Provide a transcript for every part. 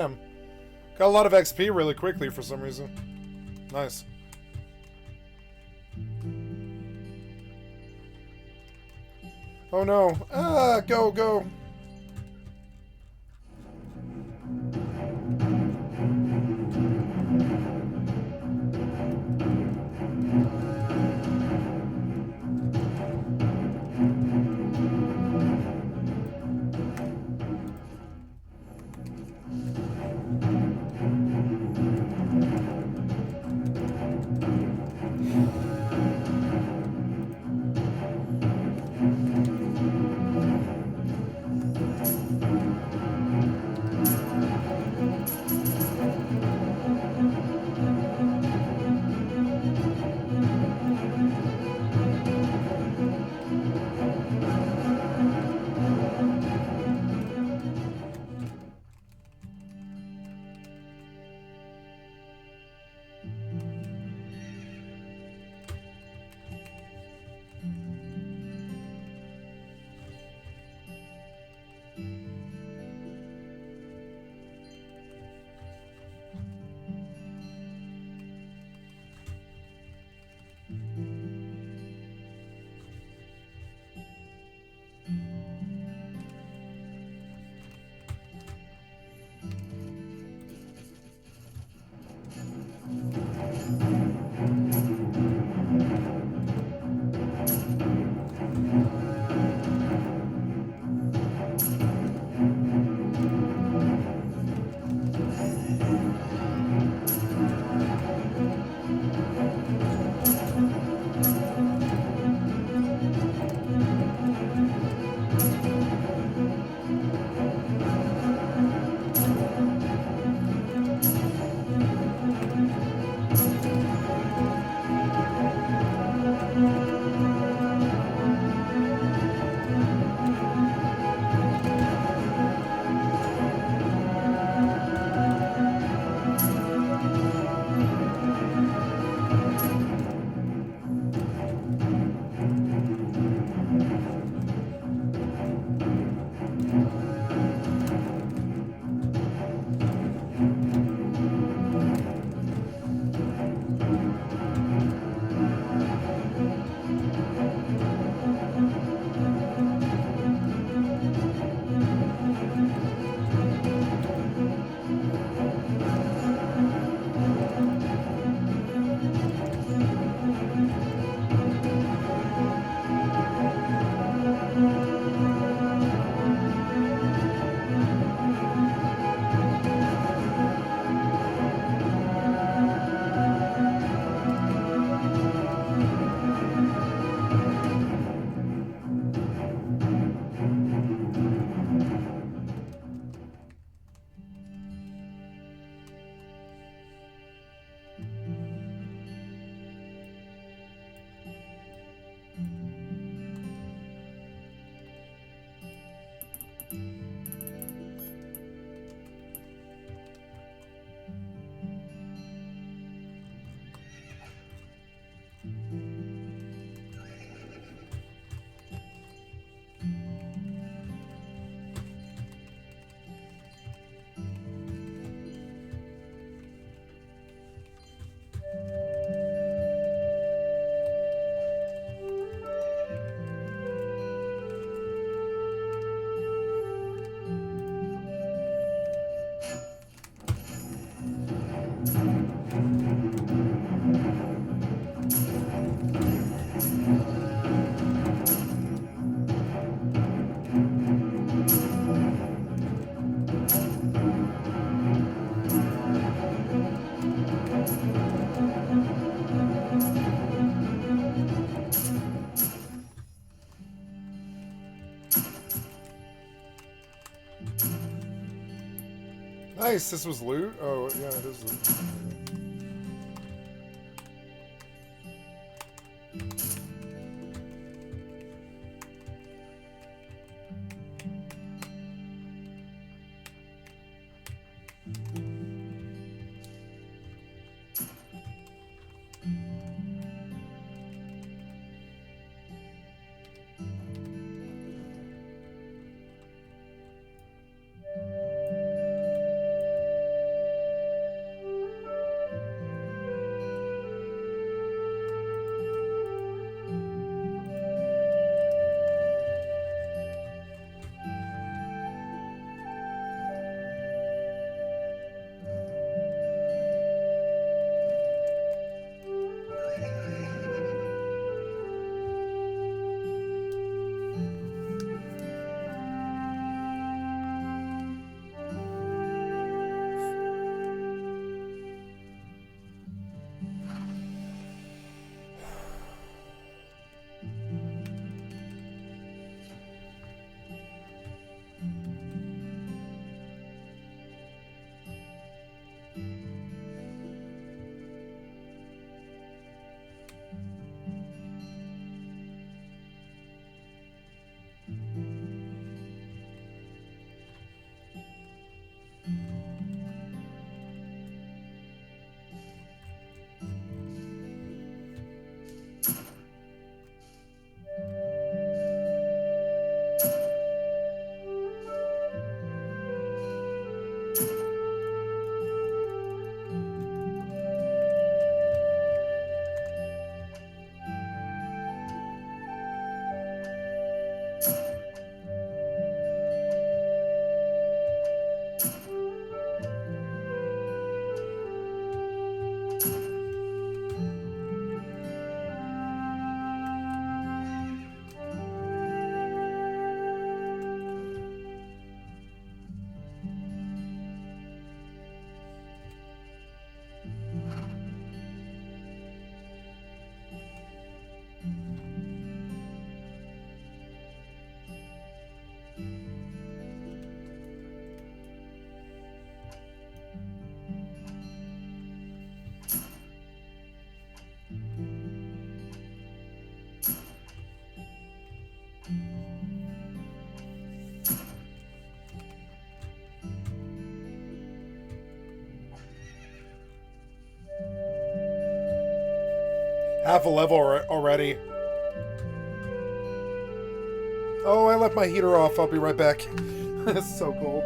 Damn. Got a lot of XP really quickly for some reason. Nice. Oh no. Ah, go, go. Nice, this was loot? Oh, yeah, it is loot. Half a level already. Oh, I left my heater off. I'll be right back. It's so cold.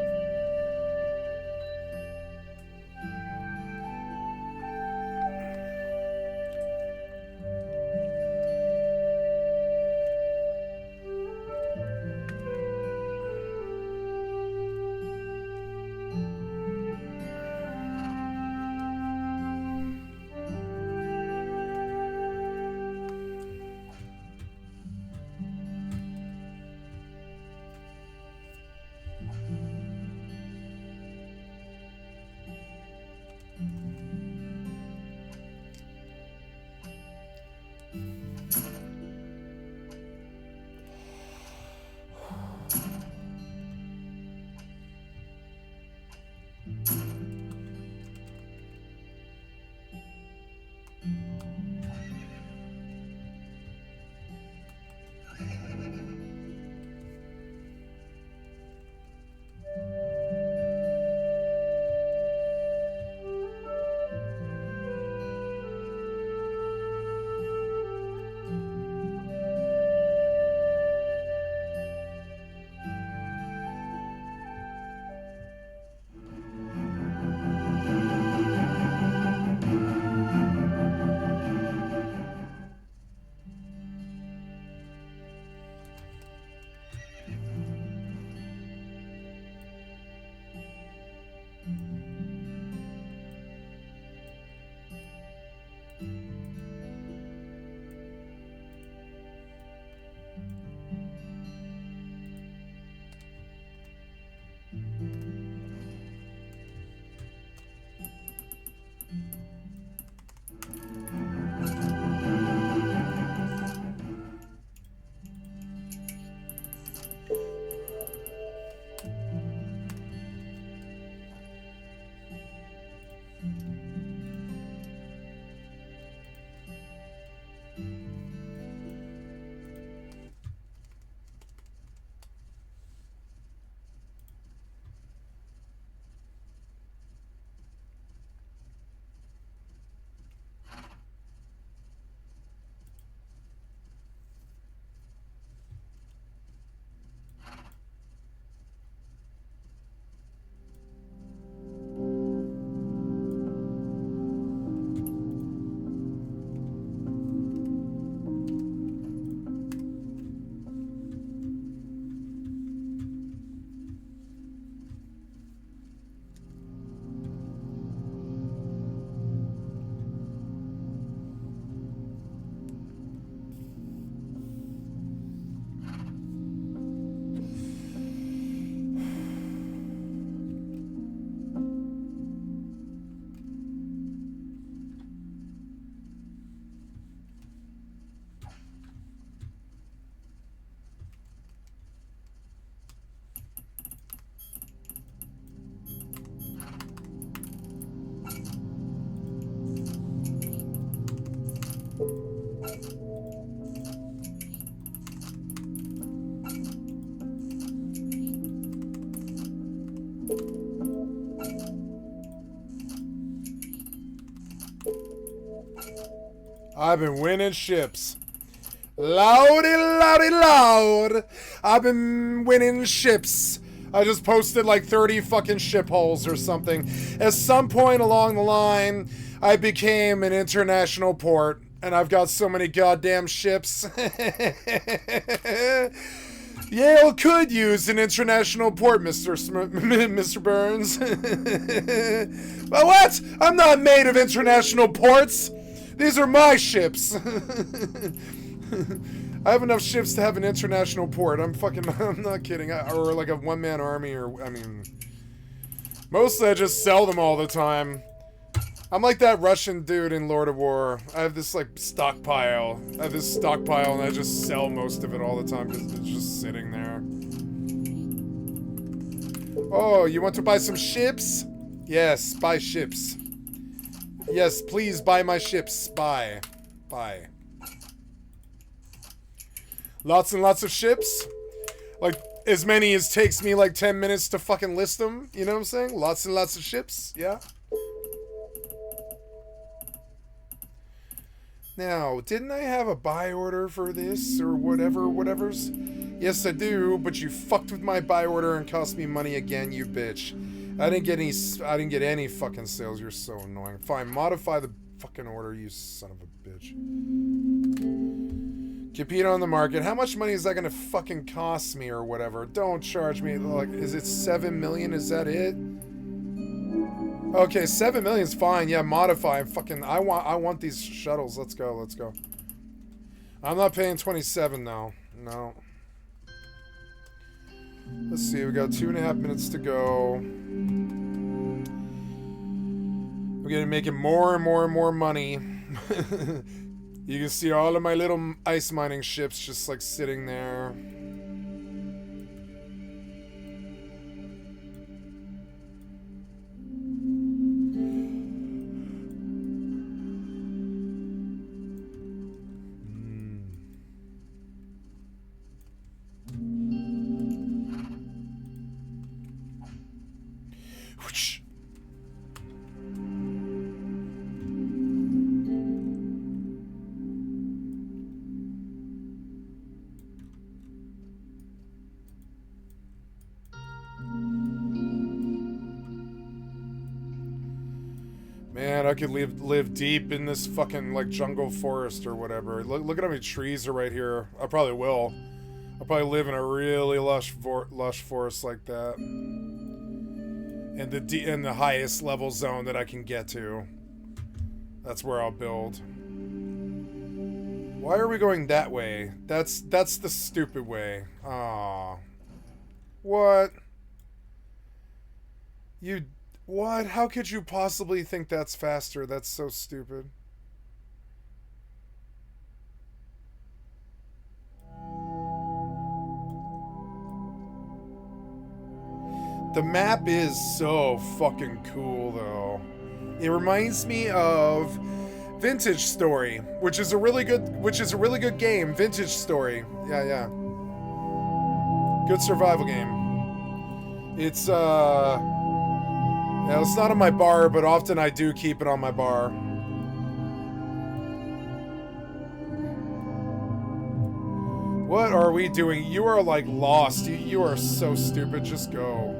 I've been winning ships. Loudy, loudy, loud. I've been winning ships. I just posted like 30 fucking ship holes or something. At some point along the line, I became an international port, and I've got so many goddamn ships. Yale could use an international port, Mr. Burns. But what? I'm not made of international ports. These are my ships. I have enough ships to have an international port. I'm not kidding. Or like a one-man army, or, I mean... Mostly I just sell them all the time. I'm like that Russian dude in Lord of War. I have this, like, stockpile. I have this stockpile, and I just sell most of it all the time because it's just sitting there. Oh, you want to buy some ships? Yes, buy ships. Yes, please buy my ships. Buy. Buy. Lots and lots of ships. Like, as many as takes me like 10 minutes to fucking list them. You know what I'm saying? Lots and lots of ships. Yeah. Now, didn't I have a buy order for this or whatever's? Yes, I do, but you fucked with my buy order and cost me money again, you bitch. I didn't get any fucking sales. You're so annoying. Fine, modify the fucking order, you son of a bitch. Compete on the market. How much money is that gonna fucking cost me or whatever? Don't charge me. Like, is it 7 million? Is that it? Okay, 7 million's fine. Yeah, modify. Fucking, I want these shuttles. Let's go. Let's go. I'm not paying 27 though. No. Let's see. We got 2.5 minutes to go. We're gonna make it more and more and more money. You can see all of my little ice mining ships just like sitting there. Whoosh. Man, I could live deep in this fucking, like, jungle forest or whatever. Look at how many trees are right here. I probably will. I'll probably live in a really lush forest like that. And in the highest level zone that I can get to. That's where I'll build. Why are we going that way? That's the stupid way. Aww. What? What? How could you possibly think that's faster? That's so stupid. The map is so fucking cool, though. It reminds me of Vintage Story, which is a really good game. Vintage Story. Yeah. Good survival game. It's yeah, it's not on my bar, but often I do keep it on my bar. What are we doing? You are like lost. You are so stupid. Just go.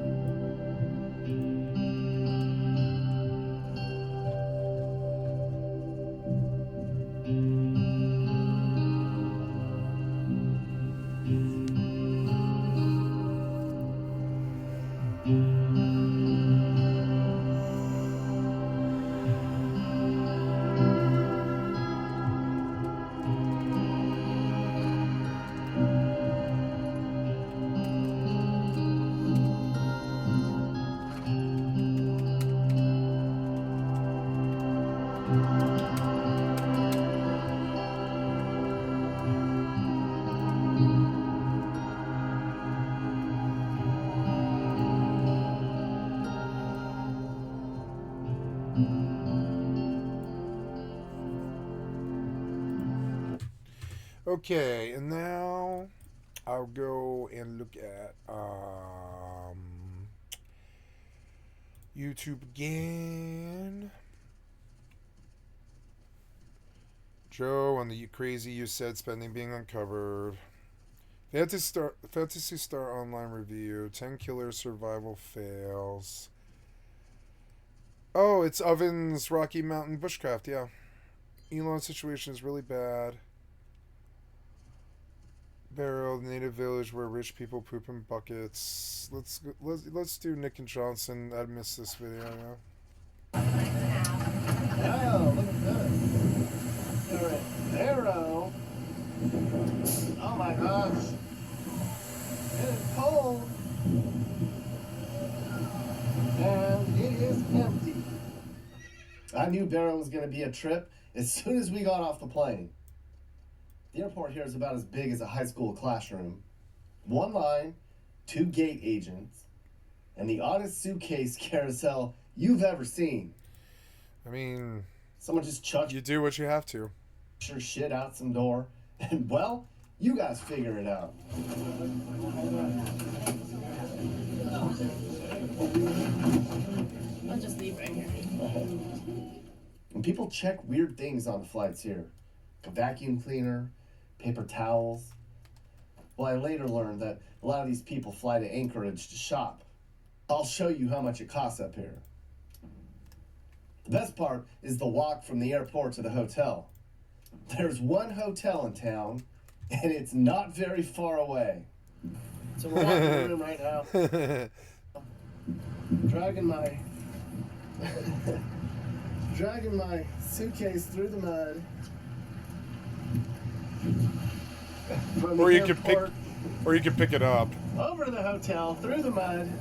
Okay, and now I'll go and look at YouTube again. Joe on the crazy you said spending being uncovered. Fantasy Star Online review. 10 killer survival fails. Oh, it's Oven's Rocky Mountain Bushcraft, yeah. Elon situation is really bad. Barrow, the native village where rich people poop in buckets. Let's do Nick and Johnson. I missed this video, yeah. Oh, look at this. They're at Barrow. Oh my gosh. It is cold. And it is empty. I knew Barrow was going to be a trip as soon as we got off the plane. The airport here is about as big as a high school classroom. One line, 2 gate agents, and the oddest suitcase carousel you've ever seen. I mean, someone just chucked you do what you have to. Your shit out some door, and well, you guys figure it out. I'll just leave right here. And people check weird things on flights here. A vacuum cleaner, paper towels. Well, I later learned that a lot of these people fly to Anchorage to shop. I'll show you how much it costs up here. The best part is the walk from the airport to the hotel. There's one hotel in town, and it's not very far away. So we're walking in the room right now. Dragging my suitcase through the mud. Or you could pick it up. Over to the hotel, through the mud.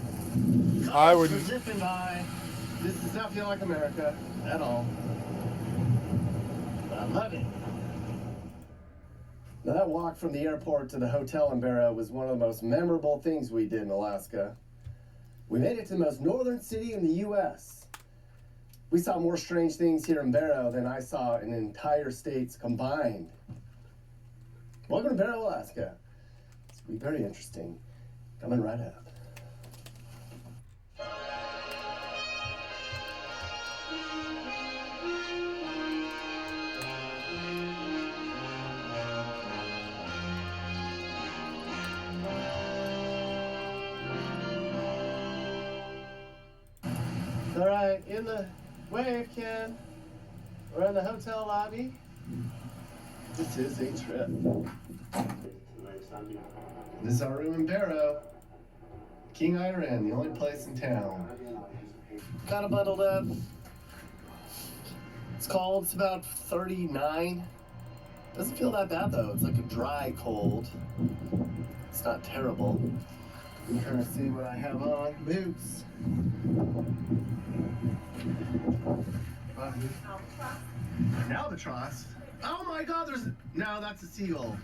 I wouldn't. Zipping by. This does not feel like America at all. But I love it. Now, that walk from the airport to the hotel in Barrow was one of the most memorable things we did in Alaska. We made it to the most northern city in the U.S. We saw more strange things here in Barrow than I saw in entire states combined. Welcome to Barrow, Alaska. It's going to be very interesting. Coming right up. All right, in the wave, Ken. We're in the hotel lobby. This is a trip. This is our room in Barrow. King Iron, the only place in town. Kind of bundled up. It's cold. It's about 39. Doesn't feel that bad though. It's like a dry cold. It's not terrible. You can kind of see what I have on. Boots. An albatross. Oh my God! No, that's a seagull.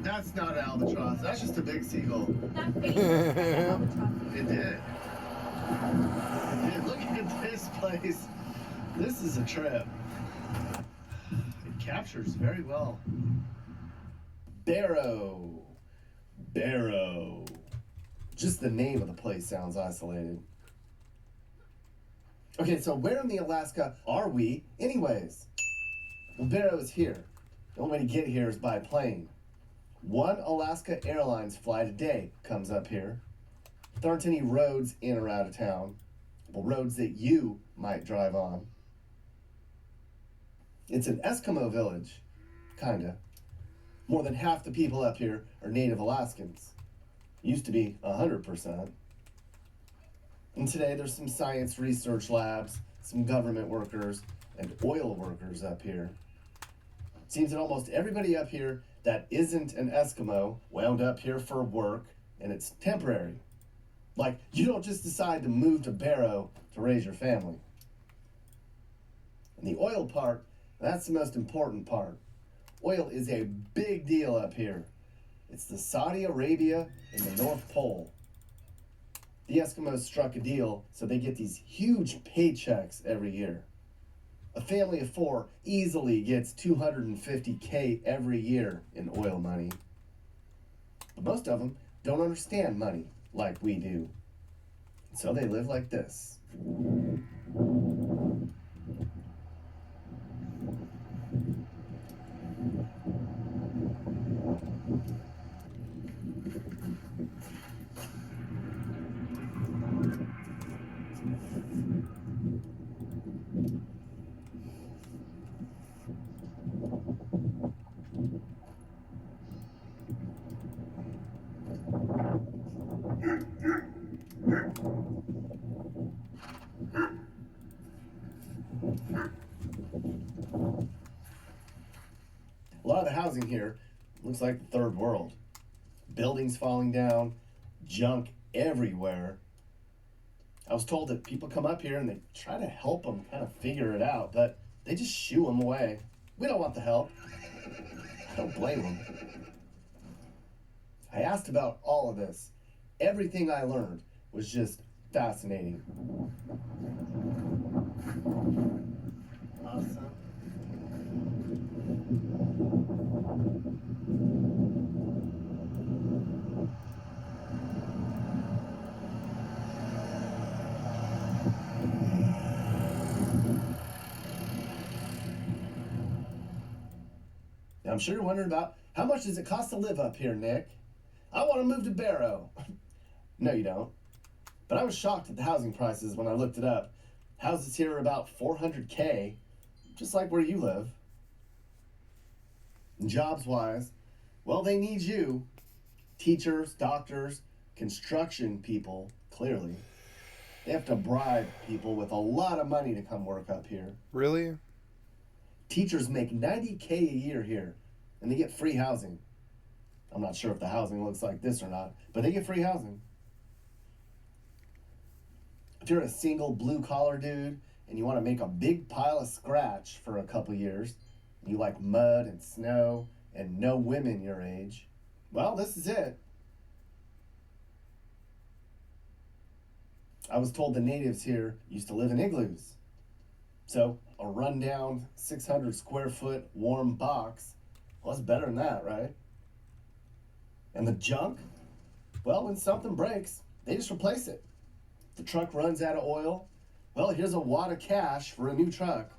That's not an albatross. That's just a big seagull. That face albatross. It did. Dude, look at this place. This is a trip. It captures very well. Barrow. Barrow. Just the name of the place sounds isolated. Okay, so where in the Alaska are we anyways? Well, Barrow is here. The only way to get here is by plane. One Alaska Airlines flight a day comes up here. There aren't any roads in or out of town. Well, roads that you might drive on. It's an Eskimo village, kinda. More than half the people up here are Native Alaskans. Used to be 100%. And today there's some science research labs, some government workers, and oil workers up here. It seems that almost everybody up here that isn't an Eskimo wound up here for work, and it's temporary. Like, you don't just decide to move to Barrow to raise your family. And the oil part, that's the most important part. Oil is a big deal up here. It's the Saudi Arabia in the North Pole. The Eskimos struck a deal so they get these huge paychecks every year. A family of 4 easily gets $250K every year in oil money. But most of them don't understand money like we do. So they live like this. housing here looks like the third world. Buildings falling down, junk everywhere. I was told that people come up here and they try to help them kind of figure it out, but they just shoo them away. We don't want the help. I don't blame them. I asked about all of this. Everything I learned was just fascinating. Awesome. Now, I'm sure you're wondering about how much does it cost to live up here, Nick? I want to move to Barrow. No, you don't. But I was shocked at the housing prices when I looked it up. Houses here are about $400K, just like where you live. And jobs-wise, well, they need you. Teachers, doctors, construction people, clearly. They have to bribe people with a lot of money to come work up here. Really? Teachers make $90K a year here, and they get free housing. I'm not sure if the housing looks like this or not, but they get free housing. If you're a single blue-collar dude and you want to make a big pile of scratch for a couple years, and you like mud and snow and no women your age, well, this is it. I was told the natives here used to live in igloos. So, a rundown 600 square foot warm box, well, that's better than that, right? And the junk? Well, when something breaks, they just replace it. The truck runs out of oil, well, here's a wad of cash for a new truck.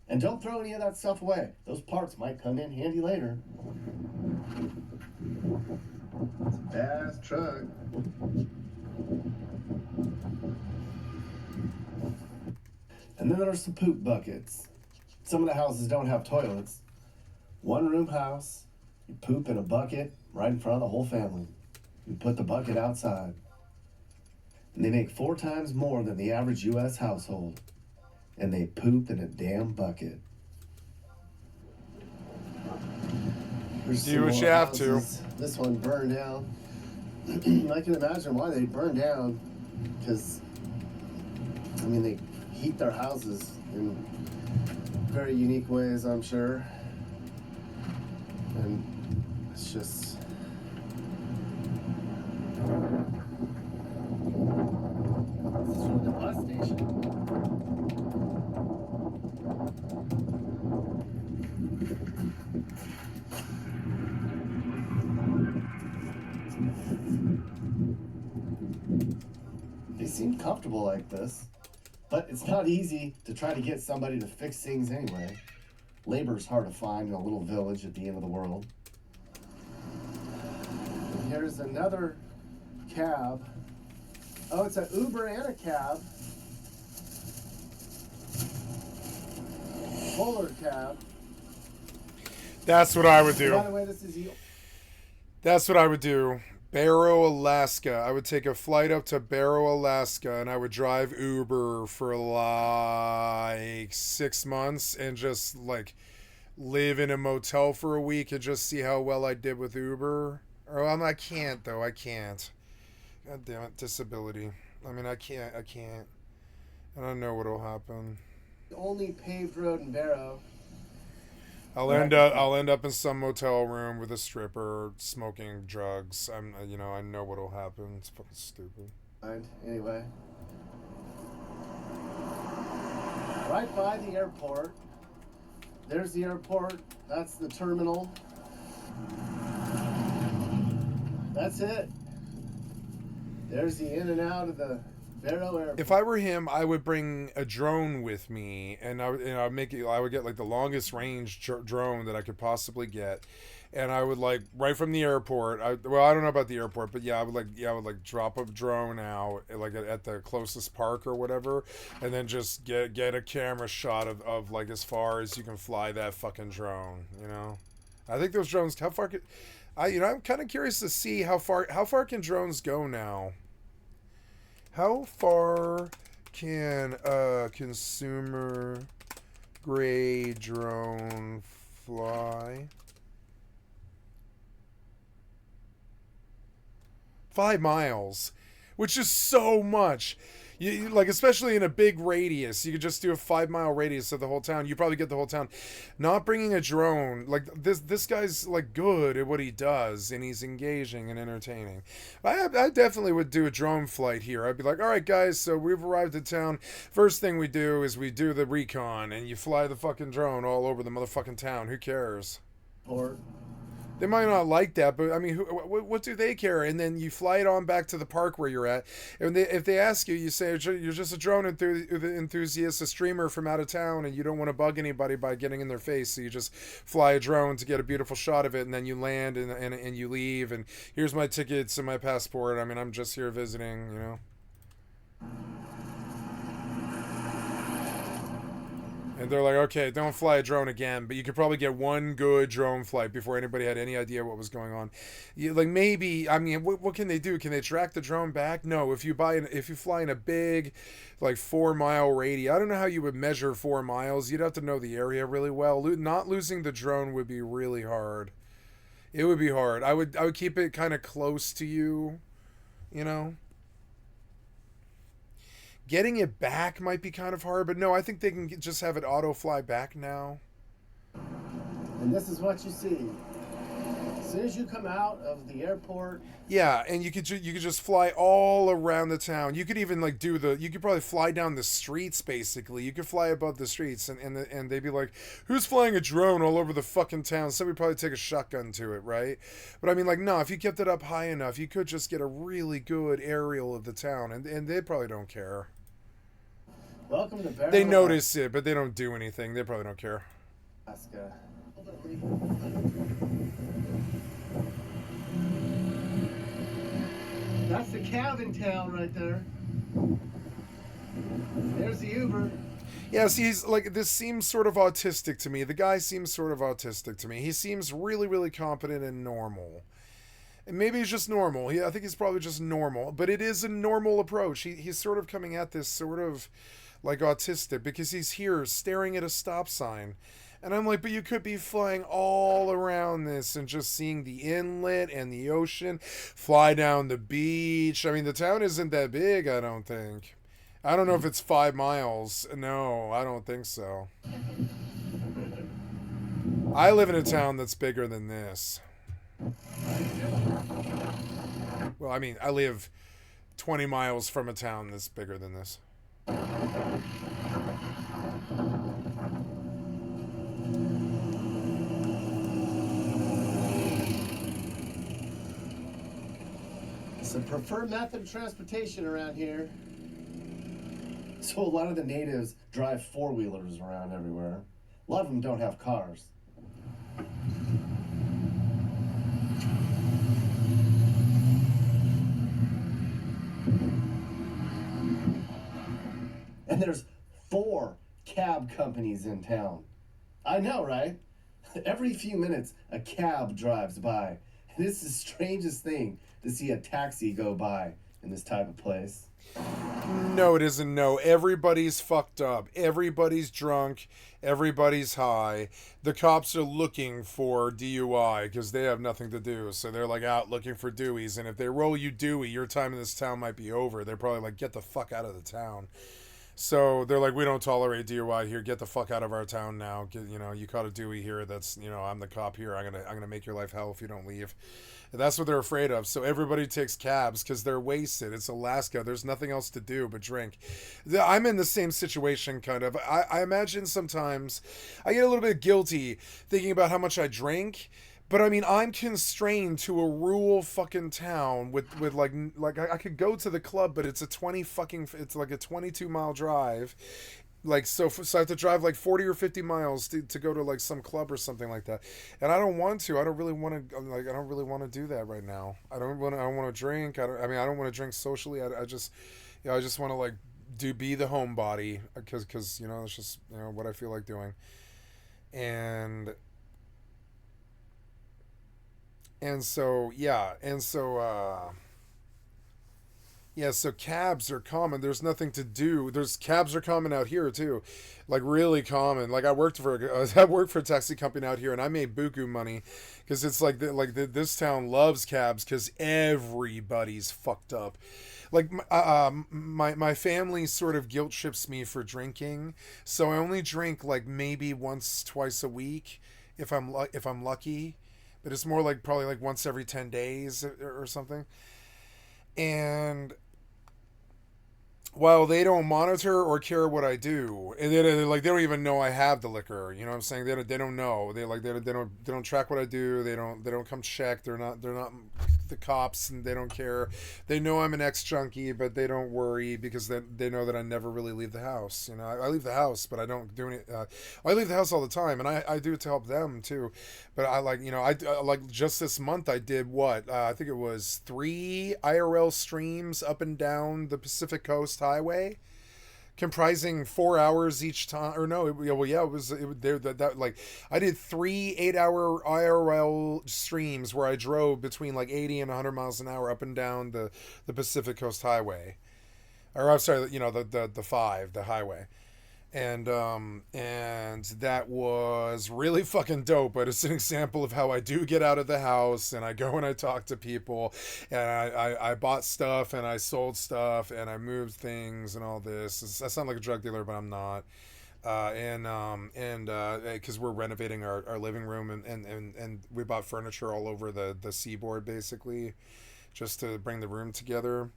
And don't throw any of that stuff away. Those parts might come in handy later. It's a fast truck. And then there's the poop buckets. Some of the houses don't have toilets. One room house, you poop in a bucket right in front of the whole family. You put the bucket outside. And they make 4 times more than the average U.S. household. And they poop in a damn bucket. Do what you have to. This one burned down. I can imagine why they burned down. Because, I mean, they heat their houses in very unique ways, I'm sure. And it's just... This is from the bus station. They seem comfortable like this, but it's not easy to try to get somebody to fix things anyway. Labor's hard to find in a little village at the end of the world. And here's another cab. Oh, it's an Uber and a cab. Fuller cab. That's what I would By do. the way, this is you. That's what I would do. Barrow, Alaska. I would take a flight up to Barrow, Alaska, and I would drive Uber for like 6 months and just like live in a motel for a week and just see how well I did with Uber. Or I can't though. I can't. God damn it, disability. I mean, I can't. I don't know what'll happen. The only paved road in Barrow. I'll end up in some motel room with a stripper smoking drugs. I know what'll happen. It's fucking stupid. Anyway. Right by the airport. There's the airport. That's the terminal. That's it. There's the in and out of the Barrow Airport. If I were him, I would bring a drone with me, and I would get like the longest range drone that I could possibly get, and I would like right from the airport. I don't know about the airport, but I would drop a drone out like at the closest park or whatever, and then just get a camera shot of like as far as you can fly that fucking drone. You know, I think those drones. How far could I'm kind of curious to see how far can drones go now. How far can a consumer grade drone fly? 5 miles, which is so much. Like, especially in a big radius, you could just do a 5 mile radius of the whole town. You probably get the whole town. Not bringing a drone, like this guy's like good at what he does, and he's engaging and entertaining. I definitely would do a drone flight here. I'd be like, all right, guys, so we've arrived at town. First thing we do is we do the recon, and you fly the fucking drone all over the motherfucking town. Who cares? Or They might not like that, but I mean, what do they care? And then you fly it on back to the park where you're at. And if they ask you, you say you're just a drone enthusiast, a streamer from out of town, and you don't want to bug anybody by getting in their face. So you just fly a drone to get a beautiful shot of it, and then you land and you leave. And here's my tickets and my passport. I mean, I'm just here visiting, you know. And they're like, okay, don't fly a drone again, but you could probably get one good drone flight before anybody had any idea what was going on. Like, maybe, I mean, what can they do? Can they track the drone back? No. If you fly in a big, like 4 mile radius, I don't know how you would measure 4 miles. You'd have to know the area really well. Not losing the drone would be really hard. It would be hard. I would keep it kind of close to you, you know. Getting it back might be kind of hard, but no, I think they can just have it auto fly back now. And this is what you see. As soon as you come out of the airport. Yeah, and you could just fly all around the town. You could even like you could probably fly down the streets basically. You could fly above the streets and they'd be like, who's flying a drone all over the fucking town? Somebody probably take a shotgun to it, right? But I mean, like, no, if you kept it up high enough, you could just get a really good aerial of the town, and they probably don't care. Welcome to Barrow. They notice it, but they don't do anything. They probably don't care. Alaska. That's the cabin town right there. There's the Uber. Yeah, see, he's like, this seems sort of autistic to me. The guy seems sort of autistic to me. He seems really, really competent and normal. And maybe he's just normal. I think he's probably just normal. But it is a normal approach. He's sort of coming at this sort of like autistic because he's here staring at a stop sign. And I'm like, but you could be flying all around this and just seeing the inlet and the ocean, fly down the beach. I mean, the town isn't that big, I don't think. I don't know if it's 5 miles. No, I don't think so. I live in a town that's bigger than this. Well, I mean, I live 20 miles from a town that's bigger than this. It's a preferred method of transportation around here. So a lot of the natives drive four-wheelers around everywhere. A lot of them don't have cars. And there's 4 cab companies in town. I know, right? Every few minutes, a cab drives by. And it's the strangest thing to see a taxi go by in this type of place. No, it isn't. No, everybody's fucked up. Everybody's drunk. Everybody's high. The cops are looking for DUI because they have nothing to do. So they're like out looking for Deweys. And if they roll you Dewey, your time in this town might be over. They're probably like, get the fuck out of the town. So they're like, we don't tolerate DUI here. Get the fuck out of our town now. You caught a Dewey here. That's, I'm the cop here. I'm gonna make your life hell if you don't leave. And that's what they're afraid of. So everybody takes cabs because they're wasted. It's Alaska. There's nothing else to do but drink. I'm in the same situation, kind of. I imagine sometimes I get a little bit guilty thinking about how much I drink. But I mean, I'm constrained to a rural fucking town with like I could go to the club, but it's it's like a 22-mile drive. Like, so I have to drive like 40 or 50 miles to go to like some club or something like that. And I don't want to. I don't really want to do that right now. I don't want to drink. I don't want to drink socially. I just want to like be the homebody because it's just, what I feel like doing. And so, yeah. And so, Yeah, so cabs are common. There's nothing to do. There's cabs are common out here too, like really common. Like I worked for a taxi company out here, and I made buku money, because it's like this town loves cabs because everybody's fucked up. Like my family sort of guilt trips me for drinking, so I only drink like maybe once twice a week if I'm lucky, but it's more like probably like once every 10 days or something. And while they don't monitor or care what I do, and they don't even know I have the liquor. You know what I'm saying? They don't know. They don't track what I do. They don't come check. They're not the cops, and they don't care. They know I'm an ex junkie, but they don't worry because they know that I never really leave the house. You know, I leave the house, but I don't do any. I leave the house all the time, and I do it to help them too. But I like, you know, I like just this month I did what I think it was 3 IRL streams up and down the Pacific Coast Highway, comprising 4 hours each time. Or no, it was there that like I did 3 8 hour IRL streams where I drove between like 80 and 100 miles an hour up and down the Pacific Coast Highway, or I'm sorry, you know, the highway. And that was really fucking dope, but it's an example of how I do get out of the house, and I go and I talk to people, and I bought stuff, and I sold stuff, and I moved things and all this. I sound like a drug dealer, but I'm not. And because we're renovating our living room, and we bought furniture all over the seaboard basically, just to bring the room together.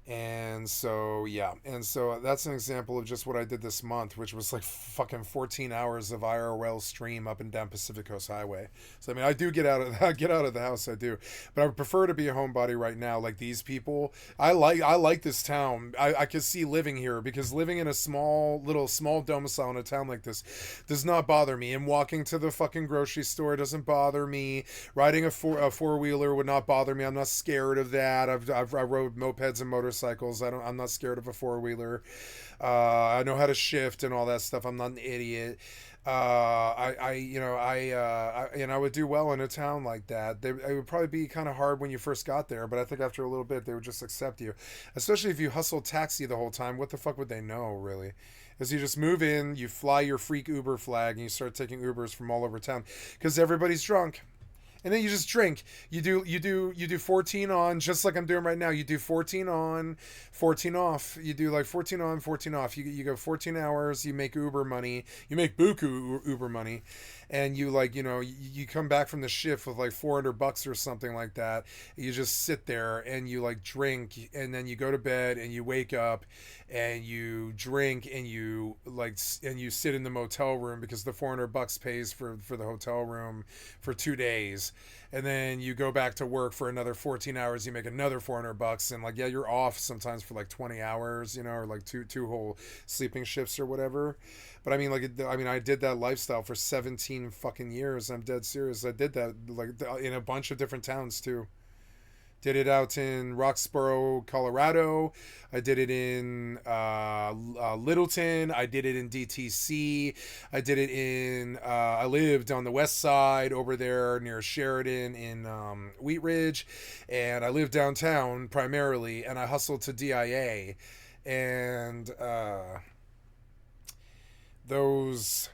And so, yeah. And so that's an example of just what I did this month, which was like fucking 14 hours of IRL stream up and down Pacific Coast Highway. So, I mean, I do get out of get out of the house, I do. But I would prefer to be a homebody right now, like these people. I like this town. I could see living here, because living in a small domicile in a town like this does not bother me. And walking to the fucking grocery store doesn't bother me. Riding a four-wheeler would not bother me. I'm not scared of that. I rode mopeds and motorcycles. I'm not scared of a four-wheeler. I know how to shift and all that stuff. I'm not an idiot. I would do well in a town like that. It would probably be kind of hard when you first got there, but I think after a little bit they would just accept you. Especially if you hustle taxi the whole time. What the fuck would they know, really? Is you just move in, you fly your freak Uber flag, and you start taking Ubers from all over town because everybody's drunk. And then you just drink. You do 14 on, just like I'm doing right now. You do 14 on, 14 off. You do like 14 on, 14 off. You go 14 hours. You make Uber money. You make buku Uber money, and you like, you know, you come back from the shift with like $400 or something like that. You just sit there and you like drink, and then you go to bed and you wake up and you drink and you sit in the motel room because the $400 pays for the hotel room for 2 days. And then you go back to work for another 14 hours. You make another $400, and like, yeah, you're off sometimes for like 20 hours, you know, or like two whole sleeping shifts or whatever. But I mean, I did that lifestyle for 17 fucking years. I'm dead serious. I did that like in a bunch of different towns too. Did it out in Roxborough, Colorado. I did it in Littleton. I did it in DTC. I did it in. I lived on the west side over there near Sheridan in Wheat Ridge, and I lived downtown primarily. And I hustled to DIA, and those,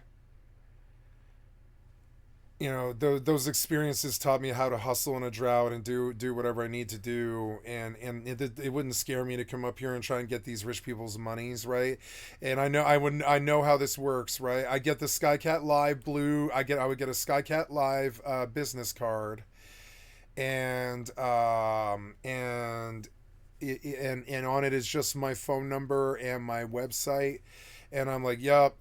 you know, those experiences taught me how to hustle in a drought and do whatever I need to do, and it wouldn't scare me to come up here and try and get these rich people's monies, right? And I know how this works, right? I get the Skycatlive blue. I would get a Skycatlive business card, and and on it is just my phone number and my website. And I'm like, yep.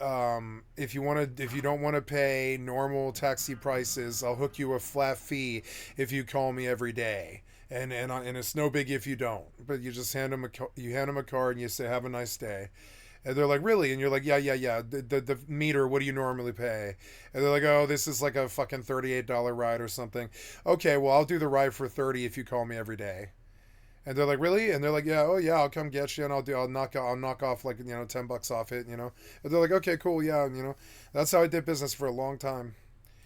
If you don't want to pay normal taxi prices, I'll hook you a flat fee if you call me every day. And it's no big if you don't. But you just hand them a card and you say, have a nice day. And they're like, really? And you're like, yeah. The meter, what do you normally pay? And they're like, oh, this is like a fucking $38 ride or something. Okay, well, I'll do the ride for 30 if you call me every day. And they're like, really? And they're like, yeah, oh yeah, I'll come get you, and I'll knock off like, you know, $10 off it, you know. And they're like, okay, cool, yeah, and, you know, that's how I did business for a long time.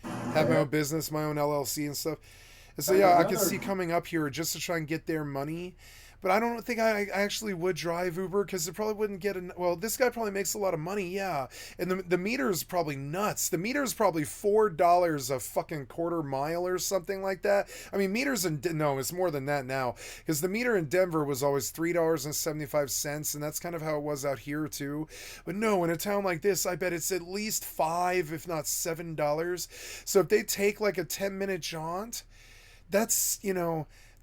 Had my own business, my own LLC and stuff. And so yeah, I could see coming up here just to try and get their money. But I don't think I actually would drive Uber because it probably wouldn't get well, this guy probably makes a lot of money, yeah. And the meter is probably nuts. The meter is probably $4 a fucking quarter mile or something like that. I mean, meters no, it's more than that now because the meter in Denver was always $3.75, and that's kind of how it was out here too. But no, in a town like this, I bet it's at least $5, if not $7. So if they take like a 10-minute jaunt, that's,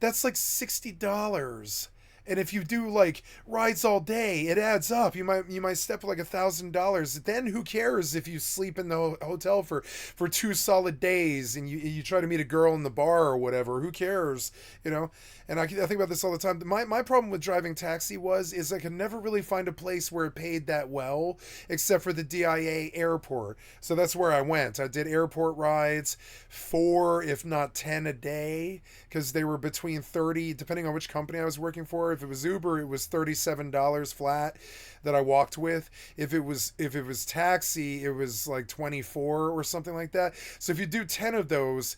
that's like $60. And if you do like rides all day, it adds up. You might step like $1,000. Then who cares if you sleep in the hotel for 2 solid days and you try to meet a girl in the bar or whatever? Who cares, And I think about this all the time. My problem with driving taxi is I could never really find a place where it paid that well, except for the DIA airport. So that's where I went. I did airport rides, 4 if not 10 a day, because they were between 30, depending on which company I was working for. If it was Uber, it was $37 flat that I walked with. If it was taxi, it was like 24 or something like that. So if you do 10 of those,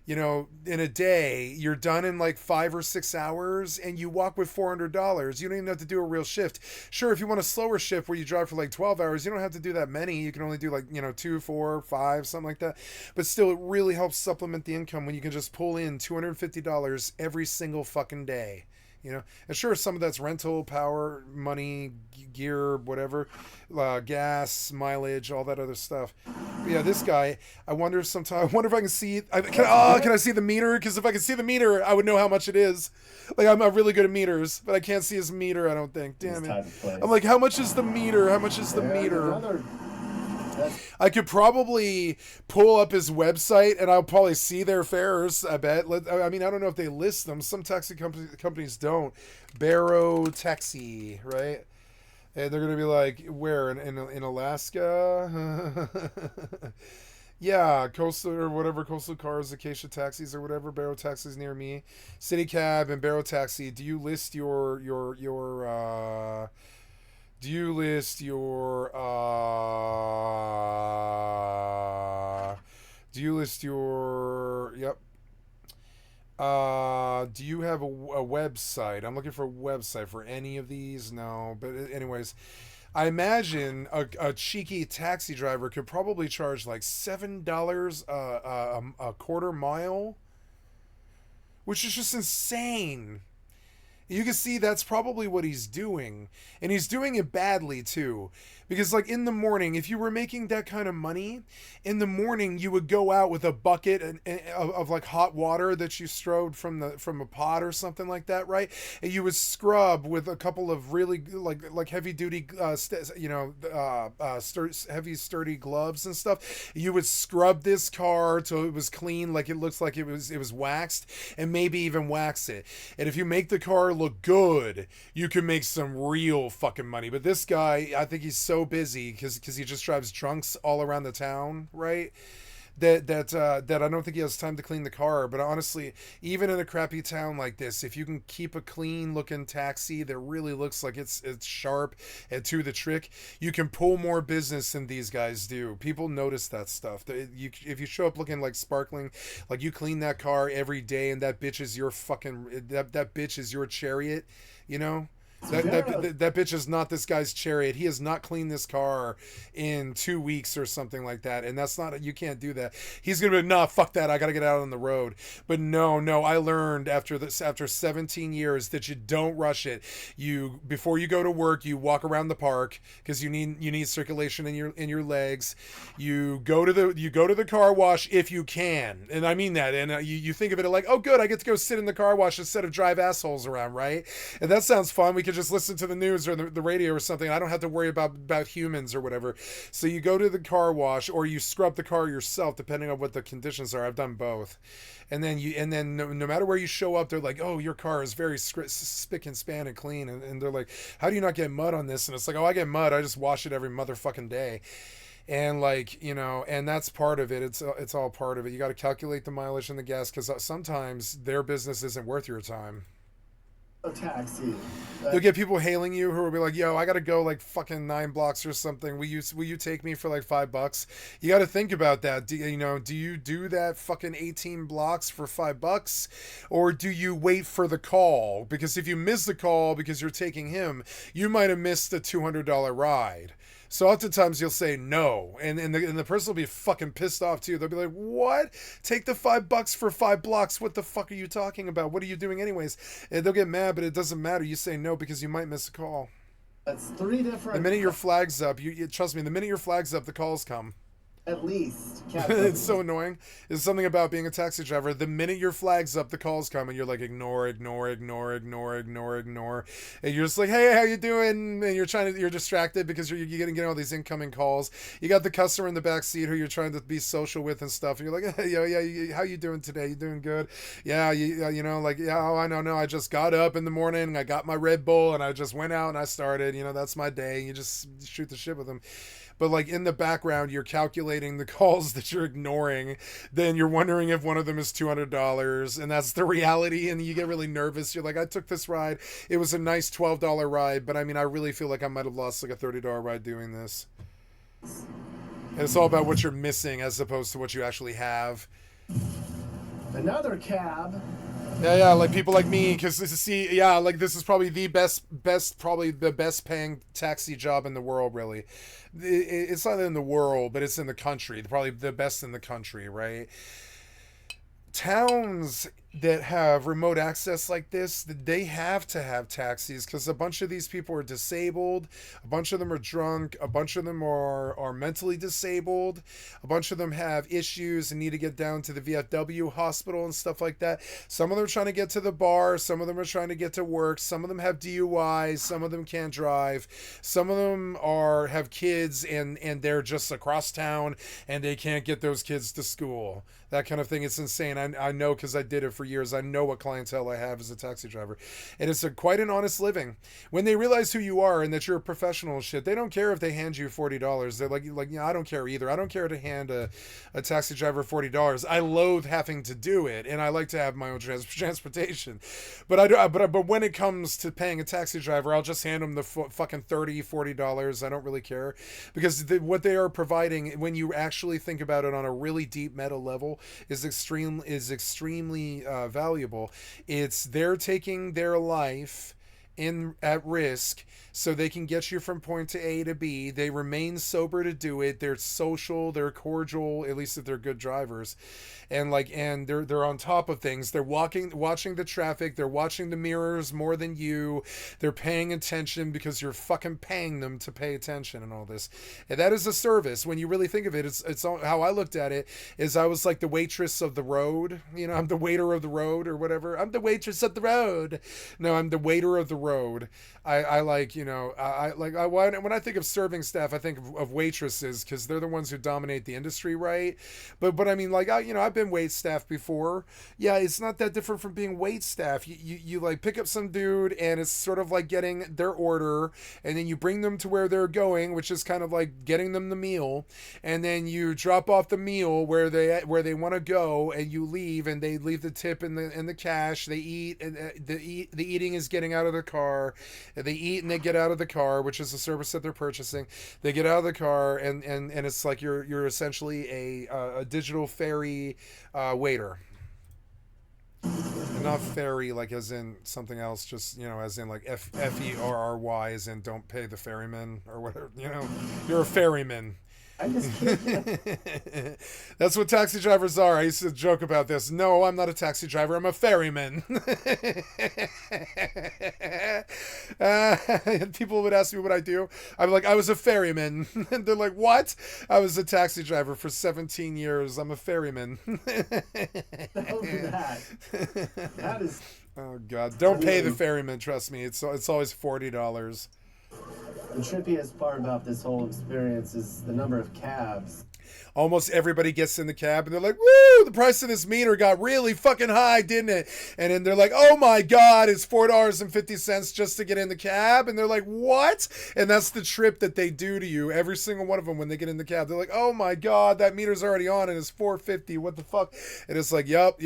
in a day, you're done in like 5 or 6 hours, and you walk with $400. You don't even have to do a real shift. Sure, if you want a slower shift where you drive for like 12 hours, you don't have to do that many. You can only do like, 2, 4, 5, something like that. But still, it really helps supplement the income when you can just pull in $250 every single fucking day. And sure, some of that's rental, power, money, gear, whatever, gas, mileage, all that other stuff. But yeah, this guy, I wonder if I can see, can I see the meter? Because if I could see the meter, I would know how much it is. Like, I'm not really good at meters, but I can't see his meter, I don't think. Damn it. I'm like, how much is the meter? How much is the meter? I could probably pull up his website and I'll probably see their fares, I bet. I mean, I don't know if they list them. Some taxi companies don't. Barrow Taxi, right? And they're going to be like, where? In Alaska? Yeah, Coastal or whatever, Coastal Cars, Acacia Taxis or whatever, Barrow Taxis near me. City Cab and Barrow Taxi. Do you list your do you list your yep. Do you have a website? I'm looking for a website for any of these. No, but anyways, I imagine a cheeky taxi driver could probably charge like $7 a quarter mile, which is just insane. You can see that's probably what he's doing. And he's doing it badly, too. Because, like, in the morning, if you were making that kind of money, in the morning, you would go out with a bucket of like, hot water that you strode from a pot or something like that, right? And you would scrub with a couple of really, like heavy-duty, heavy, sturdy gloves and stuff. You would scrub this car till it was clean, like it looks like it was waxed, and maybe even wax it. And if you make the car look good, you can make some real fucking money. But this guy, I think he's so busy because he just drives drunks all around the town, right? That I don't think he has time to clean the car. But honestly, even in a crappy town like this, if you can keep a clean looking taxi that really looks like it's sharp and to the trick, you can pull more business than these guys do. People notice that stuff. If you show up looking like sparkling, like you clean that car every day, and that bitch is your fucking that bitch is your chariot, That bitch is not this guy's chariot. He has not cleaned this car in 2 weeks or something like that. And that's not, you can't do that. He's going to be, nah, fuck that. I got to get out on the road. But no, I learned after 17 years that you don't rush it. Before you go to work, you walk around the park because you need circulation in your legs. You go to the car wash if you can. And I mean that. And you think of it like, oh good, I get to go sit in the car wash instead of drive assholes around, right? And that sounds fun. We could just listen to the news or the radio or something. I don't have to worry about humans or whatever. So you go to the car wash or you scrub the car yourself, depending on what the conditions are. I've done both. And then no matter where you show up, they're like, oh, your car is very spick and span and clean. And they're like, how do you not get mud on this? And it's like, oh, I get mud. I just wash it every motherfucking day. And and that's part of it. It's all part of it. You got to calculate the mileage and the gas because sometimes their business isn't worth your time. taxi. You'll get people hailing you who will be like, "Yo, I gotta go like fucking 9 blocks or something. Will you take me for like $5?" You got to think about that. Do you do that fucking 18 blocks for $5, or do you wait for the call? Because if you miss the call because you're taking him, you might have missed a $200 ride. So oftentimes you'll say no, and the person will be fucking pissed off too. They'll be like, "What? Take the $5 for 5 blocks? What the fuck are you talking about? What are you doing anyways?" And they'll get mad, but it doesn't matter. You say no because you might miss a call. That's 3 different. The minute your flag's up, you trust me. The minute your flag's up, the calls come. At least. It's so annoying. There's something about being a taxi driver. The minute your flag's up, the calls come, and you're like, ignore. And you're just like, "Hey, how you doing?" And you're distracted because you're getting all these incoming calls. You got the customer in the back seat who you're trying to be social with and stuff. And you're like, "Hey, yeah, how you doing today? You doing good? Yeah, oh, I know. No, I just got up in the morning. I got my Red Bull, and I just went out and I started. That's my day." You just shoot the shit with them. But like in the background, you're calculating the calls that you're ignoring. Then you're wondering if one of them is $200, and that's the reality. And you get really nervous. You're like, "I took this ride. It was a nice $12 ride, but I mean, I really feel like I might have lost like a $30 ride doing this." And it's all about what you're missing as opposed to what you actually have. Another cab. Yeah, like people like me, because like this is probably the probably the best paying taxi job in the world, really. It's not in the world, but it's in the country. Probably the best in the country, right? Towns that have remote access like this, they have to have taxis because a bunch of these people are disabled, a bunch of them are drunk, a bunch of them are mentally disabled, a bunch of them have issues and need to get down to the VFW hospital and stuff like that. Some of them are trying to get to the bar, some of them are trying to get to work, some of them have DUIs, some of them can't drive, some of them have kids and they're just across town and they can't get those kids to school. That kind of thing. It's insane. I know because I did it for years. I know what clientele I have as a taxi driver. And it's quite an honest living. When they realize who you are and that you're a professional and shit, they don't care if they hand you $40. They're like I don't care either. I don't care to hand a taxi driver $40. I loathe having to do it, and I like to have my own transportation. But when it comes to paying a taxi driver, I'll just hand them the fucking $30, $40. I don't really care. Because what they are providing, when you actually think about it on a really deep meta level, is extremely valuable. They're taking their life at risk so they can get you from point to A to B. They remain sober to do it. They're social, they're cordial, at least if they're good drivers. And they're on top of things. They're watching the traffic, they're watching the mirrors more than you. They're paying attention because you're fucking paying them to pay attention and all this. And that is a service. When you really think of it, it's how I looked at it is I was like the waitress of the road. I'm the waiter of the road or whatever. I'm the waitress of the road. No, I'm the waiter of the road. When I think of serving staff, I think of waitresses because they're the ones who dominate the industry, right? But I mean, I've been wait staff before. Yeah, it's not that different from being wait staff. You like pick up some dude and it's sort of like getting their order, and then you bring them to where they're going, which is kind of like getting them the meal, and then you drop off the meal where they want to go, and you leave, and they leave the tip in the cash. They eat, and the eating is getting out of the car. They eat and they get out of the car, which is a service that they're purchasing. They get out of the car, and it's like you're essentially a digital ferry waiter. And not ferry like as in something else, just as in like FERRY, as in don't pay the ferryman or whatever. You're a ferryman. I just That's what taxi drivers are. I used to joke about this. No, I'm not a taxi driver. I'm a ferryman. And people would ask me what I do. I'm like, I was a ferryman. And they're like, what? I was a taxi driver for 17 years. I'm a ferryman. that is. Oh God! Don't pay the ferryman. Trust me. It's always $40. The trippiest part about this whole experience is the number of cabs. Almost everybody gets in the cab and they're like, woo, the price of this meter got really fucking high, didn't it? And then they're like, oh my God, it's $4.50 just to get in the cab. And they're like, what? And that's the trip that they do to you, every single one of them when they get in the cab. They're like, oh my God, that meter's already on and it's $4.50. What the fuck? And it's like, yup.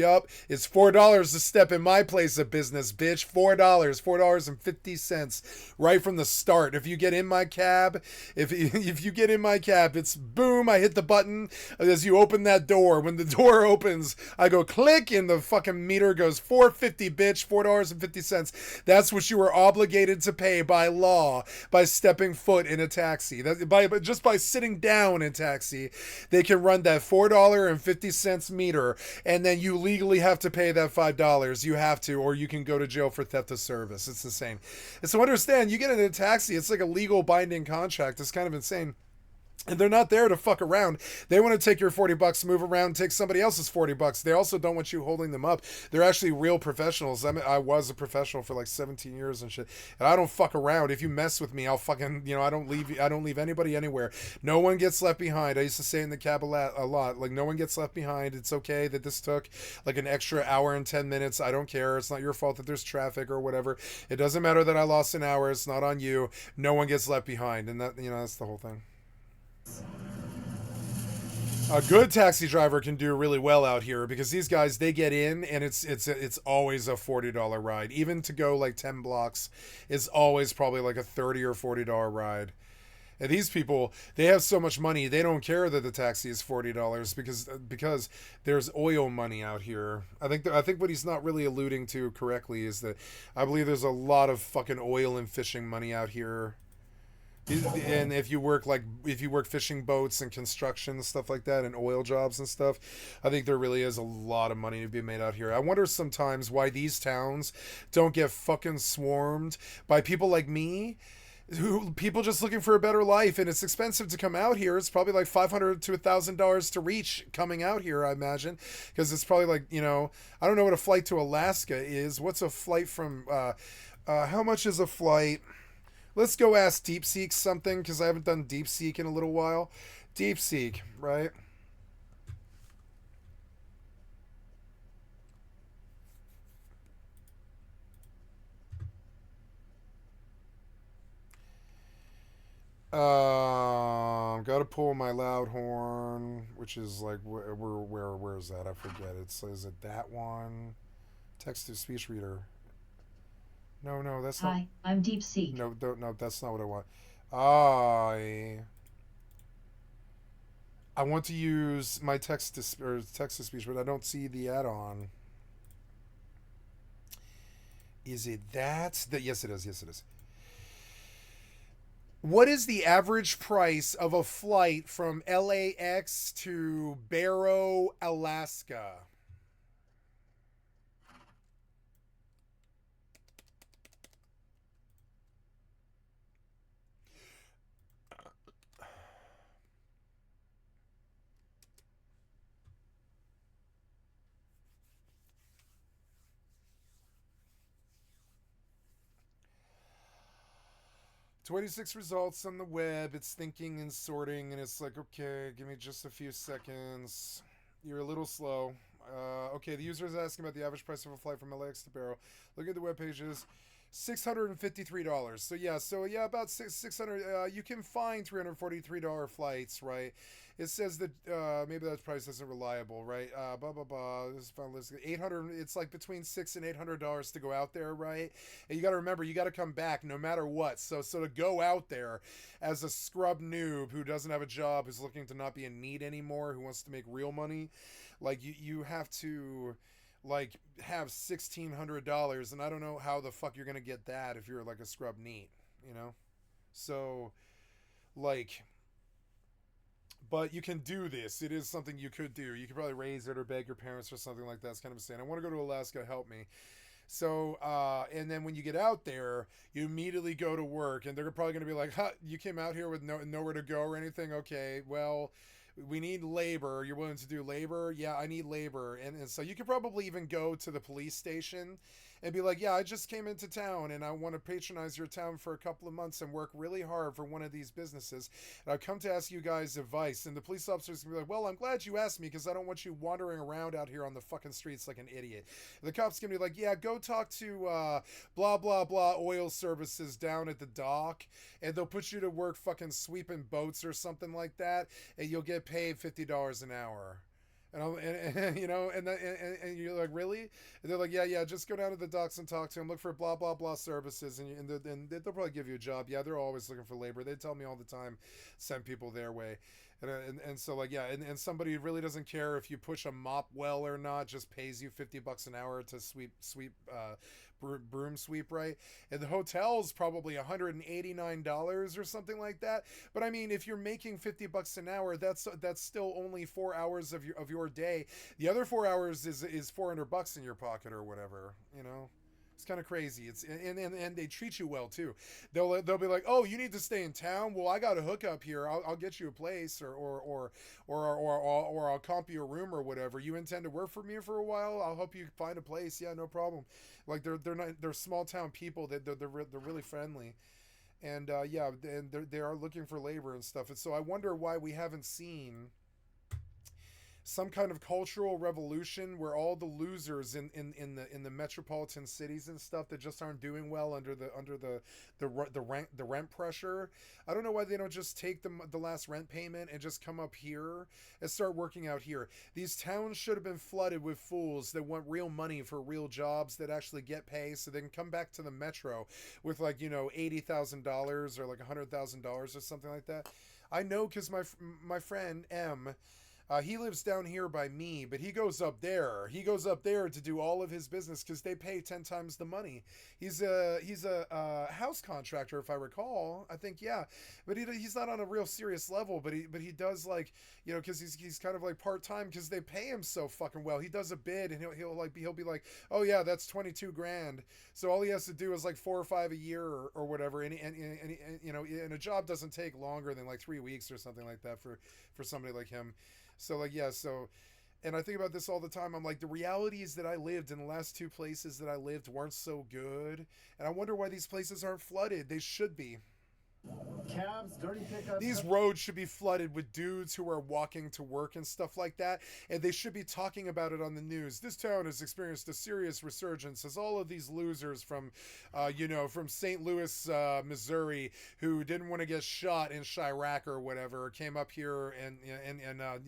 It's $4 to step in my place of business, bitch. $4.50 right from the start. If you get in my cab, if you get in my cab, it's boom, I hit the button as you open that door. When the door opens, I go click and the fucking meter goes $4.50, bitch, $4.50. That's what you are obligated to pay by law by stepping foot in a taxi. Just by sitting down in a taxi, they can run that $4.50 meter, and then you legally have to pay that $5. You have to, or you can go to jail for theft of service. It's insane. And so understand, you get in a taxi, it's like a legal binding contract. It's kind of insane. And they're not there to fuck around. They want to take your $40, move around, take somebody else's $40. They also don't want you holding them up. They're actually real professionals. I was a professional for like 17 years and shit. And I don't fuck around. If you mess with me, I'll fucking, I don't leave anybody anywhere. No one gets left behind. I used to say in the cab a lot, like, no one gets left behind. It's okay that this took like an extra hour and 10 minutes. I don't care. It's not your fault that there's traffic or whatever. It doesn't matter that I lost an hour. It's not on you. No one gets left behind. And that, that's the whole thing. A good taxi driver can do really well out here because these guys, they get in and it's always a $40 ride. Even to go like 10 blocks is always probably like a $30 or $40 ride. And these people, they have so much money, they don't care that the taxi is $40 because there's oil money out here. I think what he's not really alluding to correctly is that I believe there's a lot of fucking oil and fishing money out here. And if you work fishing boats and construction, stuff like that, and oil jobs and stuff, I think there really is a lot of money to be made out here. I wonder sometimes why these towns don't get fucking swarmed by people like me, people just looking for a better life. And it's expensive to come out here. It's probably like $500 to $1,000 to reach coming out here, I imagine, because it's probably like, I don't know what a flight to Alaska is. What's a flight from how much is a flight? Let's go ask DeepSeek something, because I haven't done DeepSeek in a little while. DeepSeek, right? Got to pull my loud horn, which is like where is that? I forget. Is it that one? Text to speech reader. No, that's not. Hi, I'm DeepSeek. No, that's not what I want. I want to use my text to speech, but I don't see the add-on. Is it that? Yes, it is. Yes, it is. What is the average price of a flight from LAX to Barrow, Alaska? $26 results on the web. It's thinking and sorting, and it's like, okay, give me just a few seconds. You're a little slow. Okay, the user is asking about the average price of a flight from LAX to Barrow. Look at the web pages. $653. So yeah, about 600. You can find $343 flights, right? It says that maybe that price isn't reliable, right? Blah blah blah. This is found listed 800. It's like between $600 and $800 to go out there, right? And you got to remember, you got to come back no matter what. So to go out there as a scrub noob who doesn't have a job, who's looking to not be in need anymore, who wants to make real money, like you have to like have $1,600, and I don't know how the fuck you're gonna get that if you're like a scrub neat, So, like. But you can do this. It is something you could do. You could probably raise it or beg your parents or something like that. It's kind of insane. I want to go to Alaska. Help me. So, and then when you get out there, you immediately go to work. And they're probably going to be like, huh, you came out here with nowhere to go or anything? Okay, well, we need labor. You're willing to do labor? Yeah, I need labor. And so you could probably even go to the police station and be like, yeah, I just came into town and I want to patronize your town for a couple of months and work really hard for one of these businesses. And I've come to ask you guys advice. And the police officer's going to be like, well, I'm glad you asked me because I don't want you wandering around out here on the fucking streets like an idiot. And the cop's going to be like, yeah, go talk to blah, blah, blah oil services down at the dock and they'll put you to work fucking sweeping boats or something like that and you'll get paid $50 an hour. And you know, and you're like, really? And they're like, yeah, just go down to the docks and talk to them. Look for blah blah blah services, and they'll probably give you a job. Yeah, they're always looking for labor. They tell me all the time, send people their way, and so like yeah, and somebody really doesn't care if you push a mop well or not. Just pays you $50 an hour to broom sweep, right? And the hotel's probably $189 or something like that. But I mean, if you're making $50 an hour, that's still only 4 hours of your day. The other 4 hours is $400 in your pocket or whatever, you know. It's kind of crazy. It's and they treat you well too. They'll be like, oh, you need to stay in town. Well, I got a hookup here. I'll get you a place or I'll comp you a room or whatever. You intend to work for me for a while? I'll help you find a place. Yeah, no problem. Like they're small town people. They're really friendly. And yeah, and they are looking for labor and stuff. And so I wonder why we haven't seen some kind of cultural revolution where all the losers in the metropolitan cities and stuff that just aren't doing well under the rent pressure. I don't know why they don't just take the last rent payment and just come up here and start working out here. These towns should have been flooded with fools that want real money for real jobs that actually get pay, so they can come back to the metro with like, you know, $80,000 or like $100,000 or something like that. I know because my friend M. He lives down here by me, but he goes up there. He goes up there to do all of his business because they pay 10 times the money. He's a house contractor, if I recall. I think, yeah, but he's not on a real serious level. But he does, like, you know, because he's kind of like part time because they pay him so fucking well. He does a bid and he'll be like, oh yeah, that's 22 grand. So all he has to do is like 4 or 5 a year or whatever. And you know, and a job doesn't take longer than like 3 weeks or something like that for somebody like him. So like, yeah, so, and I think about this all the time. I'm like, the reality is that I lived in the last 2 places that I lived weren't so good. And I wonder why these places aren't flooded. They should be. Cabs, dirty pickups. These roads should be flooded with dudes who are walking to work and stuff like that, and they should be talking about it on the news. This town has experienced a serious resurgence as all of these losers from, from St. Louis, Missouri, who didn't want to get shot in Chirac or whatever, came up here and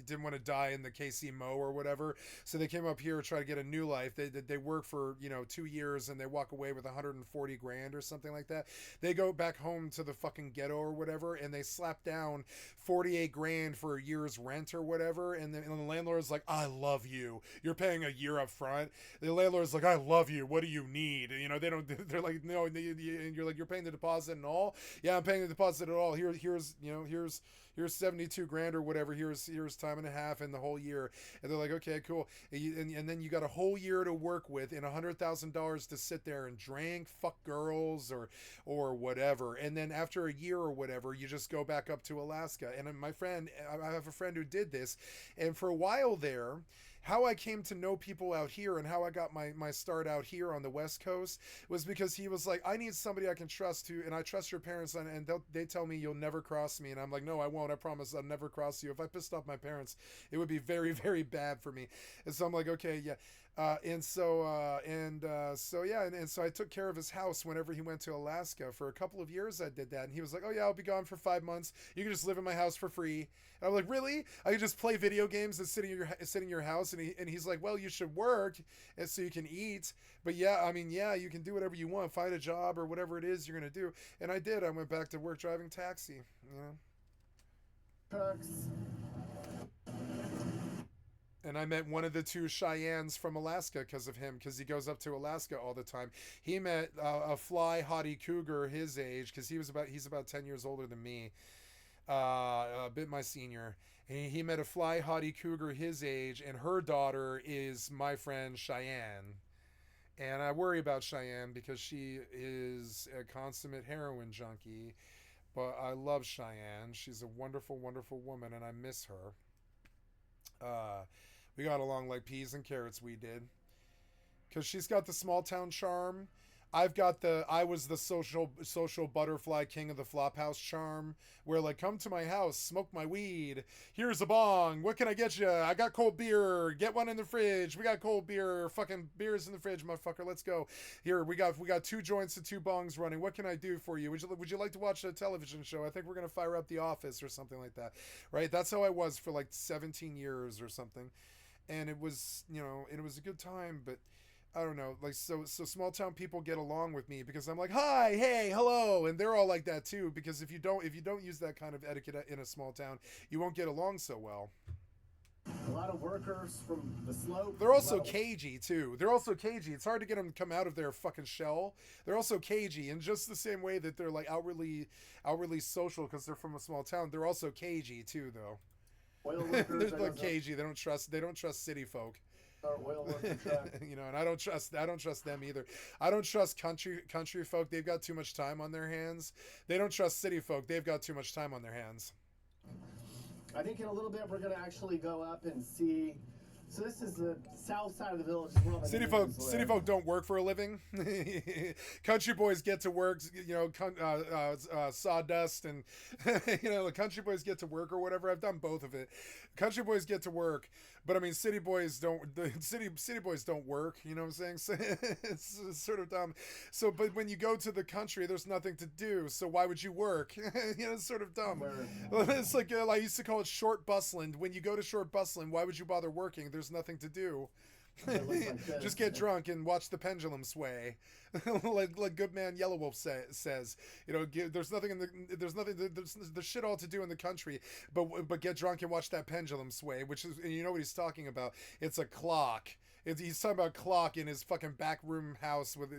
didn't want to die in the KC Mo or whatever, so they came up here to try to get a new life. They work for 2 years and they walk away with 140 grand or something like that. They go back home to the fucking ghetto or whatever, and they slap down 48 grand for a year's rent or whatever, and the landlord's like, I love you, you're paying a year up front. The landlord's like, I love you, what do you need? They're like, no, and you're like, you're paying the deposit and all? Yeah, I'm paying the deposit at all. Here's 72 grand or whatever, here's time and a half and the whole year. And they're like, okay, cool. And then you got a whole year to work with and $100,000 to sit there and drink, fuck girls or whatever. And then after a year or whatever, you just go back up to Alaska. And I have a friend who did this, and for a while there, how I came to know people out here and how I got my start out here on the West Coast was because he was like, I need somebody I can trust to, and I trust your parents, and they tell me you'll never cross me, and I'm like, no, I won't, I promise I'll never cross you. If I pissed off my parents, it would be very, very bad for me. And so I'm like, okay, yeah. So I took care of his house whenever he went to Alaska. For a couple of years I did that, and he was like, oh yeah, I'll be gone for 5 months, you can just live in my house for free. And I'm like, really? I can just play video games and sit in your house? And he's like, well, you should work and so you can eat, but yeah, I mean, yeah, you can do whatever you want, find a job or whatever it is you're gonna do. And I did. I went back to work driving taxi, Trucks. And I met one of the 2 Cheyennes from Alaska because of him, because he goes up to Alaska all the time. He met a fly hottie cougar his age, because he's about 10 years older than me, a bit my senior. And he met a fly hottie cougar his age, and her daughter is my friend Cheyenne. And I worry about Cheyenne because she is a consummate heroin junkie. But I love Cheyenne. She's a wonderful, wonderful woman, and I miss her. We got along like peas and carrots, we did. because she's got the small town charm. I was the social butterfly king of the flophouse charm, where like, come to my house, smoke my weed. Here's a bong. What can I get you? I got cold beer. Get one in the fridge. We got cold beer. Fucking beers in the fridge, motherfucker. Let's go. Here we got 2 joints and 2 bongs running. What can I do for you? Would you like to watch a television show? I think we're gonna fire up The Office or something like that, right? That's how I was for like 17 years or something, and it was it was a good time, but. I don't know, like so small town people get along with me because I'm like, hi, hey, hello, and they're all like that too. Because if you don't use that kind of etiquette in a small town, you won't get along so well. A lot of workers from the slope. They're also cagey too. They're also cagey. It's hard to get them to come out of their fucking shell. They're also cagey, in just the same way that they're like outwardly social because they're from a small town. They're also cagey too, though. Oil workers. They're like cagey. They don't trust city folk. Oil worker truck. And I don't trust them either. I don't trust country folk. They've got too much time on their hands. They don't trust city folk. They've got too much time on their hands. I think in a little bit we're gonna actually go up and see. So this is the south side of the village. City folk don't work for a living. Country boys get to work, sawdust and the country boys get to work or whatever. I've done both of it. Country boys get to work, but I mean city boys don't. The city boys don't work. You know what I'm saying? So it's sort of dumb. So, but when you go to the country, there's nothing to do. So why would you work? It's sort of dumb. It's like I used to call it short bustling. When you go to short bustling, why would you bother working? There's nothing to do. Just get drunk and watch the pendulum sway, like good man Yellow Wolf says. There's shit all to do in the country, but get drunk and watch that pendulum sway, which is, and you know what he's talking about. It's a clock. He's talking about a clock in his fucking back room house with a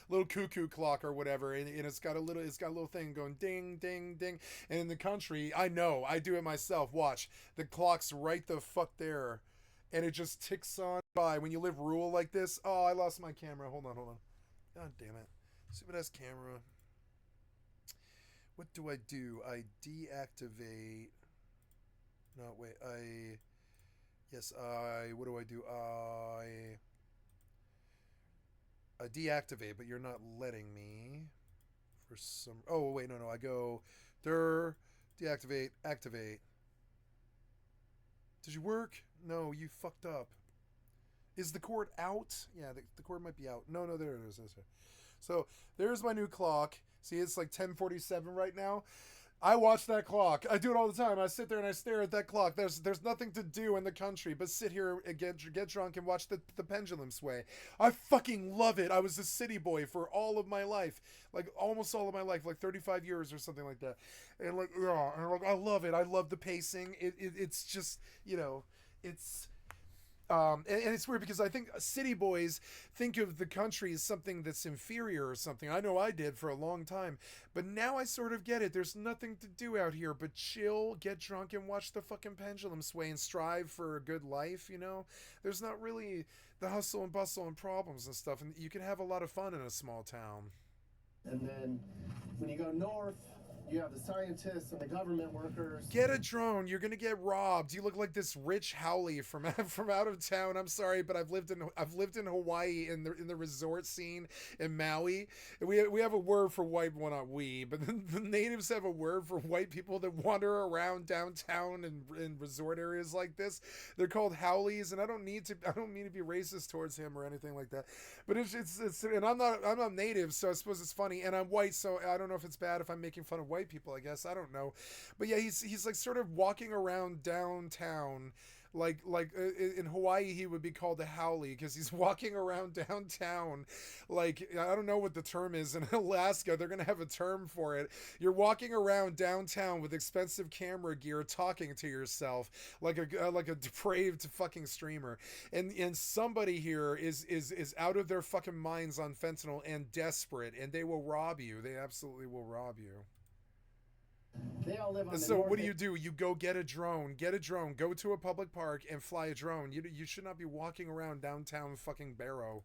little cuckoo clock or whatever, and it's got a little thing going ding ding ding. And in the country, I do it myself. Watch, the clock's right the fuck there. And it just ticks on by. When you live rural like this, oh, I lost my camera. Hold on. God damn it. Stupid ass camera. What do? I deactivate. No, wait. What do I do? I deactivate, but you're not letting me. For some. Oh, wait, no. I go. Deactivate, activate. Did you work? No, you fucked up. Is the cord out? Yeah, the cord might be out. No, there it is. So there's my new clock. See, it's like 10:47 right now. I watch that clock. I do it all the time. I sit there and I stare at that clock. There's nothing to do in the country but sit here and get drunk and watch the pendulum sway. I fucking love it. I was a city boy for all of my life, like almost all of my life, like 35 years or something like that. And I love it. I love the pacing. It's just it's. And it's weird because I think city boys think of the country as something that's inferior or something. I know I did for a long time, but now I sort of get it. There's nothing to do out here but chill, get drunk, and watch the fucking pendulum sway and strive for a good life, There's not really the hustle and bustle and problems and stuff, and you can have a lot of fun in a small town. And then when you go north, you have the scientists and the government workers. Get a drone. You're gonna get robbed. You look like this rich Howley from out of town. I'm sorry, but I've lived in Hawaii in the resort scene in Maui. We have a word for white. Well, not we, but the natives have a word for white people that wander around downtown and in resort areas like this. They're called Howleys, and I don't mean to be racist towards him or anything like that. But it's and I'm not native, so I suppose it's funny. And I'm white, so I don't know if it's bad if I'm making fun of white people, I guess. I don't know. But yeah, he's like sort of walking around downtown. Like in Hawaii, he would be called a Howley because he's walking around downtown. Like, I don't know what the term is. In Alaska, they're going to have a term for it. You're walking around downtown with expensive camera gear talking to yourself like a depraved fucking streamer. And somebody here is out of their fucking minds on fentanyl and desperate, and they will rob you. They absolutely will rob you. They all live on So what do? You go get a drone. Go to a public park and fly a drone. You should not be walking around downtown fucking Barrow.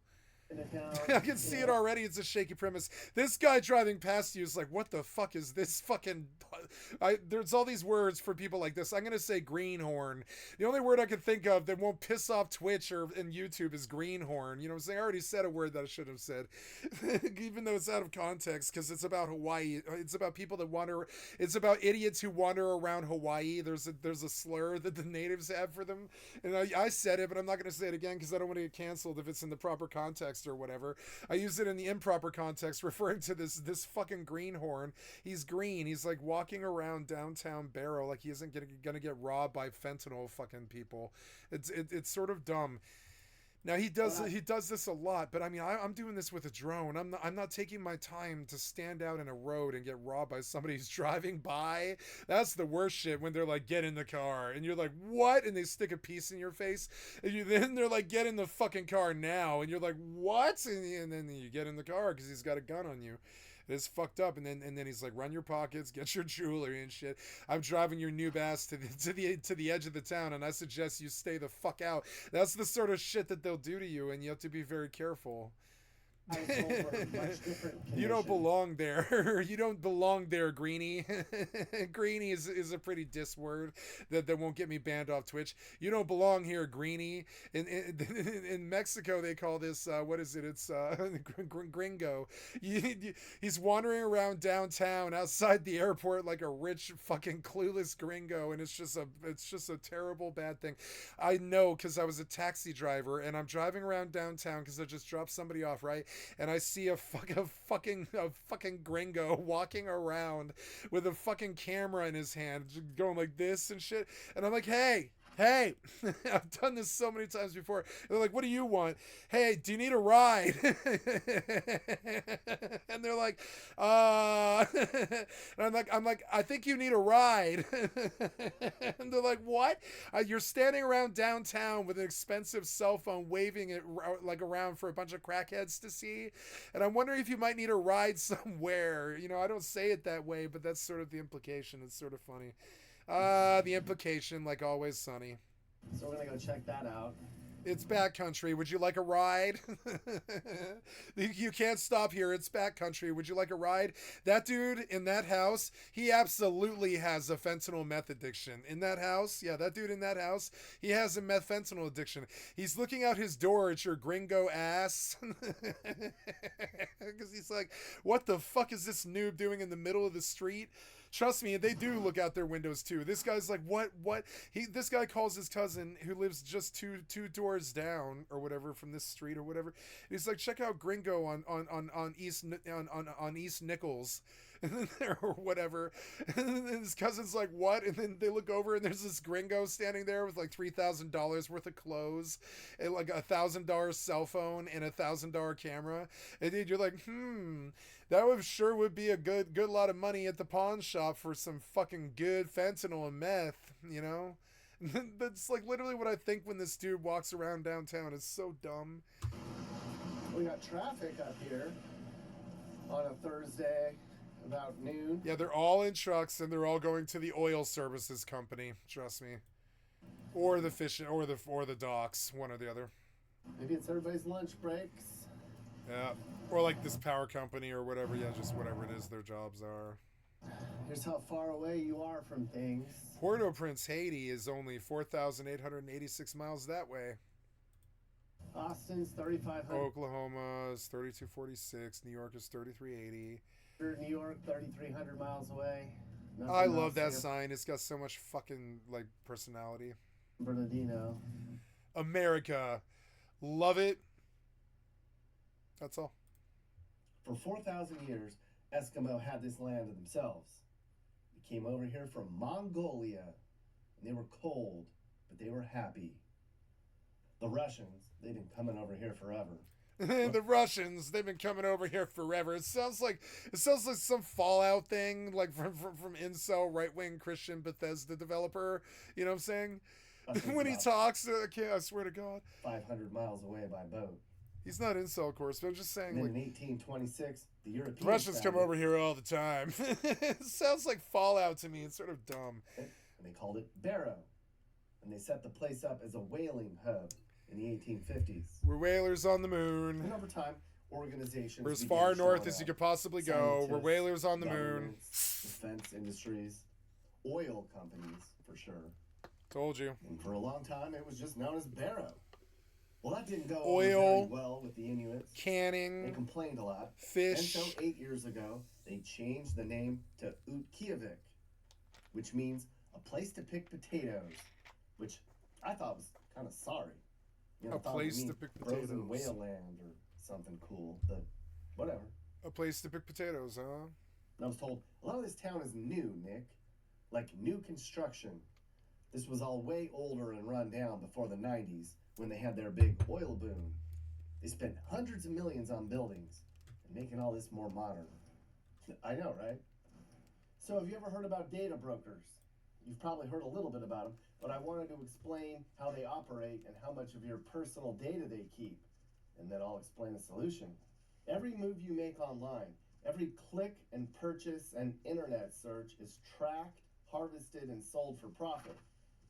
in the town. I can see it already. It's a shaky premise. This guy driving past you is like, what the fuck is this fucking... There's all these words for people like this. I'm going to say greenhorn. The only word I can think of that won't piss off Twitch or in YouTube is greenhorn. You know what I'm saying? I already said a word that I shouldn't have said. Even though it's out of context, because it's about Hawaii. It's about people that wander... It's about idiots who wander around Hawaii. There's a slur that the natives have for them. And I said it, but I'm not going to say it again because I don't want to get canceled if it's in the proper context or whatever. I use it in the improper context referring to this fucking greenhorn. He's green. He's like walking around downtown Barrow like he isn't gonna get robbed by fentanyl fucking people. It's sort of dumb. Now he does this a lot, but I mean I'm doing this with a drone. I'm not taking my time to stand out in a road and get robbed by somebody who's driving by. That's the worst shit when they're like, get in the car, and you're like, what? And they stick a piece in your face, and then they're like, get in the fucking car now, and you're like, what? And then you get in the car because he's got a gun on you. It's fucked up, and then he's like, run your pockets, get your jewelry and shit. I'm driving your noob ass to the edge of the town, and I suggest you stay the fuck out. That's the sort of shit that they'll do to you, and you have to be very careful. I was told we're in a much different condition. You don't belong there. You don't belong there, Greenie. Greenie is a pretty diss word that won't get me banned off Twitch. You don't belong here, Greenie. In Mexico, they call this, what is it? It's gringo. He's wandering around downtown outside the airport like a rich fucking clueless gringo, and it's just a terrible bad thing. I know because I was a taxi driver, and I'm driving around downtown because I just dropped somebody off, right? And I see a fucking gringo walking around with a fucking camera in his hand, going like this and shit. And I'm like, hey, I've done this so many times before. And they're like, what do you want? Hey, do you need a ride? And they're like, and I'm like, I think you need a ride. And they're like, what? You're standing around downtown with an expensive cell phone, waving it like around for a bunch of crackheads to see. And I'm wondering if you might need a ride somewhere. You know, I don't say it that way, but that's sort of the implication. It's sort of funny. The implication, like always, Sonny. So we're gonna go check that out. It's backcountry. Would you like a ride? You can't stop here. It's backcountry. Would you like a ride? That dude in that house, he absolutely has a fentanyl meth addiction. In that house, yeah, that dude in that house, he has a fentanyl addiction. He's looking out his door at your gringo ass. Because he's like, what the fuck is this noob doing in the middle of the street? Trust me, they do look out their windows too. This guy's like, what? This guy calls his cousin who lives just two doors down or whatever from this street or whatever. And he's like, check out Gringo on East Nichols or whatever. And his cousin's like, what? And then they look over and there's this Gringo standing there with like $3,000 worth of clothes and like $1,000 cell phone and $1,000 camera. And then you're like, that would be a good lot of money at the pawn shop for some fucking good fentanyl and meth, you know? That's like literally what I think when this dude walks around downtown. It's so dumb. We got traffic up here on a Thursday about noon. Yeah, they're all in trucks and they're all going to the oil services company. Trust me, or the fishing, or the docks, one or the other. Maybe it's everybody's lunch breaks. Yeah, or like this power company or whatever. Yeah, just whatever it is their jobs are. Here's how far away you are from things. Port-au-Prince, Haiti is only 4,886 miles that way. Austin's 3,500. Oklahoma is 3,246. New York is 3,380. New York, 3,300 miles away. Nothing I love else that here. sign. It's got so much fucking like personality. Bernardino. America. Love it. That's all. For 4,000 years, Eskimo had this land to themselves. They came over here from Mongolia, and they were cold, but they were happy. The Russians, they've been coming over here forever. The Russians, they've been coming over here forever. It sounds like some Fallout thing, like from Incel, right-wing Christian Bethesda developer. You know what I'm saying? When he talks, I swear to God. 500 miles away by boat. He's not Incel, of course, but I'm just saying. And Like, in 1826, the Europeans. Russians come over here all the time. It sounds like Fallout to me. It's sort of dumb. And they called it Barrow. And they set the place up as a whaling hub. in the 1850s. We're whalers on the And moon. over time, organizations We're as began far north showing as you up. could possibly go. We're Scientists, whalers on the moon. governments, defense industries, oil companies, for sure. Told you. And for a long time, it was just known as Barrow. Well, that didn't go Oil, over very well with the Inuits. They Canning, complained a lot. fish. And so 8 years ago, they changed the name to Utqiagvik, which means a place to pick potatoes, which I thought was kind of sorry. You know, A I thought it would place mean to pick frozen potatoes. whale land or something cool, but whatever. A place to pick potatoes, huh? And I was told, a lot of this town is new, Nick. Like new construction. This was all way older and run down before the 90s when they had their big oil boom. They spent hundreds of millions on buildings and making all this more modern. I know, right? So have you ever heard about data brokers? You've probably heard a little bit about them, but I wanted to explain how they operate and how much of your personal data they keep. And then I'll explain the solution. Every move you make online, every click and purchase and internet search is tracked, harvested, and sold for profit.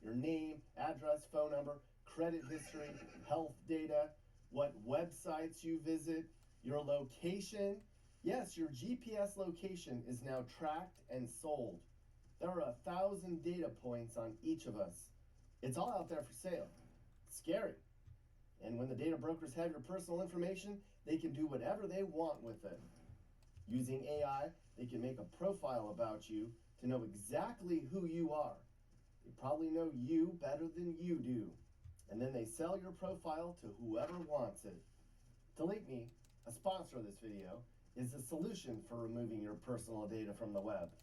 Your name, address, phone number, credit history, health data, what websites you visit, your location. Yes, your GPS location is now tracked and sold. There are 1,000 data points on each of us. It's all out there for sale. It's scary. And when the data brokers have your personal information, they can do whatever they want with it. Using AI, they can make a profile about you to know exactly who you are. They probably know you better than you do. And then they sell your profile to whoever wants it. Delete Me, a sponsor of this video, is a solution for removing your personal data from the web.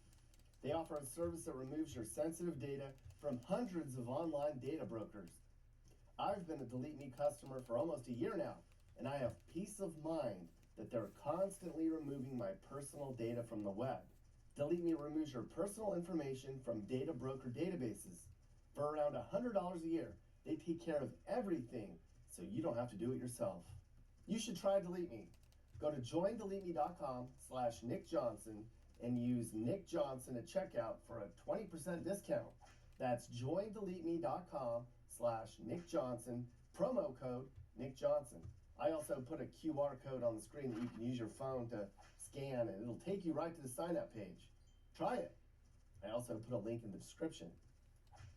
They offer a service that removes your sensitive data from hundreds of online data brokers. I've been a Delete Me customer for almost a year now, and I have peace of mind that they're constantly removing my personal data from the web. Delete Me removes your personal information from data broker databases. For around $100 a year, they take care of everything, so you don't have to do it yourself. You should try Delete Me. Go to joindeleteme.com/Nick Johnson and use Nick Johnson at checkout for a 20% discount. That's joindeleteme.com/Nick Johnson, promo code Nick Johnson. I also put a QR code on the screen that you can use your phone to scan, and it'll take you right to the sign-up page. Try it. I also put a link in the description.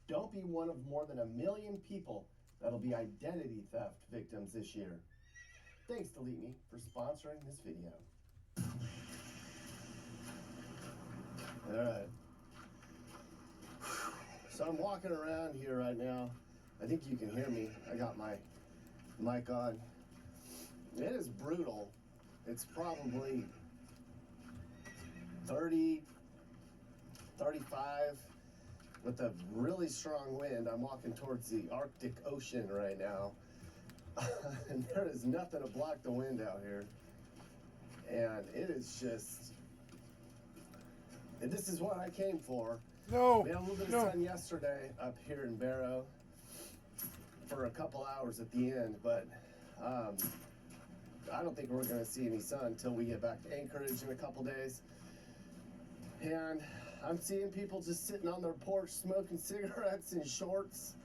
Don't be one of more than 1 million people that'll be identity theft victims this year. Thanks, Delete Me, for sponsoring this video. All right. So I'm walking around here right now. I think you can hear me. I got my mic on. It is brutal. It's probably 30, 35 with a really strong wind. I'm walking towards the Arctic Ocean right now. And there is nothing to block the wind out here. And it is just, and this is what I came for. No. We had a little bit of sun yesterday up here in Barrow for a couple hours at the end, but I don't think we're going to see any sun until we get back to Anchorage in a couple days. And I'm seeing people just sitting on their porch smoking cigarettes in shorts.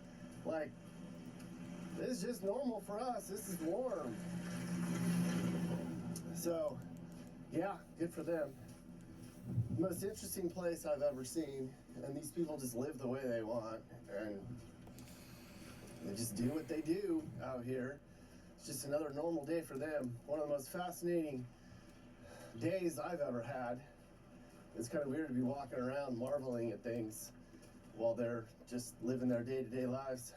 Like, this is just normal for us. This is warm. So, yeah, good for them. The most interesting place I've ever seen, and these people just live the way they want, and they just do what they do out here. It's just another normal day for them. One of the most fascinating days I've ever had. It's kind of weird to be walking around marveling at things while they're just living their day-to-day lives.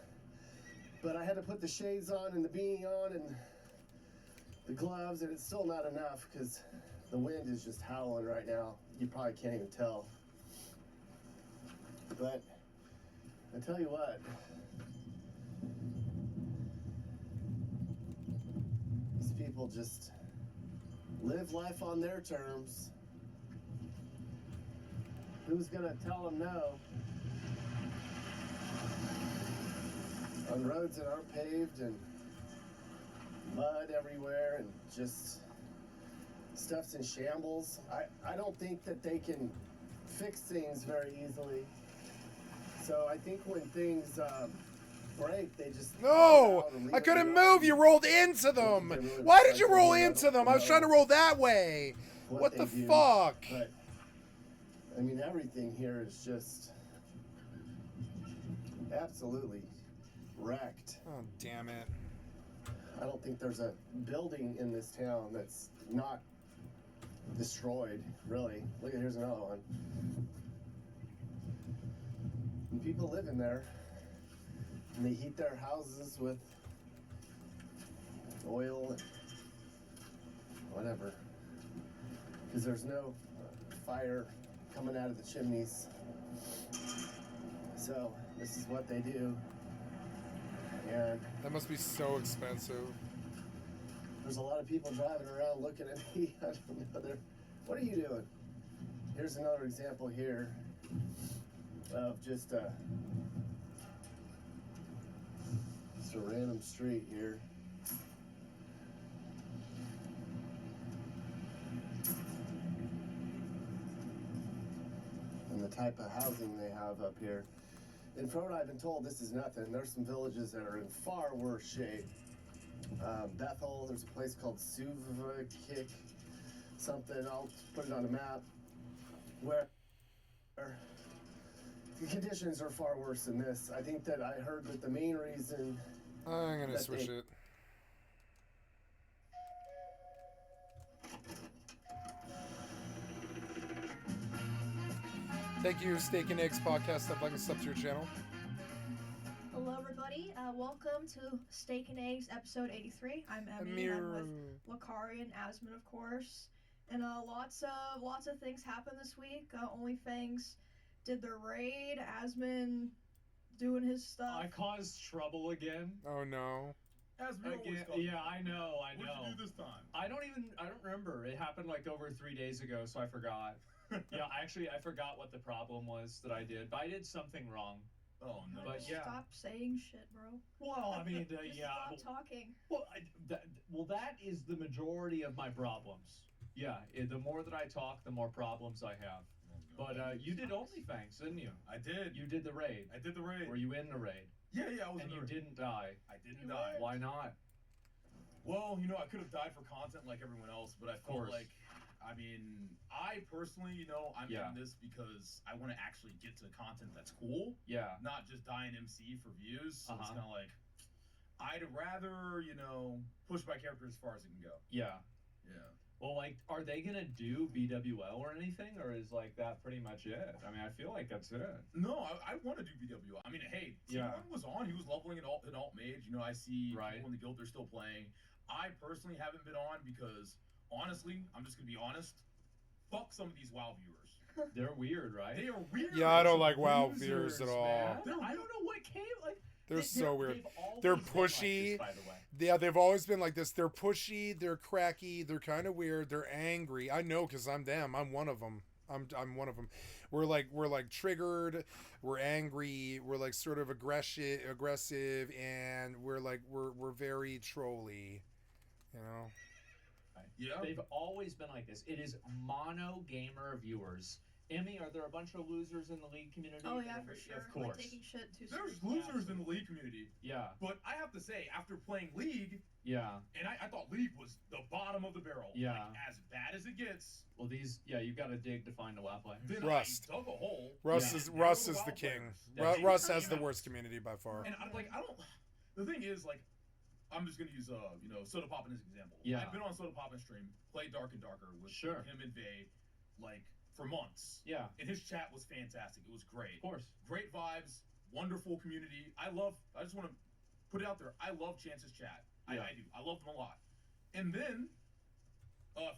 But I had to put the shades on and the beanie on and the gloves, and it's still not enough because the wind is just howling right now. You probably can't even tell. But I tell you what, these people just live life on their terms. Who's gonna tell them no? On roads that aren't paved and mud everywhere and just stuff's in shambles. I don't think that they can fix things very easily. So I think when things break, they just No! leave I it couldn't alone. move! You rolled into them! They really Why did you recycle roll them. I into don't them? I was know trying to roll that way! What they the do, fuck? But I mean, everything here is just absolutely wrecked. Oh, damn it. I don't think there's a building in this town that's not destroyed, really. Look at, here's another one. And people live in there, and they heat their houses with oil and whatever. Because there's no fire coming out of the chimneys. So, this is what they do. And That must be so expensive. there's a lot of people driving around looking at me. I don't know. What are you doing? Here's another example here of just a random street here. And the type of housing they have up here. And from what I've been told, this is nothing. There's some villages that are in far worse shape. Bethel, there's a place called Suvakik, something, I'll put it on a map, where the conditions are far worse than this. I think that I heard that the main reason I'm gonna that switch it. Thank you, Steak and Eggs Podcast. I'd like to sub to your channel. Hello, everybody. Welcome to Steak and Eggs, episode 83. I'm Emmy, and I'm with Lakari and Asmon, of course. And lots of things happened this week. OnlyFans did their raid. Asmon doing his stuff. I caused trouble again. Oh no. As we always Again, call yeah, it. I know. What did you do this time? I don't remember. It happened like over 3 days ago, so I forgot. Yeah, actually, I forgot what the problem was that I did, but I did something wrong. Oh no. But Just yeah. Stop saying shit, bro. Well, I mean, Just yeah. Stop talking. Well, that is the majority of my problems. Yeah, the more that I talk, the more problems I have. But you did OnlyFans, didn't you? I did. You did the raid. I did the raid. Were you in the raid? Yeah, I was And in the you raid. didn't die. I didn't die. Why not? Well, I could have died for content like everyone else, but I felt course. like, I personally, I'm Yeah. in this because I want to actually get to content that's cool, Yeah. not just die in MC for views. So it's Uh-huh. kind of like, I'd rather, push my character as far as it can go. Yeah. Yeah. Well, like, are they gonna do BWL or anything, or is like that pretty much it? I mean, I feel like that's it. No, I want to do BWL. I mean, hey, Yeah. T1 was on. He was leveling an alt mage. I see Right. people in the guild, they're still playing. I personally haven't been on because, honestly, I'm just going to be honest, fuck some of these WoW viewers. They're weird, right? They are weird. Yeah, I don't like Some WoW losers, viewers at all. Man. They're I don't know what came like. They're so weird. they've always They're been like pushy. this, by the way. Yeah, they've always been like this. They're pushy, they're cracky, they're kind of weird, they're angry. I know because I'm them. I'm one of them. I'm one of them. We're like triggered, we're angry, we're like sort of aggressive, and we're very trolly, Yeah. They've always been like this. It is mono gamer viewers. Emmy, are there a bunch of losers in the league community? Oh yeah, for sure. Of course. Like taking shit too There's seriously. losers in the League community. Yeah. But I have to say, after playing League, Yeah. and I thought League was the bottom of the barrel. Yeah. Like, as bad as it gets. Well, you've got to dig to find a WoW player. Then Rust. I dug a hole. Russ Yeah. is Now Russ the is the WoW king. players. That's- Russ has the worst community by far. And the thing is, like, I'm just gonna use Soda Pop as an example. Yeah. I've been on Soda Pop stream, played Dark and Darker with Sure. him and Vay, like, for months. Yeah. And his chat was fantastic. It was great. Of course. Great vibes, wonderful community. I just want to put it out there. I love Chance's chat. Yeah. I do. I love them a lot. And then,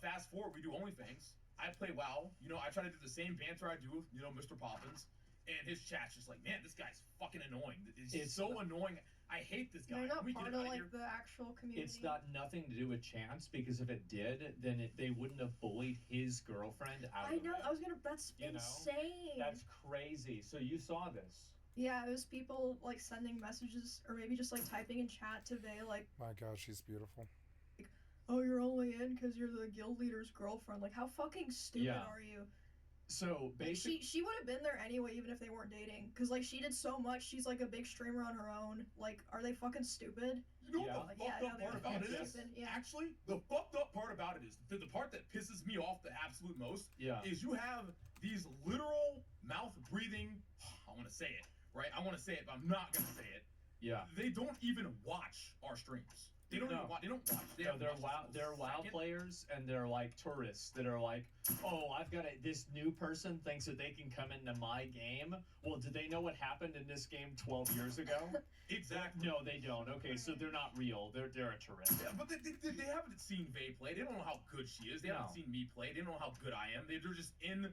fast forward, we do OnlyFans. I play WoW. I try to do the same banter I do with, Mr. Poppins. And his chat's just like, man, this guy's fucking annoying. It's so annoying. I hate this guy. They're Can not we get part him of out like here? the actual community. It's got nothing to do with chance, because if it did, then they wouldn't have bullied his girlfriend out I of know. it. That's You know? insane. That's crazy. So you saw this. Yeah, it was people like sending messages or maybe just like typing in chat today, like, My God, she's beautiful. "Oh, you're only in because you're the guild leader's girlfriend." Like, how fucking stupid Yeah. are you? So Like, basically, she would have been there anyway, even if they weren't dating. Cause like she did so much. She's like a big streamer on her own. Like, are they fucking stupid? You know Yeah. what the Yeah, fucked no, up they're part about it fucking is? stupid, yeah. Actually, the fucked up part about it is the part that pisses me off the absolute most yeah, is you have these literal mouth breathing. I want to say it, right? I want to say it, but I'm not gonna say it. yeah. They don't even watch our streams. They don't No. even watch. They don't watch. They No, haven't they're watched WoW. us They're a WoW second. players, and they're like tourists that are like, oh, I've got this new person thinks that they can come into my game. Well, do they know what happened in this game 12 years ago? Exactly. No, they don't. Okay, so they're not real. They're a tourist. Yeah, but they haven't seen Vay play. They don't know how good she is. They haven't No. seen me play. They don't know how good I am. They're just in,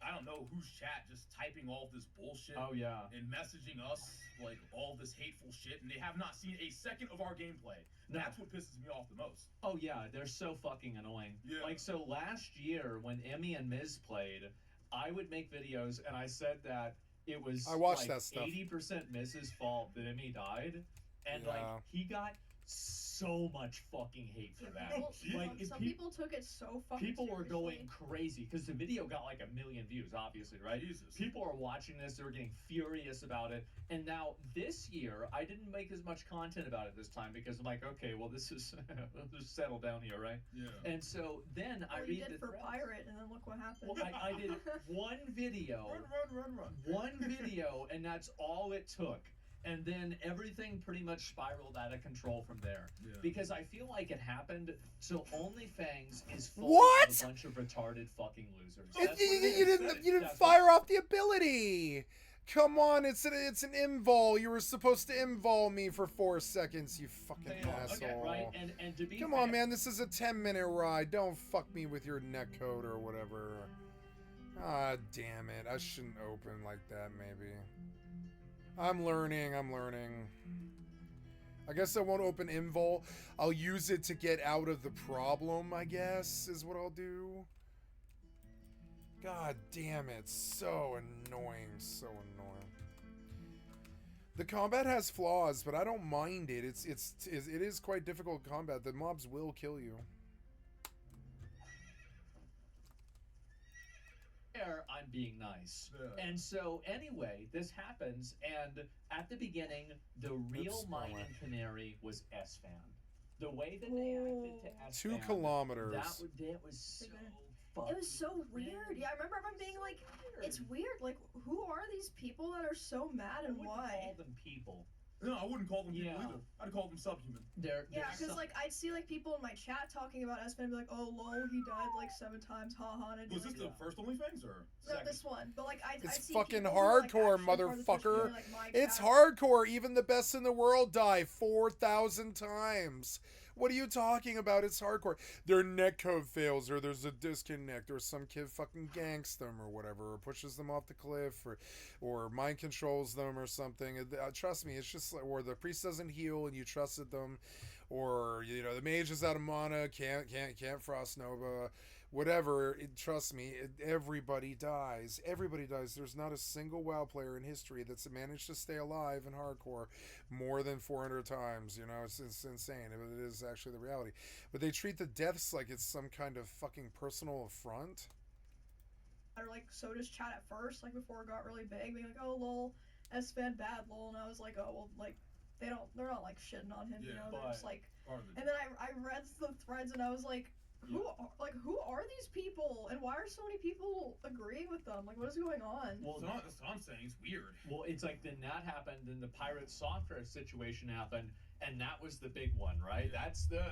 I don't know whose chat, just typing all this bullshit Oh yeah. and messaging us like all this hateful shit, and they have not seen a second of our gameplay. No. That's what pisses me off the most. Oh yeah, they're so fucking annoying. Yeah. Like so last year when Emmy and Miz played, I would make videos and I said that it was I watched like that stuff. 80% Miz's fault that Emmy died, and Yeah. like he got so much fucking hate for that. People, Like, if some pe- people took it so fucking People were seriously. going crazy because the video got like 1 million views, obviously, right? Jesus. People are watching this, they're getting furious about it. And now this year, I didn't make as much content about it this time because I'm like, okay, well, this is just settle down here, right? Yeah. And so then I Well, you read did the for threads. Pirate, and then look what happened. Well, I did one video, Run. one video, and that's all it took. And then everything pretty much spiraled out of control from there. Yeah. Because I feel like it happened. So OnlyFans is full What? of a bunch of retarded fucking losers. It- That's you, what it you is. didn't you didn't That's fire off the ability. Come on, it's an invol. You were supposed to invol me for 4 seconds, you fucking what- asshole. Okay, right? And to be Come fair, on, man. This is a 10-minute ride. Don't fuck me with your netcode or whatever. Ah, damn it. I shouldn't open like that, maybe. I'm learning. I guess I won't open invol. I'll use it to get out of the problem, I guess, is what I'll do. God damn it. So annoying. The combat has flaws, but I don't mind it. It is quite difficult combat. The mobs will kill you. there, I'm being nice. Yeah. And so anyway, this happens, and at the beginning, the real Oops, mining wrong way. canary was S-Fan. The way that they acted to S-Fan, 2 kilometers. that was so fucking It was so weird. Yeah, I remember everyone being like, "It's weird. Like, who are these people that are so mad I and wouldn't why?" call them people. No, I wouldn't call them people Yeah. either. I'd call them subhuman. They're Yeah, because some- like I'd see like people in my chat talking about S-Fan and be like, "Oh lol, he died like 7 times, haha." And I'd be Was like, this the first OnlyFans or? "No, this one." But like I'd It's see fucking people who are, like, hardcore, actually part of the Twitch motherfucker. community, like, my It's chat. hardcore. Even the best in the world die 4,000 times. What are you talking about? It's hardcore. Their netcode fails, or there's a disconnect, or some kid fucking ganks them, or whatever, or pushes them off the cliff, or mind controls them, or something. Trust me, it's just like, or the priest doesn't heal and you trusted them, or the mage is out of mana, can't frost nova, whatever. Trust me, everybody dies. Everybody dies. There's not a single WoW player in history that's managed to stay alive in hardcore more than 400 times. It's insane. It is actually the reality. But they treat the deaths like it's some kind of fucking personal affront. Or like so does chat at first, like before it got really big, being like, "Oh lol, S-Fan bad lol," and I was like, "Oh well, like they're not like shitting on him, Yeah, they're just like." Part of the And then I read the threads and I was like, who are these people, and why are so many people agreeing with them? Like, what is going on? well, That's what I'm saying. It's weird. Well, it's like then that happened, then the pirate software situation happened, and that was the big one, right? Yeah.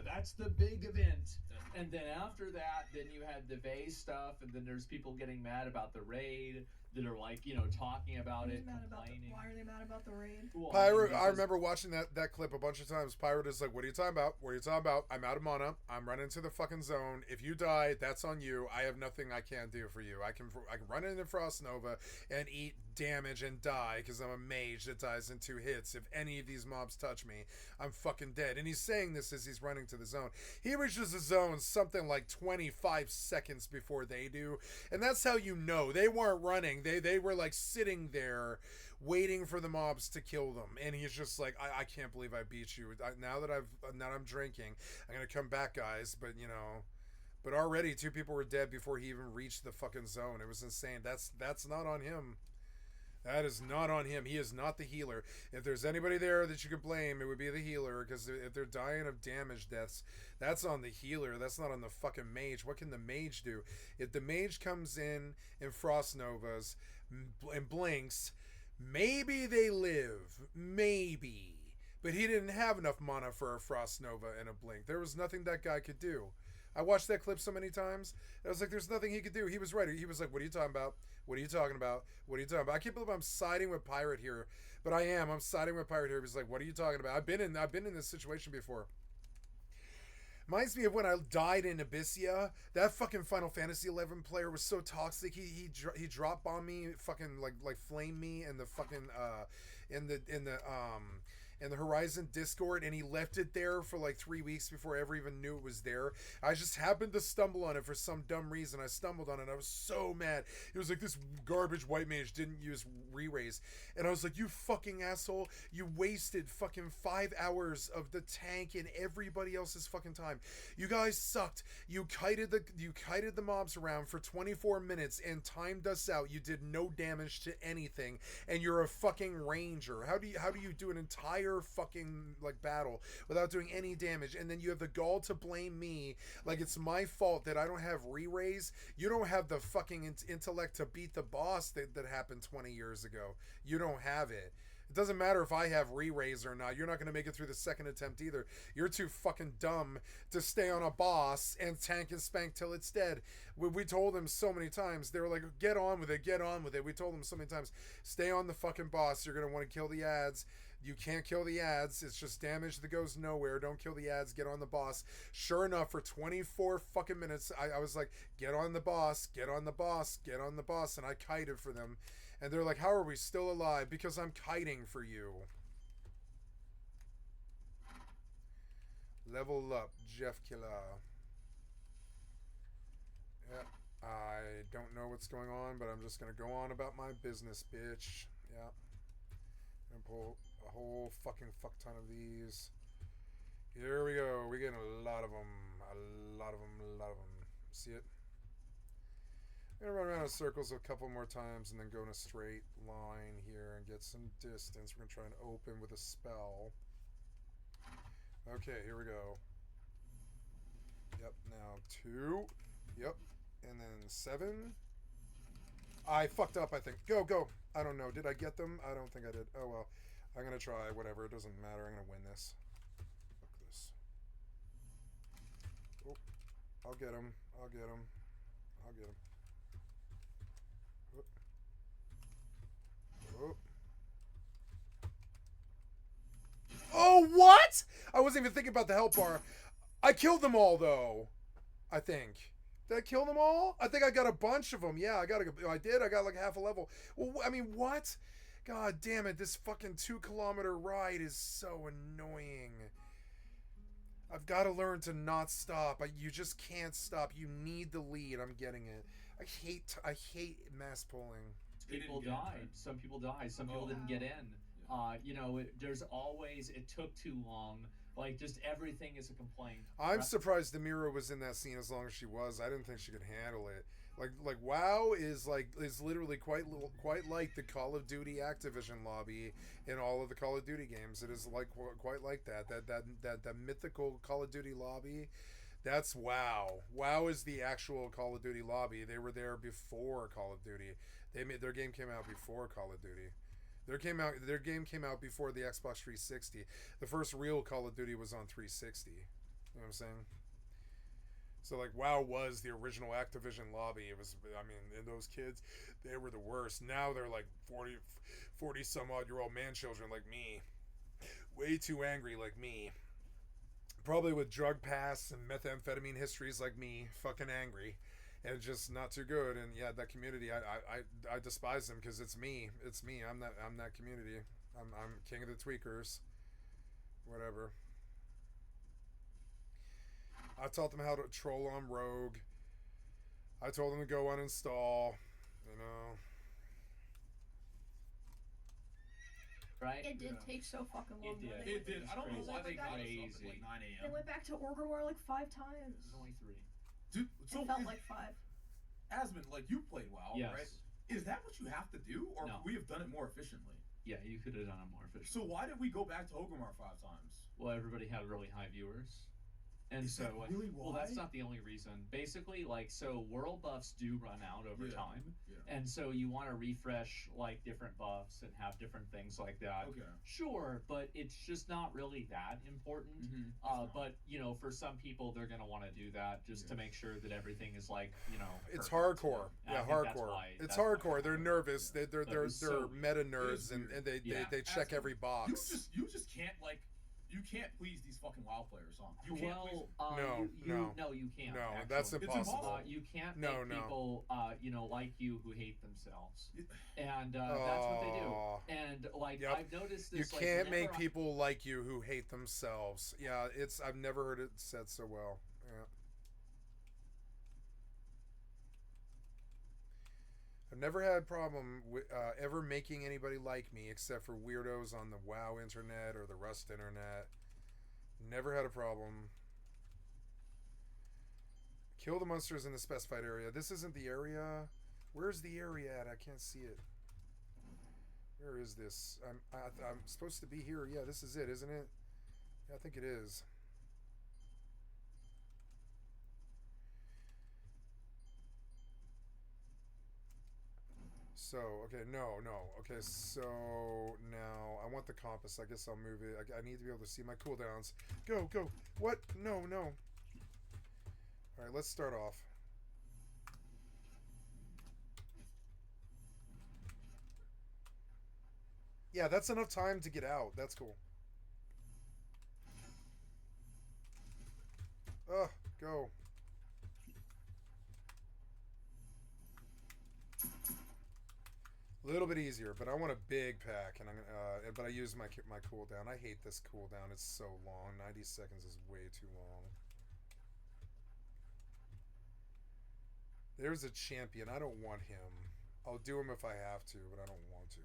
That's the big event. And then after that, then you had the Vase stuff, and then there's people getting mad about the raid that are like, talking about Who's it, mad about complaining. why are they mad about the raid? Well, Pirate, mean, I because- remember watching that clip a bunch of times. Pirate is like, "What are you talking about? What are you talking about? I'm out of mana. I'm running to the fucking zone. If you die, that's on you. I have nothing I can't do for you. I can run into Frost Nova and eat damage and die because I'm a mage that dies in 2 hits. If any of these mobs touch me, I'm fucking dead." And he's saying this as he's running to the zone. He reaches the zone something like 25 seconds before they do, and that's how you know they weren't running. They were like sitting there waiting for the mobs to kill them, and he's just like, I can't believe I beat you. Now that I'm drinking, I'm gonna come back, guys, but But already 2 people were dead before he even reached the fucking zone. It was insane. That's not on him. That is not on him. He is not the healer. If there's anybody there that you could blame, it would be the healer. Because if they're dying of damage deaths, that's on the healer. That's not on the fucking mage. What can the mage do? If the mage comes in Frost Novas and blinks, maybe they live. Maybe. But he didn't have enough mana for a Frost Nova and a blink. There was nothing that guy could do. I watched that clip so many times. I was like, there's nothing he could do. He was right. He was like, what are you talking about? What are you talking about? What are you talking about? I can't believe I'm siding with Pirate here. But I am. I'm siding with Pirate here. He's like, what are you talking about? I've been in this situation before. Reminds me of when I died in Abyssia. That fucking Final Fantasy 11 player was so toxic. He drop bombed me, fucking like flame me in the fucking in the Horizon Discord, and he left it there for like 3 weeks before I ever even knew it was there. I just happened to stumble on it for some dumb reason. I stumbled on it. I was so mad. It was like, this garbage white mage didn't use re-raise. And I was like, you fucking asshole. You wasted fucking 5 hours of the tank and everybody else's fucking time. You guys sucked. You kited the mobs around for 24 minutes and timed us out. You did no damage to anything. And you're a fucking ranger. How do you do an entire fucking like battle without doing any damage, and then you have the gall to blame me like it's my fault that I don't have re-raise? You don't have the fucking intellect to beat the boss that happened 20 years ago. You don't have it. It doesn't matter if I have re-raise or not. You're not going to make it through the second attempt either. You're too fucking dumb to stay on a boss and tank and spank till it's dead. We told them so many times. They were like, get on with it, get on with it. We told them so many times, stay on the fucking boss. You're going to want to kill the ads. You can't kill the ads. It's just damage that goes nowhere. Don't kill the ads. Get on the boss. Sure enough, for 24 fucking minutes, I was like, get on the boss, get on the boss, get on the boss. And I kited for them. And they're like, how are we still alive? Because I'm kiting for you. Level up, Jeff Killer. Yeah, I don't know what's going on, but I'm just going to go on about my business, bitch. Yeah. And pull a whole fucking fuck ton of these. Here we go. We're getting a lot of them. A lot of them. A lot of them. See it? I'm going to run around in circles a couple more times and then go in a straight line here and get some distance. We're going to try and open with a spell. Okay, here we go. Yep, now 2. Yep, and then 7. I fucked up, I think. Go, go. I don't know. Did I get them? I don't think I did. Oh, well. I'm going to try. Whatever. It doesn't matter. I'm going to win this. Fuck this. Oh, I'll get him. I'll get him. I'll get him. Oh. Oh, what? I wasn't even thinking about the health bar. I killed them all, though. I think. Did I kill them all? I think I got a bunch of them. Yeah, I did. I got like half a level. Well, I mean, what? God damn it. This fucking 2-kilometer ride is so annoying. I've got to learn to not stop. You just can't stop. You need the lead. I'm getting it. I hate mass pulling. People died. Some people died. Some people didn't get in. You know, there's always, it took too long. Like, just everything is a complaint. I'm surprised Demira was in that scene as long as she was. I didn't think she could handle it. Like WoW is literally quite like the Call of Duty Activision lobby in all of the Call of Duty games. It is like quite like that mythical Call of Duty lobby. That's WoW. WoW is the actual Call of Duty lobby. They were there before Call of Duty. Their game came out before Call of Duty. Their game came out before the Xbox 360. The first real Call of Duty was on 360. You know what I'm saying? So like WoW was the original Activision lobby. It was, I mean, and those kids, they were the worst. Now they're like 40 some odd year old man children like me. Way too angry like me. Probably with drug pasts and methamphetamine histories like me, fucking angry, and just not too good. And yeah, that community, I despise them because it's me. It's me. I'm that community. I'm king of the tweakers. Whatever. I taught them how to troll on Rogue. I told them to go uninstall. You know. Right? It did take so fucking long. It did. I don't know why they got us up at crazy. like 9 They a.m. went back to Orgrimmar like 5 times. There's only 3. Dude, so It felt like 5. Asmund, like you played WoW, Yes. right? Is that what you have to do, or No. could we have done it more efficiently? Yeah, you could have done it more efficiently. So why did we go back to Ogrimmar 5 times? Well, everybody had really high viewers. And Is so, that really well, why? that's not the only reason. Basically, like, so world buffs do run out over Yeah. time. Yeah. And so you want to refresh, like, different buffs and have different things like that. Okay. Sure, but it's just not really that important. Mm-hmm. But, you know, for some people, they're going to want to do that just to make sure that everything is, like, you know, It's perfect. hardcore. And Yeah, I think that's hardcore. why- It's that's why hardcore. They're happened. nervous. But They're it's so meta It nerds, is and weird. they Yeah. check every box. You just can't like. You can't please these fucking WoW players, huh? You can't please. No, no, you can't. No, actually. that's It's impossible. impossible. You can't No, make no. people, you know, like you who hate themselves, Yeah. and that's what they Aw. do. And like Yep. I've noticed You this. like, can't whenever make people like you who hate themselves. Yeah, I've never heard it said so well. Yeah. I've never had a problem with ever making anybody like me, except for weirdos on the WoW internet or the Rust internet. Never had a problem. Kill the monsters in the specified area. This isn't the area. Where's the area at? I can't see it. Where is this? I'm supposed to be here. Yeah, this is it, isn't it? Yeah, I think it is. So, okay, no. Okay, so now I want the compass. I guess I'll move it. I need to be able to see my cooldowns. Go. What? No. All right, let's start off. Yeah, that's enough time to get out. That's cool. Go. A little bit easier, but I want a big pack, and I'm gonna. But I use my cooldown. I hate this cooldown. It's so long. 90 seconds is way too long. There's a champion. I don't want him. I'll do him if I have to, but I don't want to.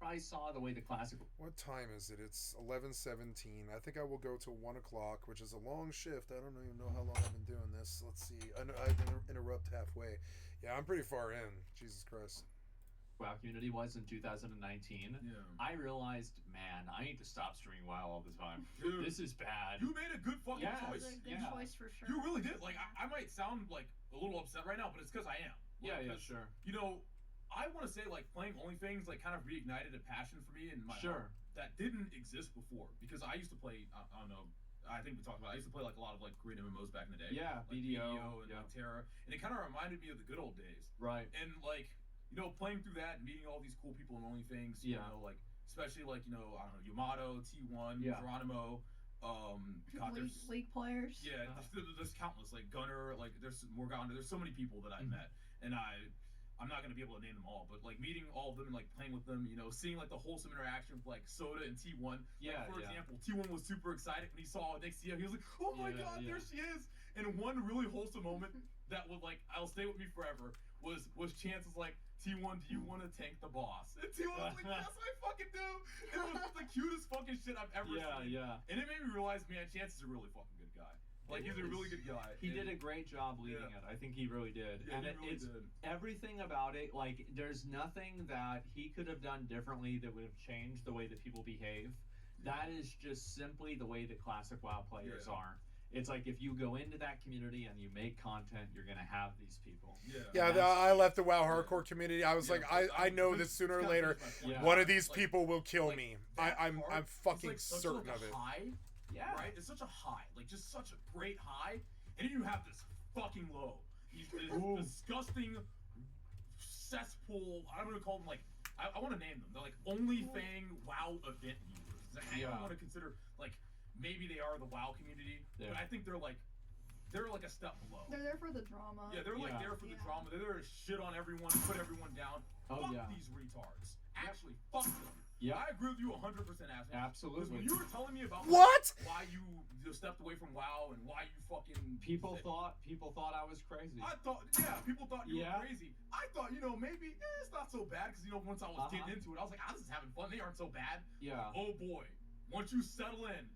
I saw the way the classic. What time is it? It's 11:17. I think I will go till 1 o'clock, which is a long shift. I don't even know how long I've been doing this. Let's see. I interrupt halfway. Yeah, I'm pretty far in. Jesus Christ. WoW community was in 2019. Yeah. I realized, man, I need to stop streaming WoW all the time. Dude, This is bad. you made a good fucking Yeah. That was choice. a good Yeah. choice for sure. You really did. Like, I might sound like a little upset right now, but it's because I am. Yeah, Like, yeah, 'cause, sure. You know, I want to say like playing OnlyFans like kind of reignited a passion for me in my Sure. heart that didn't exist before, because I used to play. I don't know. I think we talked about. I used to play like a lot of like great MMOs back in the day. Yeah, like BDO, and yeah. like Terra, and it kind of reminded me of the good old days. Right. And like, you know, playing through that and meeting all these cool people in OnlyFans. Yeah. You know, like especially like, you know, I don't know, Yamato, T1, Yeah. Geronimo. God, there's League players. yeah, there's countless, like Gunner, like there's Morgana, there's so many people that I've met, and I'm not gonna be able to name them all, but like meeting all of them and like playing with them, you know, seeing like the wholesome interaction with like Soda and T1. Yeah, Like, for yeah. example, T1 was super excited when he saw Nixia. He was like, "Oh my Yeah, God, yeah. there she is!" And one really wholesome moment that would like I'll stay with me forever was Chance's like, "T1, do you want to tank the boss?" And T1 was like, "Yes, I fucking do." And it was the cutest fucking shit I've ever Yeah, seen. yeah. And it made me realize, man, Chance is a really fucking good guy. Like, he's a really good guy. He and- did a great job leading Yeah. it. I think he really did. Yeah, and he really it's did. everything about it. Like, there's nothing that he could have done differently that would have changed the way that people behave. That is just simply the way that classic WoW players Yeah. are. It's like if you go into that community and you make content, you're gonna have these people. Yeah, And I left the WoW hardcore community. I was Yeah, like, but I know that sooner or later, Yeah. one of these Like, people will kill like, me. that I'm part fucking is, like, such, certain like, of a it. High, Yeah. right? It's such a high, like just such a great high, and then you have this fucking low. These disgusting cesspool. I'm gonna call them like I want to name them. They're like OnlyFang WoW event users. I Yeah. don't want to consider like maybe they are the WoW community, Yeah. but I think they're like a step below. They're there for the drama. Yeah, they're like Yeah. there for the Yeah. drama. They're there to shit on everyone, put everyone down. Oh, Fuck yeah. these retards. Actually, fuck them. Yeah. I agree with you 100%, Ashley. Because Absolutely. when you were telling me about What? why you stepped away from WoW and why you fucking People thought I was crazy. I thought, yeah, people thought you Yeah. were crazy. I thought, you know, maybe it's not so bad because, you know, once I was getting into it, I was like, this is having fun. They aren't so bad. Yeah. Oh boy, once you settle in,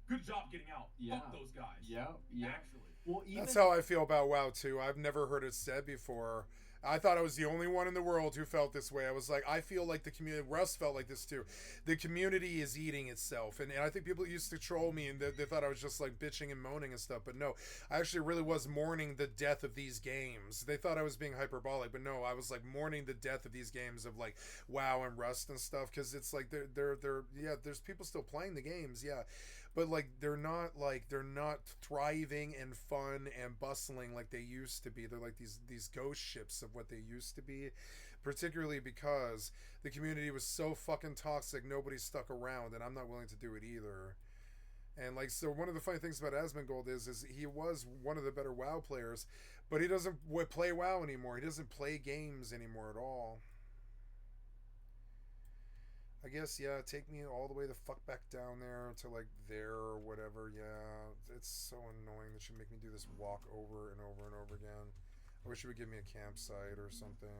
Good job getting out. Yeah. Fuck those guys. Yeah. Actually. Well, even That's how I feel about WoW too. I've never heard it said before. I thought I was the only one in the world who felt this way. I was like, I feel like the community. Russ felt like this too. The community is eating itself, and I think people used to troll me, and they thought I was just like bitching and moaning and stuff. But no, I actually really was mourning the death of these games. They thought I was being hyperbolic, but no, I was like mourning the death of these games of like WoW and Rust and stuff, because it's like they're yeah, there's people still playing the games, yeah, but like they're not thriving and fun and bustling like they used to be. They're like these ghost ships of what they used to be, particularly because the community was so fucking toxic. Nobody stuck around, and I'm not willing to do it either. And like, so one of the funny things about Asmongold is he was one of the better WoW players, but he doesn't play WoW anymore. He doesn't play games anymore at all. I guess, yeah, take me all the way the fuck back down there to like there or whatever. Yeah, it's so annoying that you make me do this walk over and over and over again. I wish you would give me a campsite or something.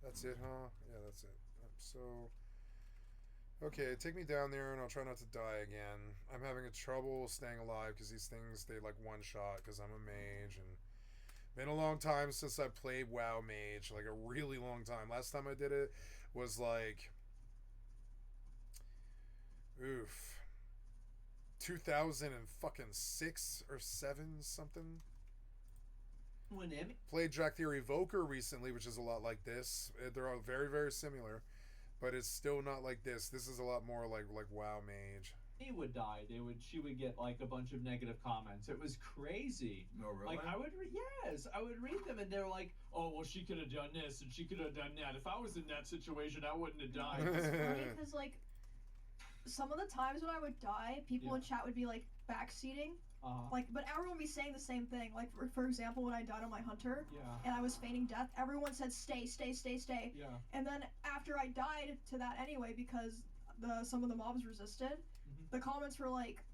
That's it, huh? Yeah, that's it. So, okay, take me down there and I'll try not to die again. I'm having trouble staying alive because these things, they like one shot because I'm a mage, and been a long time since I played WoW Mage, like a really long time. Last time I did it was like, 2006 or 7 something. Played Drakthir Evoker recently, which is a lot like this. They're all very, very similar, but it's still not like this. This is a lot more like WoW Mage. He would die. She would get like a bunch of negative comments. It was crazy. No, really? Like I would read them, and they're like, "Oh, well, she could have done this and she could have done that. If I was in that situation, I wouldn't have died." It's funny because like some of the times when I would die, people in chat would be like backseating. Like, but everyone would be saying the same thing. Like, for example, when I died on my hunter, and I was feigning death, everyone said, "Stay, stay, stay, stay." Yeah. And then after I died to that anyway, because some of the mobs resisted, the comments were like,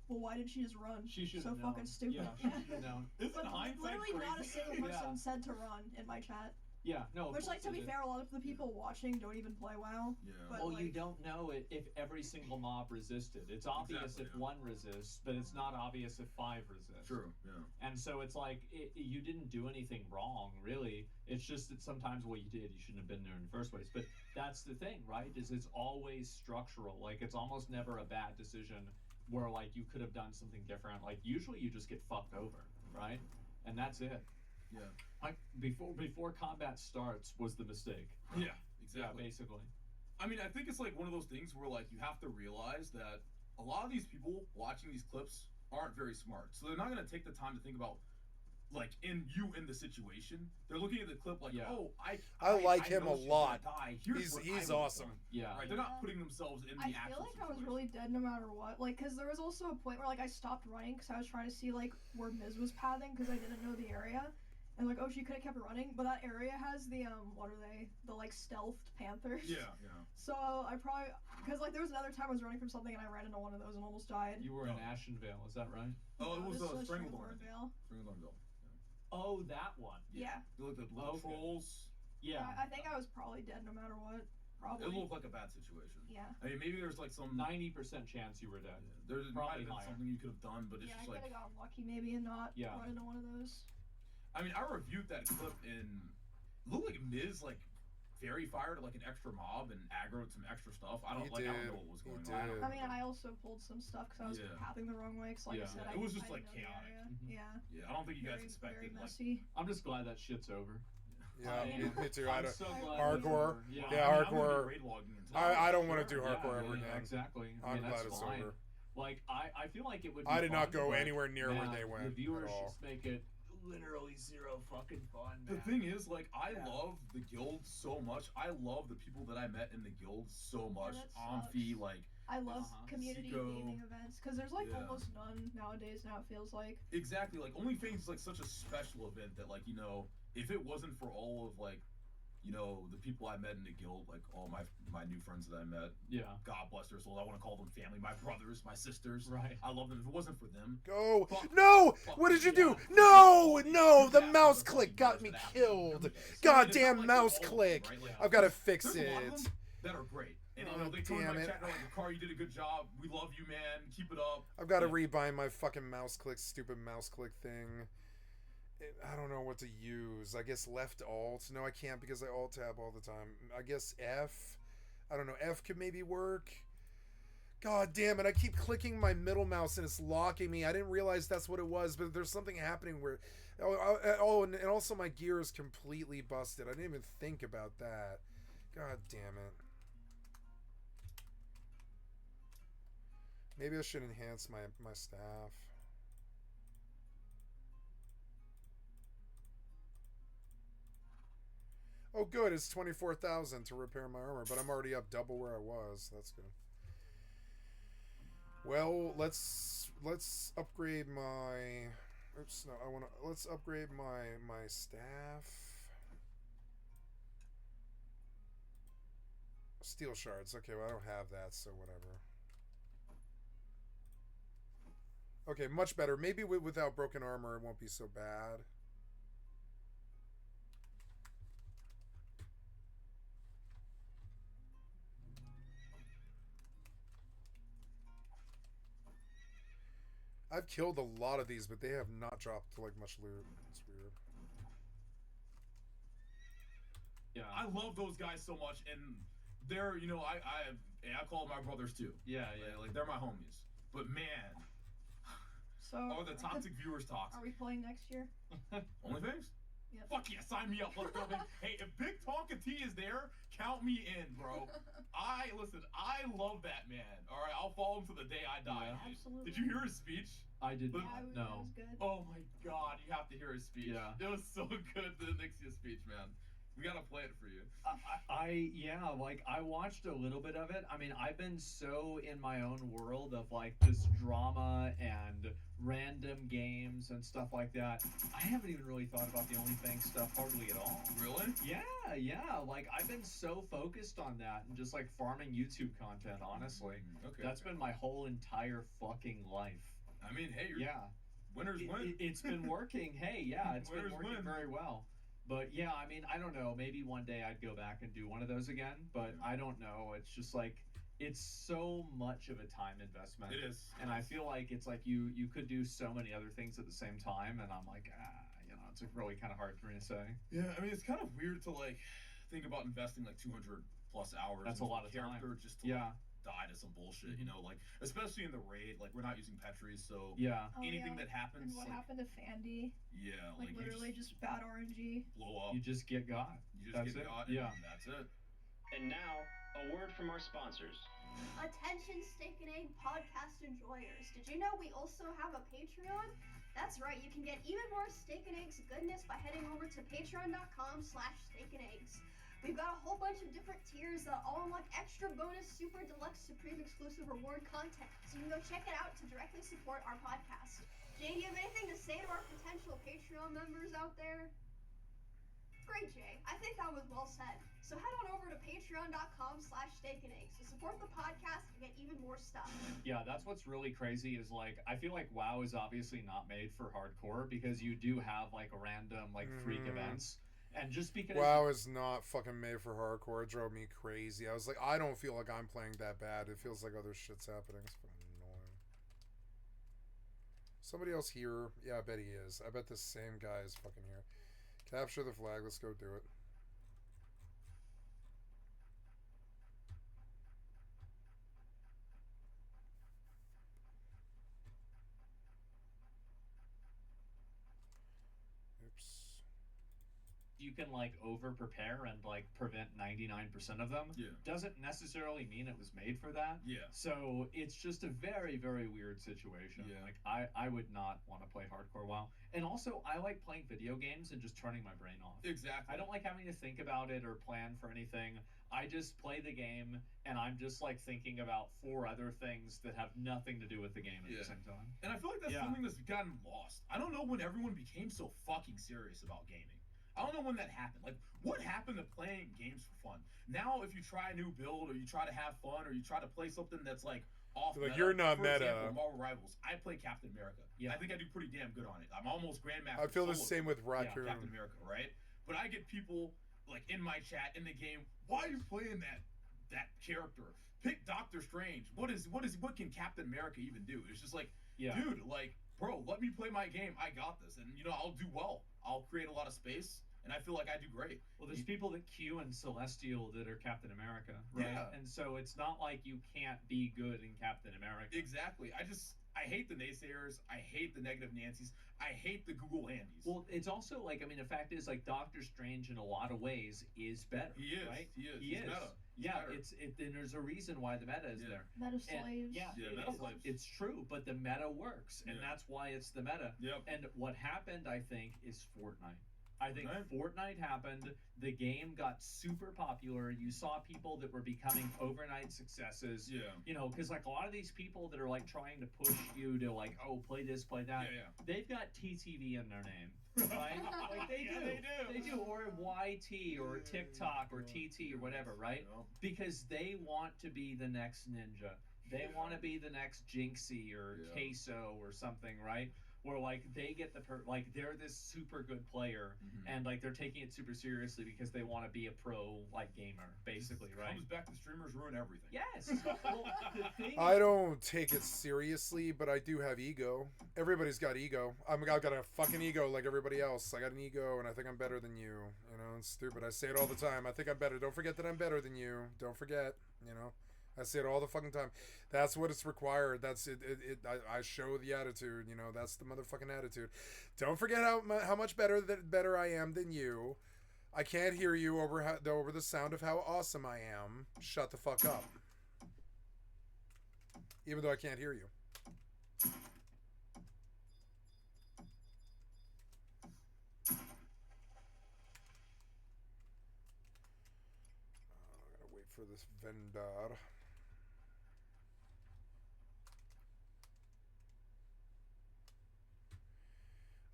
"Well, why didn't she just run? She should so have known. fucking stupid." Yeah, she should have known. Isn't But hindsight literally crazy? not a single person said to run in my chat. Yeah, no. Which, like, to be fair, a lot of the people watching don't even play WoW. Yeah. But, Well, like, you don't know if every single mob resisted. It's obvious Exactly, if yeah. one resists, but it's not obvious if 5 resist. True, yeah. And so it's like, you didn't do anything wrong, really. It's just that sometimes what you did, you shouldn't have been there in the first place. But that's the thing, right? Is it's always structural. Like, it's almost never a bad decision where, like, you could have done something different. Like, usually you just get fucked over, right? And that's it. Yeah. Like, before combat starts was the mistake. Yeah, exactly. Yeah, basically. I mean, I think it's like one of those things where like you have to realize that a lot of these people watching these clips aren't very smart. So they're not going to take the time to think about like in the situation. They're looking at the clip like, "Oh, I like him know a she's lot. gonna die. Here's what I He's would've awesome. done." Yeah. Right? They're not putting themselves in the I actual feel like I was situation. really dead no matter what. Like, because there was also a point where, like, I stopped running because I was trying to see, like, where Miz was pathing because I didn't know the area. And, like, oh, she could have kept running. But that area has the, what are they? The, like, stealthed panthers. Yeah. So I probably, because, like, there was another time I was running from something and I ran into one of those and almost died. You were in Ashenvale, is that right? Oh, it was This was Stranglethorn. Stranglethornvale. Stranglethornville. Oh, that one. Yeah. They looked at blue trolls. Yeah. I think I was probably dead no matter what. Probably. It looked like a bad situation. Yeah. I mean, maybe there's like some 90% chance you were dead. Yeah, there might Probably have been higher. something you could have done, but it's Yeah, I just could like have gotten lucky maybe and not run into one of those. I mean, I reviewed that clip and it looked like Miz like fairy fired like an extra mob and aggroed some extra stuff. I don't know what was going on. I mean, I also pulled some stuff because I was pathing the wrong way. Because, like I said, it was just I like didn't know the chaotic. area. Yeah. Yeah, I don't think you guys Very expected like. messy. I'm just glad that shit's over. Yeah, me too. I'm so glad hardcore. it's over. Yeah, I'm hardcore. gonna be raid logging until I don't want to do hardcore ever yeah, again. Exactly. I I'm mean, glad that's it's fine. over. Like, I feel like it would be I did not fun, go but, anywhere near where man, they went The viewers at all. just make it literally zero fucking fun, The man. thing is, like, I love the guild so much. I love the people that I met in the guild so much. that Amphi, sucks. like. I love community Zico. gaming events because there's like Yeah. almost none nowadays. Now it feels like. Exactly, like OnlyFans is like such a special event that, like, you know, if it wasn't for all of like, you know, the people I met in the guild, like all my new friends that I met, God bless their souls. I want to call them family, my brothers, my sisters. Right. I love them. If it wasn't for them, Go! fuck- No! fuck What did you yeah. do? No! No! The Yeah, mouse that's click all got you me guys would killed. have. So, I mean, it's Goddamn not like mouse all of them, click. right? Like, I've got to fix there's a lot of it. them that are great, And Oh, they told damn my it. chat, like, Car, you did a good job. We love you, man. Keep it up. I've got to rebind my fucking stupid mouse click thing. I don't know what to use. I guess left alt. No, I can't because I alt tab all the time. I guess F. I don't know. F could maybe work. God damn it. I keep clicking my middle mouse and it's locking me. I didn't realize that's what it was, but there's something happening where... Oh, and also my gear is completely busted. I didn't even think about that. God damn it. Maybe I should enhance my staff. Oh, good. It's 24,000 to repair my armor, but I'm already up double where I was. That's good. Well, let's upgrade my... Oops, no, let's upgrade my staff. Steel shards. Okay, well, I don't have that, so whatever. Okay, much better. Maybe without broken armor, it won't be so bad. I've killed a lot of these, but they have not dropped like much loot. It's weird. Yeah, I love those guys so much, and they're, I call them my brothers too. Yeah. Like they're my homies. But man, So are the toxic viewers toxic? Are we playing next year? OnlyFans? Yep. Fuck yeah, sign me up. Let's go, man. Hey, if Big Tonka T is there, count me in, bro. I love that man. All right, I'll follow him to the day I die. Yeah. Absolutely. Did you hear his speech? I did Yeah, not That know. was good. Oh my god, you have to hear his speech. Yeah. It was so good, the Nixia speech, man. We gotta play it for you. I watched a little bit of it. I mean, I've been so in my own world of like this drama and random games and stuff like that. I haven't even really thought about the OnlyFans stuff hardly at all. Really? Yeah. Like I've been so focused on that and just like farming YouTube content, honestly. Okay. That's been my whole entire fucking life. I mean, hey, Yeah. winners win. It's been working. Hey, yeah, it's been Winners working win. very well. But yeah, I mean, I don't know. Maybe one day I'd go back and do one of those again. But I don't know. It's just like it's so much of a time investment. It is. And I feel like it's like you could do so many other things at the same time. And I'm like, it's really kind of hard for me to say. Yeah, I mean, it's kind of weird to like think about investing like 200 plus hours. That's a into lot of character time. just to like, die to some bullshit. Like especially in the raid, like we're not using Petries, so Yeah. Oh, anything yeah. that happens, And what like, happened to Fandy? yeah, Like you literally just bad RNG. blow up. You just get got. You just That's get it. got, Yeah. and that's it. And now, a word from our sponsors. Attention Steak and Egg podcast enjoyers. Did you know we also have a Patreon? That's right, you can get even more Steak and Eggs goodness by heading over to patreon.com/steakandeggs. We've got a whole bunch of different tiers that all unlock extra bonus, super deluxe, supreme exclusive reward content. So you can go check it out to directly support our podcast. Jay, do you have anything to say to our potential Patreon members out there? Great, Jay. I think that was well said. So head on over to patreon.com/steakandeggs to support the podcast and get even more stuff. Yeah, that's what's really crazy is like I feel like WoW is obviously not made for hardcore because you do have like random like freak events. And just because WoW is not fucking made for hardcore. It drove me crazy. I was like, I don't feel like I'm playing that bad. It feels like other shit's happening. It's fucking annoying. Somebody else here? Yeah, I bet he is. I bet this same guy is fucking here. Capture the flag. Let's go do it. Oops. you can like over prepare and like prevent 99% of them doesn't necessarily mean it was made for that. So it's just a very, very weird situation. Like I would not want to play hardcore WoW. And also I like playing video games and just turning my brain off. Exactly. I don't like having to think about it or plan for anything. I just play the game and I'm just like thinking about 4 other things that have nothing to do with the game at the same time. And I feel like that's something that's gotten lost. I don't know when everyone became so fucking serious about gaming. I don't know when that happened. Like, what happened to playing games for fun? Now, if you try a new build or you try to have fun or you try to play something that's like off like meta, you're not for meta. example, Marvel Rivals, I play Captain America. I think I do pretty damn good on it. I'm almost Grandmaster. I feel the solo same with Raccoon. Captain America, right? But I get people like in my chat in the game, why are you playing that that character. Pick Doctor Strange. What can Captain America even do? It's just like, dude, like, bro, let me play my game. I got this, and I'll do well. I'll create a lot of space, and I feel like I do great. Well, there's people that Q and Celestial that are Captain America, right? Yeah. And so it's not like you can't be good in Captain America. Exactly. I hate the naysayers. I hate the negative Nancys. I hate the Google Andes. Well, it's also like, I mean, the fact is, like, Doctor Strange in a lot of ways is better. He is. Right? He is. He He's is. Meta. Yeah, and there's a reason why the meta is there. Meta slaves. Meta slaves. It's true, but the meta works, and that's why it's the meta. Yep. And what happened, I think, is Fortnite. I think Fortnite happened. The game got super popular. You saw people that were becoming overnight successes. Yeah. Because like a lot of these people that are like trying to push you to like, oh, play this, play that. Yeah. They've got TTV in their name, right? Like they do. They do, or YT or TikTok or TT or whatever, right? Yeah. Because they want to be the next Ninja. They want to be the next Jinxie or Queso or something, right? Where like they get like they're this super good player, and like they're taking it super seriously because they want to be a pro like gamer, basically, right? Comes back to streamers ruin everything. Yes. Well, the thing I don't take it seriously, but I do have ego. Everybody's got ego. I've got a fucking ego like everybody else. I got an ego, and I think I'm better than you. It's stupid. I say it all the time. I think I'm better. Don't forget that I'm better than you. Don't forget. I say it all the fucking time. That's what it's required. That's it. I show the attitude. That's the motherfucking attitude. Don't forget how much better I am than you. I can't hear you over the sound of how awesome I am. Shut the fuck up. Even though I can't hear you. I gotta wait for this vendor.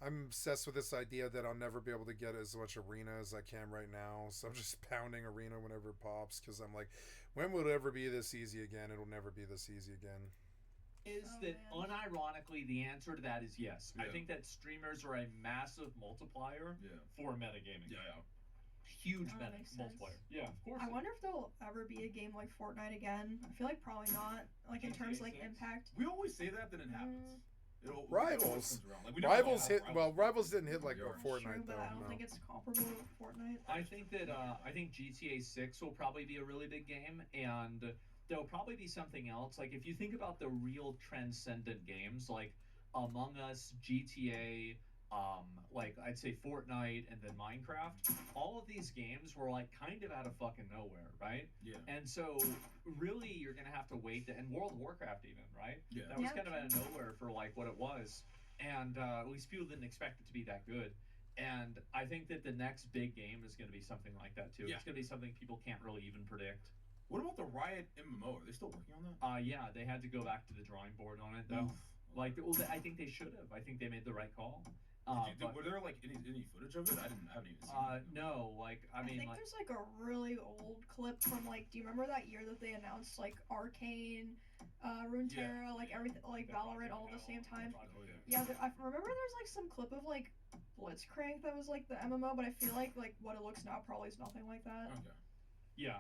I'm obsessed with this idea that I'll never be able to get as much arena as I can right now. So I'm just pounding arena whenever it pops because I'm like, when will it ever be this easy again? It'll never be this easy again. Unironically, the answer to that is yes. I think that streamers are a massive multiplier for metagaming. Yeah. Huge multiplier. Yeah, of course. I wonder if there'll ever be a game like Fortnite again. I feel like probably not. Like in terms of like impact. We always say that, then it happens. Rivals. Like, Rivals hit. Well, Rivals didn't hit like a Fortnite True, but though. I don't think it's comparable with Fortnite. I think that GTA 6 will probably be a really big game, and there'll probably be something else. Like if you think about the real transcendent games, like Among Us, GTA, like I'd say Fortnite, and then Minecraft. All of these games were like kind of out of fucking nowhere, right? Yeah. And so really, you're gonna have to wait. And World of Warcraft even, right? Yeah. That was kind of out of nowhere for like what it was, and at least people didn't expect it to be that good. And I think that the next big game is going to be something like that too. Yeah. It's going to be something people can't really even predict. What about the Riot MMO? Are they still working on that? Yeah, they had to go back to the drawing board on it though. Like, well, I think they should have. I think they made the right call. Were there like any footage of it? I haven't even seen it. No, like I mean, think there's like a really old clip from like, do you remember that year that they announced like Arcane, Runeterra, like everything, like Valorant all at the same time? Yeah, I remember there's like some clip of like Blitzcrank that was like the MMO, but I feel like what it looks now probably is nothing like that. Okay. Yeah,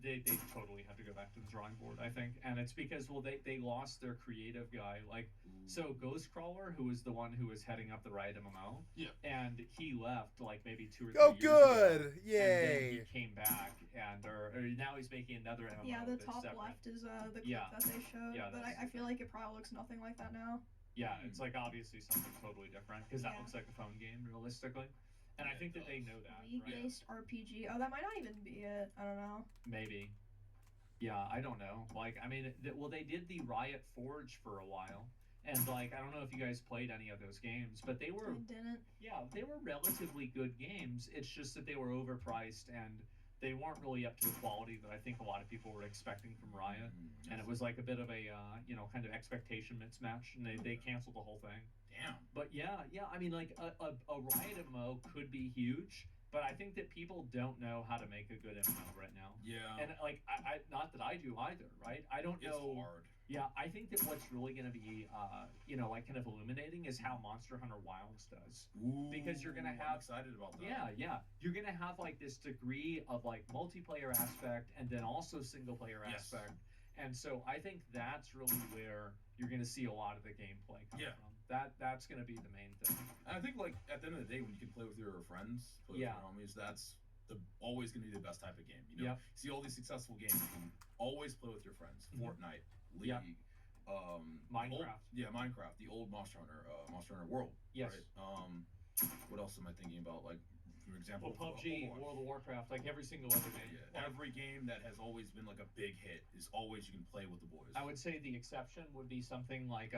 they totally had to go back to the drawing board, I think, and it's because they lost their creative guy. Like, so Ghostcrawler, who was the one who was heading up the Riot MMO, and he left like maybe 2 or 3 years good! ago, Yay! And then he came back, and or now he's making another MMO. Yeah, the that's top separate. left is the clip that they showed, but I feel like it probably looks nothing like that now. Yeah, it's like obviously something totally different because that looks like a phone game realistically. And I think that they know that, League-based RPG. Oh, that might not even be it. I don't know. Maybe. Yeah, I don't know. Like, I mean, they did the Riot Forge for a while, and like, I don't know if you guys played any of those games, but they were. I didn't. Yeah, they were relatively good games. It's just that they were overpriced and they weren't really up to the quality that I think a lot of people were expecting from Riot, and it was like a bit of a kind of expectation mismatch, and they canceled the whole thing. Damn. But yeah, I mean, like a Riot MMO could be huge, But I think that people don't know how to make a good MMO right now. Yeah. And like, I not that I do either, right? I don't know. It's hard. Yeah, I think that what's really going to be, like kind of illuminating is how Monster Hunter Wilds does. Ooh, Because you're going to I'm have. excited about that. Yeah. You're going to have like this degree of like multiplayer aspect and then also single player Yes. aspect. And so I think that's really where you're going to see a lot of the gameplay come from. That's going to be the main thing. And I think like at the end of the day, when you can play with your friends, play with your homies, that's always going to be the best type of game. You know, see all these successful games, you can always play with your friends. Fortnite, League, Minecraft. Minecraft, the old Monster Hunter World. Yes. Right? What else am I thinking about? Like, for example, PUBG, World of Warcraft, like every single other game. Every game that has always been like a big hit is always you can play with the boys. I would say the exception would be something like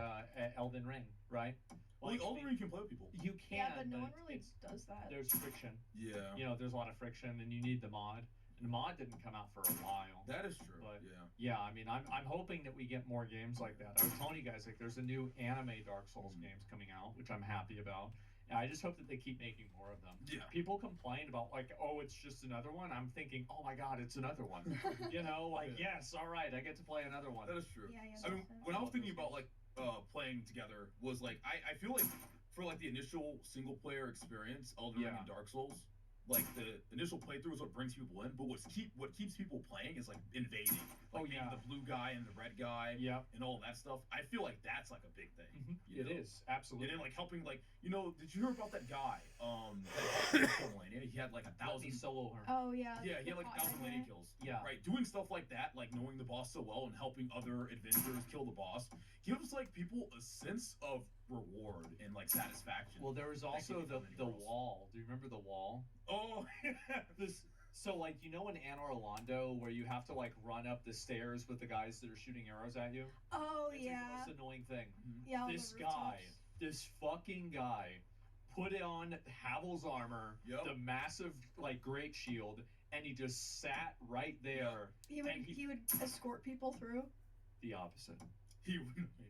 Elden Ring, right? Like Elden Ring, you can play with people. You can, Yeah, but no one really does that. There's friction. Yeah. You know, there's a lot of friction, and you need the mod. And the mod didn't come out for a while. That is true. But yeah, I mean, I'm hoping that we get more games like that. I was telling you guys, like, there's a new anime Dark Souls games coming out, which I'm happy about. And I just hope that they keep making more of them. Yeah. People complain about, like, oh, it's just another one. I'm thinking, oh my God, it's another one. You know, like, yes, all right, I get to play another one. That is true. Yeah, I mean, when I was thinking about like playing together, was like I feel like for like the initial single player experience, Elden Ring and Dark Souls, like the initial playthrough is what brings people in, but what keeps people playing is like invading. Like the blue guy and the red guy, and all that stuff. I feel like that's like a big thing. It is, absolutely. And then like helping, like, you know, did you hear about that guy? He had like 1,000 solo her. Oh yeah. Yeah, he had like 1,000 lady kills. Yeah. Right. Doing stuff like that, like knowing the boss so well and helping other adventurers kill the boss, gives like people a sense of reward and like satisfaction. Well, there was also the wall. Do you remember the wall? Oh, So, like, you know in Anne Orlando where you have to, like, run up the stairs with the guys that are shooting arrows at you? Oh, it's yeah. It's the most annoying thing. Yeah, This guy, this fucking guy, put on Havel's armor, the massive, like, great shield, and he just sat right there. He would escort people through? The opposite.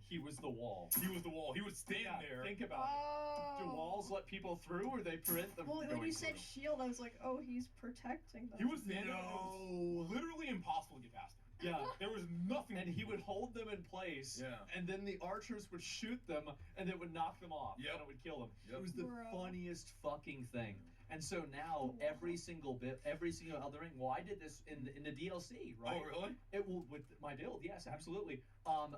He was the wall. He was the wall. He would stand there. Think about it. Do walls let people through, or they prevent them? Well, from when going you said through? shield, I was like, oh, he's protecting them. He was standing there. It was literally impossible to get past him. Yeah, there was nothing. And he would hold them in place. Yeah. And then the archers would shoot them, and it would knock them off. Yep. And it would kill them. Yep. It was the funniest fucking thing. And so now every single Elden Ring. Well, I did this in the DLC, right? Oh, really? It will with my build. Yes, absolutely.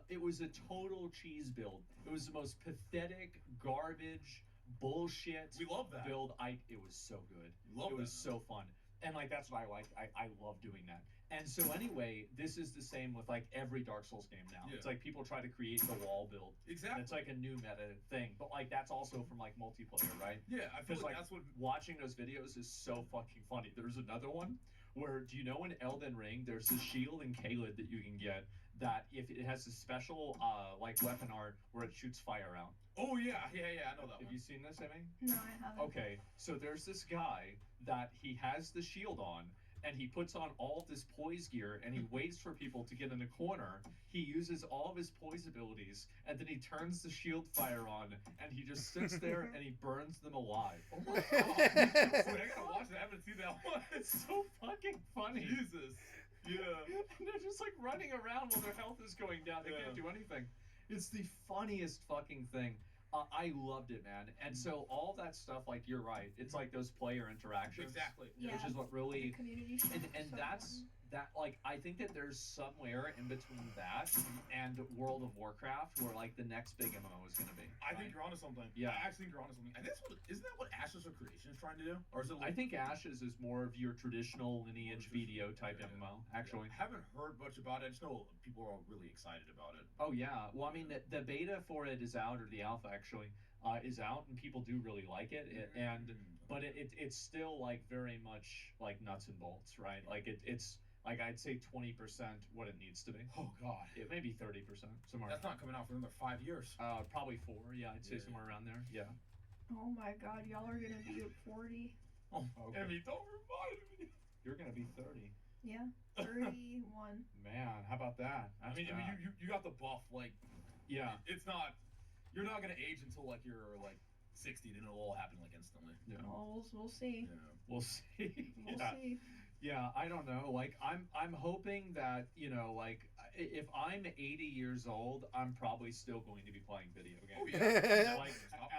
It was a total cheese build. It was the most pathetic, garbage, bullshit. We love that build. It was so good. It was so fun. And like that's what I like. I love doing that. And so anyway, this is the same with like every Dark Souls game now. Yeah. It's like people try to create the wall build. Exactly. And it's like a new meta thing. But like that's also from like multiplayer, right? Yeah, I feel like that's what watching those videos is so fucking funny. There's another one where, do you know in Elden Ring there's a shield in Caelid that you can get that if it has a special like weapon art where it shoots fire out. Oh yeah, I know that one. Have you seen this, Emmy? No, I haven't. Okay, so there's this guy that he has the shield on, and he puts on all of this poise gear, and he waits for people to get in the corner. He uses all of his poise abilities, and then he turns the shield fire on, and he just sits there and he burns them alive. Oh my God. Wait, I gotta watch that. I haven't seen that one. It's so fucking funny. Jesus. Yeah. And they're just like running around while their health is going down. They can't do anything. It's the funniest fucking thing. I loved it, man. And so all that stuff, like, you're right. It's like those player interactions. Exactly. Yeah. Which is what really... The community And so that's... fun. That, like, I think that there's somewhere in between that and World of Warcraft where, like, the next big MMO is going to be. I think you're onto something. Yeah. I actually think you're onto something. I think isn't that what Ashes of Creation is trying to do? Or is it I think Ashes is more of your traditional lineage video type MMO, actually. I haven't heard much about it. I just know people are all really excited about it. Oh, yeah. Well, I mean, the beta for it is out, or the alpha, actually, is out, and people do really like it. But it's still, like, very much, like, nuts and bolts, right? Like, it's... Like, I'd say 20% what it needs to be. Oh, God. It may be 30%, somewhere. That's not coming out for another 5 years. Probably 4, yeah. I'd say somewhere around there, yeah. Oh my God, y'all are gonna be at 40. Oh, okay. Emmy, don't remind me. You're gonna be 30. Yeah, 31. Man, how about that? I mean, bad. you got the buff, like... Yeah. It's not... You're not gonna age until, like, you're, like... 60, then it'll all happen like instantly. Yeah. Oh, we'll see. Yeah. We'll see. We'll Yeah. see. Yeah, I don't know. Like, I'm hoping that, you know, like, if I'm 80 years old, I'm probably still going to be playing video games. Oh yeah. Like,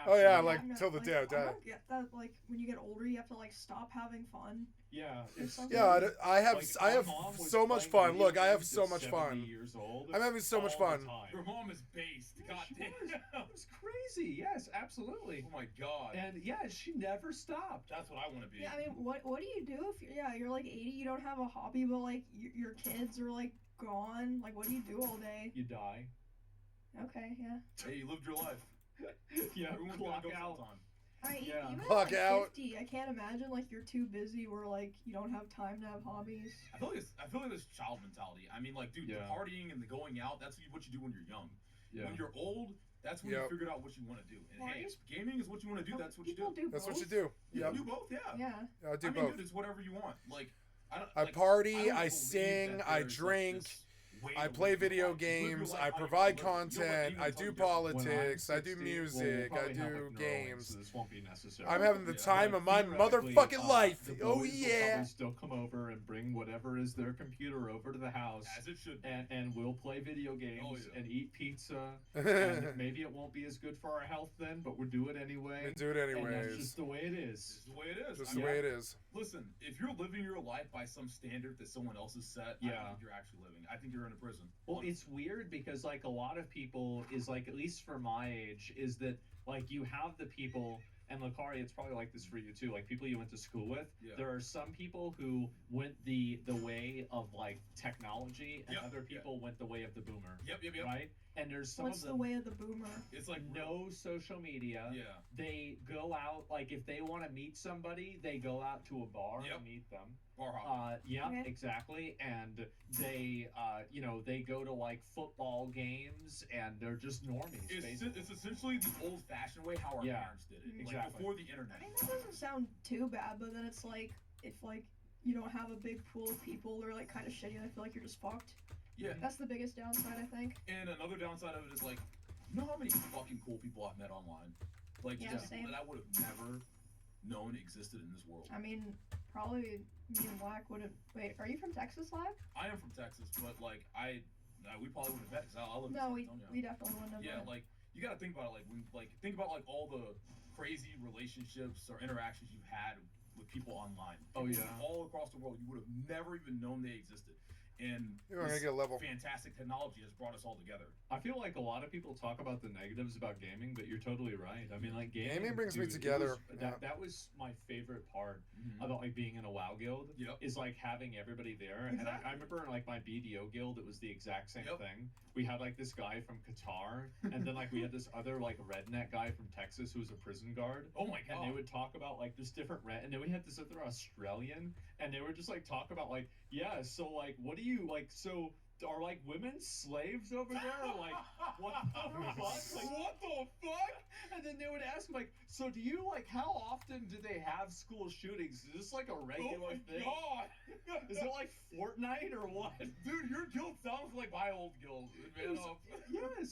Oh yeah, absolutely. like till the day I I die. don't get that. Like when you get older, you have to like stop having fun. Yeah, it's something. Yeah, I have like, I have my mom was so much playing fun. video Look, I have games so at much 70 fun. Years old, I'm having so much all the fun. time. Your mom is based. Yeah, God she damn. was. It was crazy. Yes, absolutely. Oh my god. And yeah, she never stopped. That's what I want to be. Yeah, I mean, what do you do if you're like 80, you don't have a hobby, but like your kids are like gone? Like, what do you do all day? You die. Okay, yeah. Hey, you lived your life. Yeah, Everyone's clock gonna go out. sometime. I mean, Yeah. even Clock at like out. 50, I can't imagine like you're too busy where like you don't have time to have hobbies. I feel like this child mentality. I mean, like, dude, Yeah. the partying and the going out, that's what you do when you're young. Yeah. When you're old, that's when Yep. you figured out what you want to do. And hey, Parties? if gaming is what you want to do, that's what you People do. That's what you both. do. You Yep. can do both, yeah. Yeah. I do I mean, both. dude, it's whatever you want. Like, I don't. I like, party, don't I believe sing, that I there's, like, drink, this way I to play live your video life. You live your games, life I how you provide wanna live it. You know what? content, Even I tell do you different. When I'm politics, I do 60, music, we'll I probably have, do like, Neuralink, games. so this won't be necessary. I'm having the Yeah. time of my Theoretically, motherfucking life. the Oh boys will yeah. probably still come over and bring whatever is their computer over to the house, As it should be. and we'll play video games Oh, yeah. and eat pizza. And maybe it won't be as good for our health then, but we'll do it anyway. We do it And that's anyways. just the way it This is. is the way it is. Just I the mean, way it is. Listen, if you're living your life by some standard that someone else has set, I Yeah. don't think you're actually living. I think you're in a prison. Well, it's weird because like a lot of people is like, at least for my age, is that like you have the people, and Lakari, it's probably like this for you too, like people you went to school with. Yeah. There are some people who went the way of like technology, and Yep, other yeah. people went the way of the boomer. Yep. Right? And there's some What's of the them way of the boomer? It's like no social media. Yeah. They go out, like if they want to meet somebody, they go out to a bar Yep. and meet them. Bar hop. Yeah, Okay. exactly. And they, you know, they go to like football games, and they're just normies. basically. It's essentially the old-fashioned way how our Yeah, parents did it. Like exactly. before the internet. I mean, that doesn't sound too bad, but then it's like if like you don't have a big pool of people, they're like kind of shitty, and I feel like you're just fucked. Yeah. That's the biggest downside, I think. And another downside of it is like, you know how many fucking cool people I've met online? Like Yeah, just same. people that I would have never known existed in this world. I mean, probably me and Black wouldn't. Wait, are you from Texas Live? I am from Texas, but like we probably wouldn't have met because I live in No, San we Antonio. definitely wouldn't have. Yeah, met. like you got to think about it. Like when, like think about like all the crazy relationships or interactions you've had with people online. Oh, People yeah. all across the world, you would have never even known they existed. And You're gonna this get a level. fantastic technology has brought us all together. I feel like a lot of people talk about the negatives about gaming, but you're totally right. I mean, like gaming Brings me dude, it together. was- Yeah. That was my favorite part Mhm. about like being in a WoW guild. Yep. Is like having everybody there. And Exactly. I remember in like my BDO guild, it was the exact same Yep. thing. We had like this guy from Qatar, and then like we had this other like redneck guy from Texas who was a prison guard. Oh my And god. they would talk about like just different and then we had this other Australian, and they would just like talk about like, yeah, so like what do you like, so are like women slaves over there? Like what the fuck? Like, what the fuck? And then they would ask like, so do you like, how often do they have school shootings? Is this like a Oh regular my thing? god. Is it like Fortnite or what? Dude, your guild sounds like my old guild, man.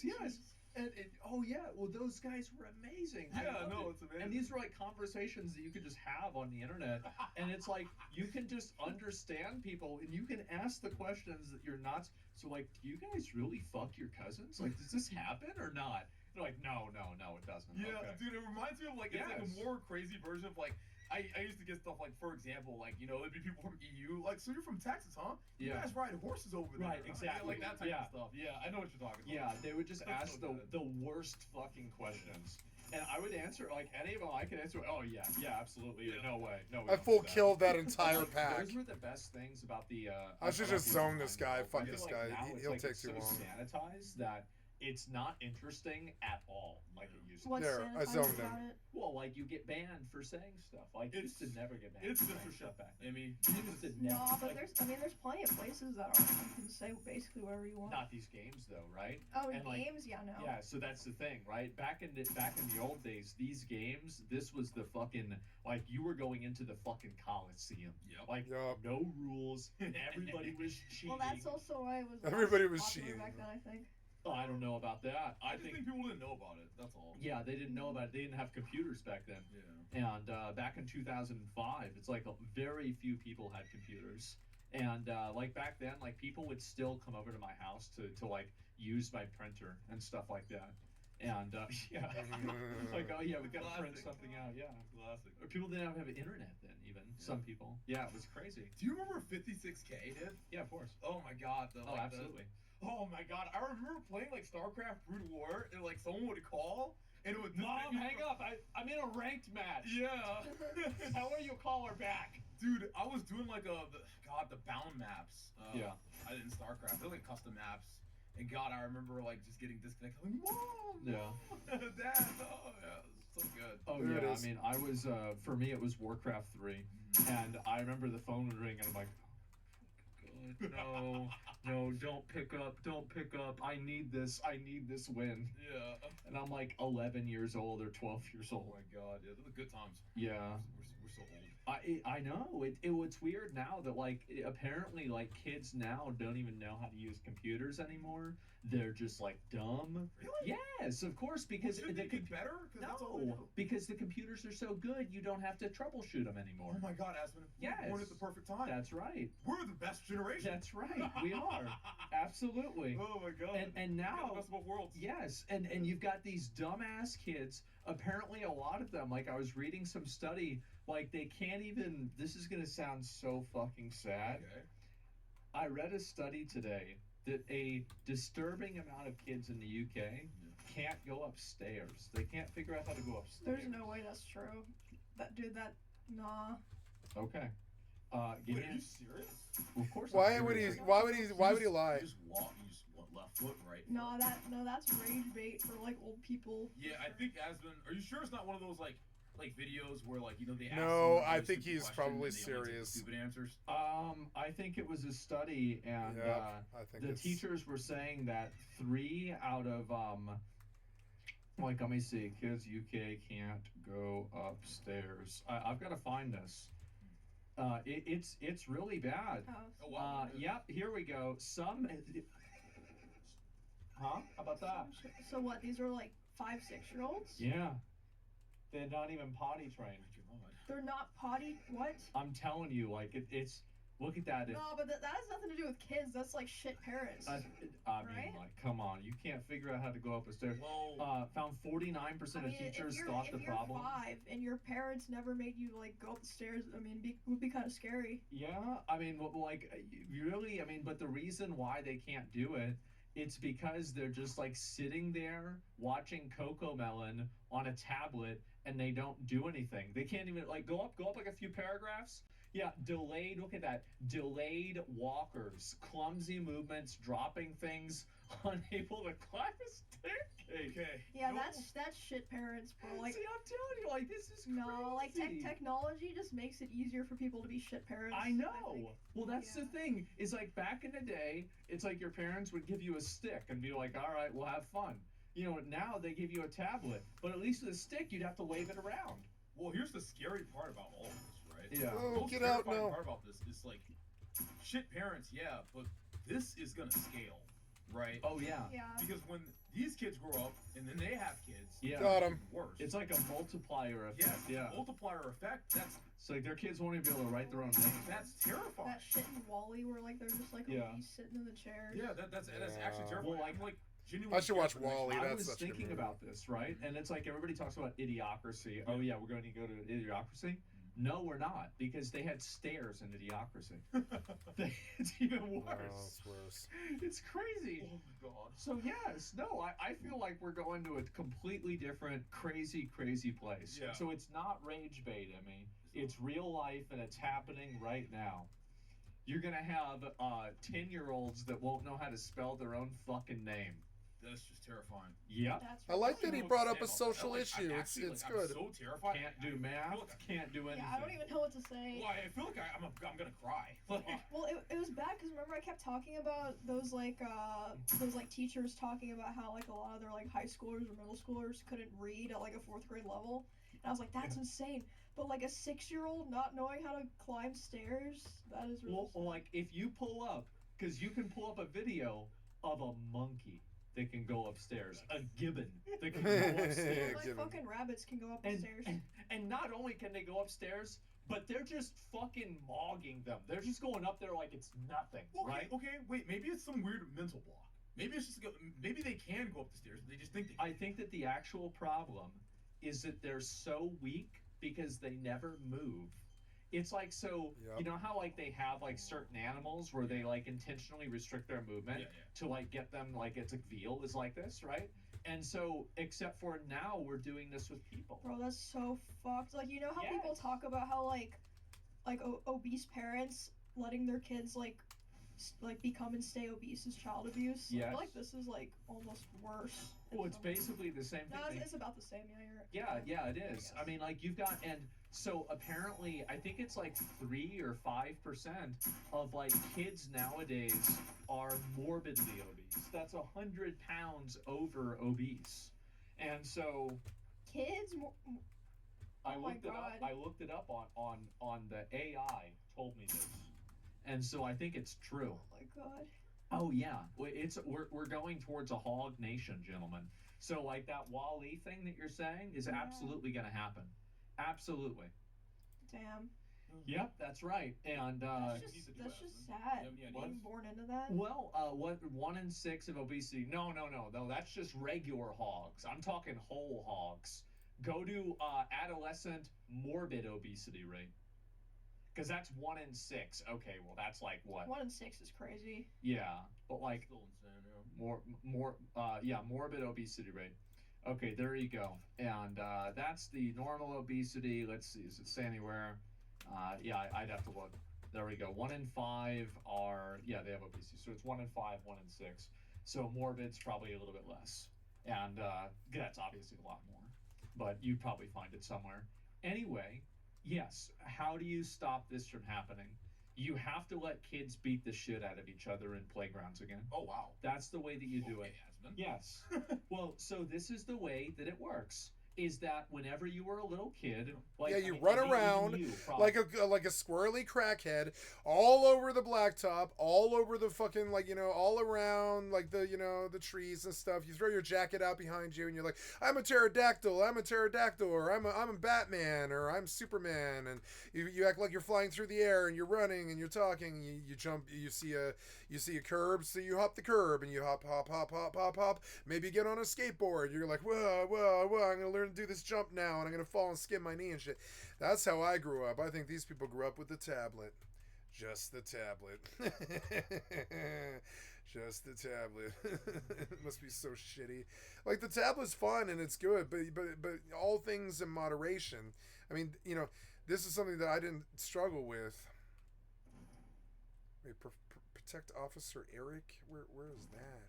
Yes. And oh yeah, well those guys were amazing. I Yeah, loved no, it. it's amazing. And these were like conversations that you could just have on the internet, and it's like you can just understand people, and you can ask the questions that you're not. So like, do you guys really fuck your cousins? Like, does this happen or not? They're like, no, it doesn't. Yeah, Okay. dude, it reminds me of like it's like Yes. a more crazy version of like I used to get stuff like, for example, like, you know, there'd be people from EU, like, so you're from Texas, huh? You Yeah. guys ride horses over there. Right, huh? exactly. Yeah, like that type Yeah. of stuff. Yeah, I know what you're talking about. Yeah, they would just That's ask so the good. worst fucking questions. And I would answer, like, any of them I could answer, oh, yeah, absolutely, Yeah. no way, no way. I full killed that entire pack. Those were the best things about the, I should about just the zone online this guy. world. Fuck I feel this like guy. now He- it's he'll like take it's too so long. sanitized that it's not interesting at all, like it used to. What's There, I sanitized zoned about him. it? Well, like you get banned for saying stuff. Like you used to never get banned. It's for saying censorship, stuff back. I mean, You used to never. No, but like, there's plenty of places that are. You can say basically whatever you want. not these games though, right? Oh, and, like, games? Yeah, no. Yeah, so that's the thing, right? Back in the old days, these games, this was the fucking, like, you were going into the fucking Coliseum. Yep. Like, Yup. no rules, everybody was cheating. Well, that's also why it was. Everybody was popular cheating. back then, I think. Oh, I don't know about that. I just think people didn't know about it. That's all. Yeah, they didn't know about it. They didn't have computers back then. Yeah. And back in 2005, it's like very few people had computers. And like back then, like people would still come over to my house to like use my printer and stuff like that. And yeah, like oh yeah, we gotta print Classic. something out. Yeah, Classic. or people didn't have internet then. Even some people. Yeah, it was crazy. Do you remember 56K, dude? Yeah, of course. Oh my god. Oh, absolutely. Oh my god. I remember playing like StarCraft Brood War and like someone would call and it would Mom, hang up. I'm in a ranked match. Yeah. How are you call her back? Dude, I was doing like the bound maps. Yeah. I did in StarCraft. They're like custom maps. And God, I remember like just getting disconnected. Like, Mom, Yeah. Dad, oh yeah, it was so good. Oh There it yeah, I is. mean, I was for me it was Warcraft 3, and I remember the phone would ring, and I'm like, oh, God, no, don't pick up. I need this win. Yeah. And I'm like 11 years old or 12 years Oh old. my God, yeah, those are good times. Yeah. We're so old. I know it's weird now that like apparently like kids now don't even know how to use computers anymore. They're just like dumb. Really? Yes, of course, because Shouldn't they get better? 'Cause that's all they no, do. because the computers are so good, you don't have to troubleshoot them anymore. Oh my God, Aspen, we're Yes. born at the perfect time. That's right. We're the best generation. That's right. We are. Absolutely. Oh my God. And We got now the best of both worlds. yes, and you've got these dumbass kids. Apparently, a lot of them, like I was reading some study, like they can't even. This is gonna sound so fucking sad. Okay. I read a study today that a disturbing amount of kids in the UK can't go upstairs. They can't figure out how to go upstairs. There's no way that's true. Nah. Okay. Give Wait, me are a- you serious? of course. Why I'm would he? serious. Why would he? Why would he lie? You just walk left foot, right foot. No, that's rage bait for like old people. Yeah, I think Aspen. Are you sure it's not one of those like videos where like they ask No, someone a I really think stupid he's question probably and they only take serious. Stupid answers. I think it was a study, and Yeah, I think the it's- teachers were saying that 3 out of like let me see, kids UK can't go upstairs. I've got to find this. It's really bad. Oh. Oh wow. Yep, here we go. Some. Huh? How about that? So what? These are like 5-6-year-olds? Yeah. They're not even potty trained. They're not potty. What? I'm telling you, like it's. Look at that. No, but that has nothing to do with kids. That's like shit parents. I Right? mean, like, come on. You can't figure out how to go up a stair. Well, Found 49% of teachers thought the problem. If you're 5 and your parents never made you like go up the stairs, I mean, it would be kind of scary. Yeah, I mean, like, really, I mean, but the reason why they can't do it, it's because they're just like sitting there watching Coco Melon on a tablet and they don't do anything. They can't even like go up like a few paragraphs. Yeah, delayed, look at that. Delayed walkers, clumsy movements, dropping things, unable to climb a staircase. okay. Yeah, No. that's shit parents, bro. Like, See, I'm telling you, like, this is crazy. no, like technology just makes it easier for people to be shit parents. I think. know. Well, that's the Yeah. thing. Is like back in the day, it's like your parents would give you a stick and be like, "All right, we'll have fun." You know, now they give you a tablet, but at least with a stick, you'd have to wave it around. Well, here's the scary part about all of this, right? Yeah. Oh, The most get out terrifying now. part about this is like, shit parents, yeah, but this is gonna scale, right? Oh yeah. Yeah. Because when these kids grow up and then they have kids, Yeah. Got him. worse. It's like a multiplier effect. yes, Yeah. multiplier effect. It's like their kids won't even be able to write their own name. That's terrifying. That shit in Wally where like they're just like Yeah. obese sitting in the chairs. Yeah, that's actually Yeah. terrifying. Well, like- I'm like genuinely I should watch scared for the next Wall-E. one. I That's was such a good thinking movie. about this, right? And it's like everybody talks about idiocracy. Oh yeah, we're going to go to idiocracy. No, we're not, because they had stairs in idiocracy. It's even Oh, worse. it's worse. It's crazy. Oh my god. So yes, no, I feel like we're going to a completely different, crazy place. Yeah. So it's not rage bait, Emmy. It's real life and it's happening right now. You're gonna have 10-year-olds that won't know how to spell their own fucking name. That's just terrifying. Yep. That's I like that he I don't know brought what up to a say about that. social Like, issue. I'm It's actually, it's like, good. I'm so terrified. Can't do I feel math. like Can't do anything. Yeah, I don't even know what to say. Well, I feel like I'm gonna cry. Like, Well, it was bad because remember I kept talking about those teachers talking about how like a lot of their like high schoolers or middle schoolers couldn't read at like a 4th grade level, and I was like, that's insane. But like a 6-year-old not knowing how to climb stairs, that is really Well, like if you pull up, because you can pull up a video of a monkey that can go upstairs. A gibbon that can go upstairs. Like fucking rabbits can go up the stairs. And not only can they go upstairs, but they're just fucking mogging them. They're just going up there like it's nothing, right? Okay, wait, maybe it's some weird mental block. Maybe it's just maybe they can go up the stairs, but they just think they can. I think that the actual problem is that they're so weak because they never move. It's like, so Yep. you know how like they have like certain animals where they like intentionally restrict their movement to like get them, like it's a veal is like this, right? And so except for now we're doing this with people. Bro, that's so fucked. Like, you know how people Yes. talk about how like obese parents letting their kids like become and stay obese is child abuse? I Yes. feel like this is like almost worse. Well, it's basically the same thing. No, it's about the same. Yeah, you're right. Yeah, it is. I mean, like you've got, and so apparently, I think it's like 3 or 5% of like kids nowadays are morbidly obese. That's 100 pounds over obese, and so Kids. I Oh my looked it up. God. I looked it up on the AI told me this, and so I think it's true. Oh my god. Oh yeah, we're going towards a hog nation, gentlemen. So like that Wall-E thing that you're saying is absolutely going to happen, absolutely. Damn. Yep, that's right. And That's just sad. Yeah, Being born into that. well, what 1 in 6 of obesity? No, that's just regular hogs. I'm talking whole hogs. Go to adolescent morbid obesity rate, because that's 1 in 6. Okay, well that's like what? 1 in 6 is crazy. Yeah, but like Still insane, yeah. morbid obesity rate. Okay, there you go. And that's the normal obesity. Let's see, does it say anywhere? Yeah, I'd have to look. There we go. 1 in 5 are, they have obesity. So it's 1 in 5, 1 in 6. So morbid's probably a little bit less. And that's obviously a lot more. But you'd probably find it somewhere. Anyway, yes, how do you stop this from happening? You have to let kids beat the shit out of each other in playgrounds again. Oh wow. That's the way that you do it. Asmund. Yes. Well, so this is the way that it works. Is that whenever you were a little kid, like You run around like a squirrely crackhead all over the blacktop, all over the fucking all around like the trees and stuff. You throw your jacket out behind you and you're like, I'm a pterodactyl, or I'm a Batman, or I'm Superman, and you act like you're flying through the air and you're running and you're talking. And you jump, you see a curb, so you hop the curb and you hop. Maybe get on a skateboard. You're like, whoa, I'm gonna learn to do this jump now, and I'm gonna fall and skin my knee and shit. That's how I grew up. I think these people grew up with the tablet. Just the tablet. Just the tablet. It must be so shitty. Like, the tablet's fun and it's good, but all things in moderation. I mean, this is something that I didn't struggle with. Wait, protect Officer Eric? Where is that?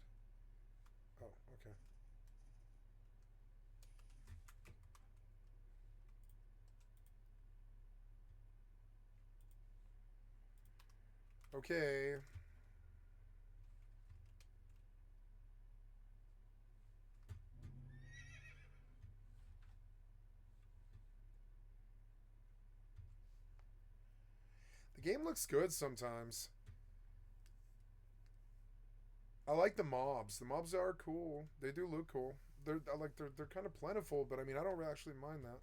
Oh, okay. Okay. The game looks good sometimes. I like the mobs. The mobs are cool. They do look cool. They're kind of plentiful, but I mean, I don't actually mind that.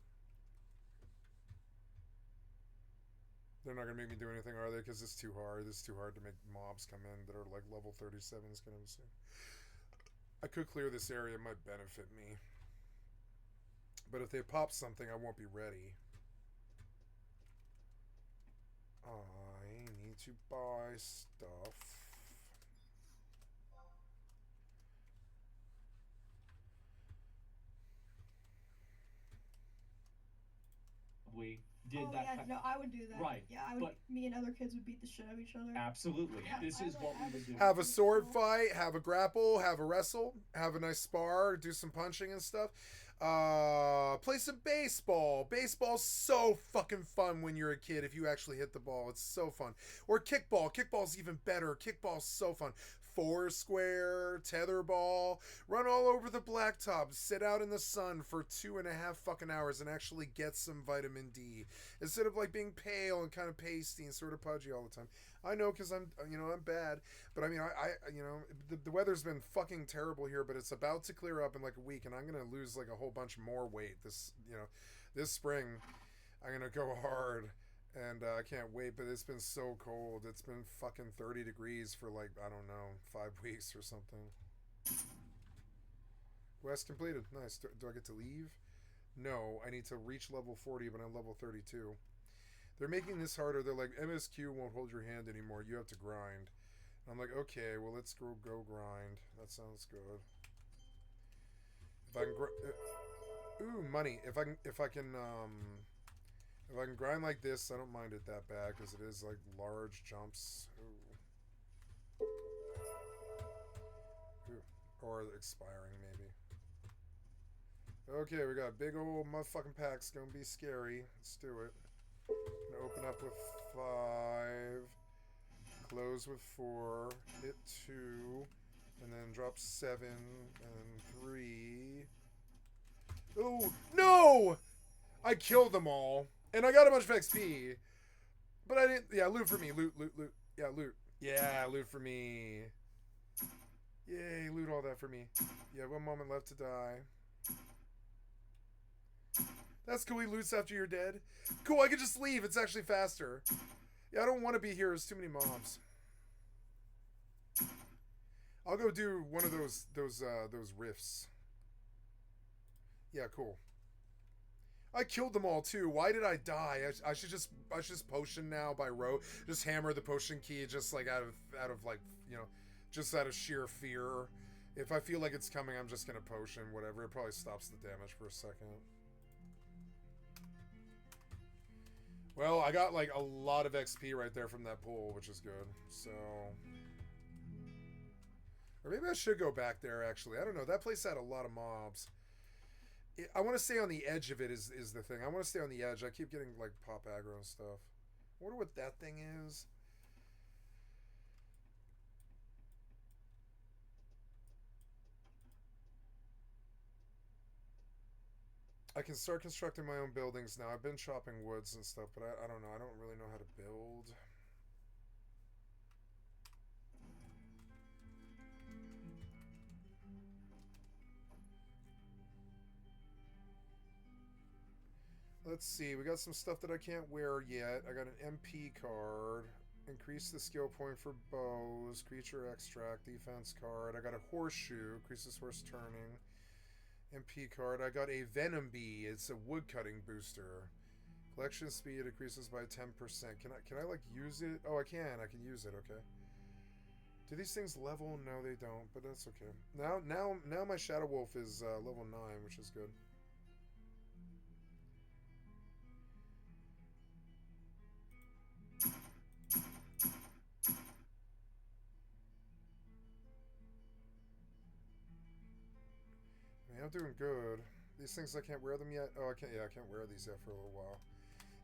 They're not gonna make me do anything, are they? Because it's too hard. It's too hard to make mobs come in that are like level 37. It's kind of insane. I could clear this area. It might benefit me. But if they pop something, I won't be ready. I need to buy stuff. We did that. No, I would do that. Right. Yeah, me and other kids would beat the shit out of each other. Absolutely. Yeah, This is what we would do. Have a sword fight, have a grapple, have a wrestle, have a nice spar, do some punching and stuff. Play some baseball. Baseball's so fucking fun when you're a kid if you actually hit the ball. It's so fun. Or kickball. Kickball's even better. Kickball's so fun. Foursquare, tetherball, run all over the blacktop, sit out in the sun for 2.5 fucking hours and actually get some vitamin D. Instead of like being pale and kind of pasty and sort of pudgy all the time. I know, because I'm bad. But I mean, the weather's been fucking terrible here, but it's about to clear up in like a week, and I'm going to lose like a whole bunch more weight this spring. I'm going to go hard, and I can't wait, but it's been so cold. It's been fucking 30 degrees for like, I don't know, 5 weeks or something. Quest completed. Nice. Do I get to leave? No, I need to reach level 40, but I'm level 32. They're making this harder. They're like, MSQ won't hold your hand anymore. You have to grind. And I'm like, okay, well, let's go grind. That sounds good. If I can ooh, money. If I can grind like this, I don't mind it that bad because it is like large jumps. Ooh. Ooh. Or expiring maybe. Okay, we got a big old motherfucking pack. It's gonna be scary. Let's do it. Gonna open up with 5, close with 4, hit 2, and then drop 7, and 3. Oh, no! I killed them all. And I got a bunch of XP. But I didn't... Yeah, loot for me. Loot. Yeah, loot. Yeah, loot for me. Yay, loot all that for me. Yeah, 1 moment left to die. That's cool, he loots after you're dead. Cool, I can just leave. It's actually faster. Yeah, I don't want to be here. There's too many mobs. I'll go do one of those rifts. Yeah, cool. I killed them all too. Why did I die? I should just potion now by row. Just hammer the potion key just like out of like, just out of sheer fear. If I feel like it's coming, I'm just gonna potion, whatever. It probably stops the damage for a second. Well, I got like a lot of XP right there from that pool, which is good. So, or maybe I should go back there actually. I don't know. That place had a lot of mobs. I want to stay on the edge of it is the thing. I want to stay on the edge. I keep getting like pop aggro and stuff. I wonder what that thing is. I can start constructing my own buildings now. I've been chopping woods and stuff, but I don't know. I don't really know how to build. Let's see. We got some stuff that I can't wear yet. I got an MP card. Increase the skill point for bows. Creature extract. Defense card. I got a horseshoe. Increases horse turning. MP card. I got a Venom Bee. It's a wood cutting booster. Collection speed increases by 10%. Can I like use it? Oh, I can. I can use it. Okay. Do these things level? No, they don't. But that's okay. Now my Shadow Wolf is level 9, which is good. I'm doing good. These things, I can't wear them yet. Oh, I can't. Yeah, I can't wear these yet for a little while.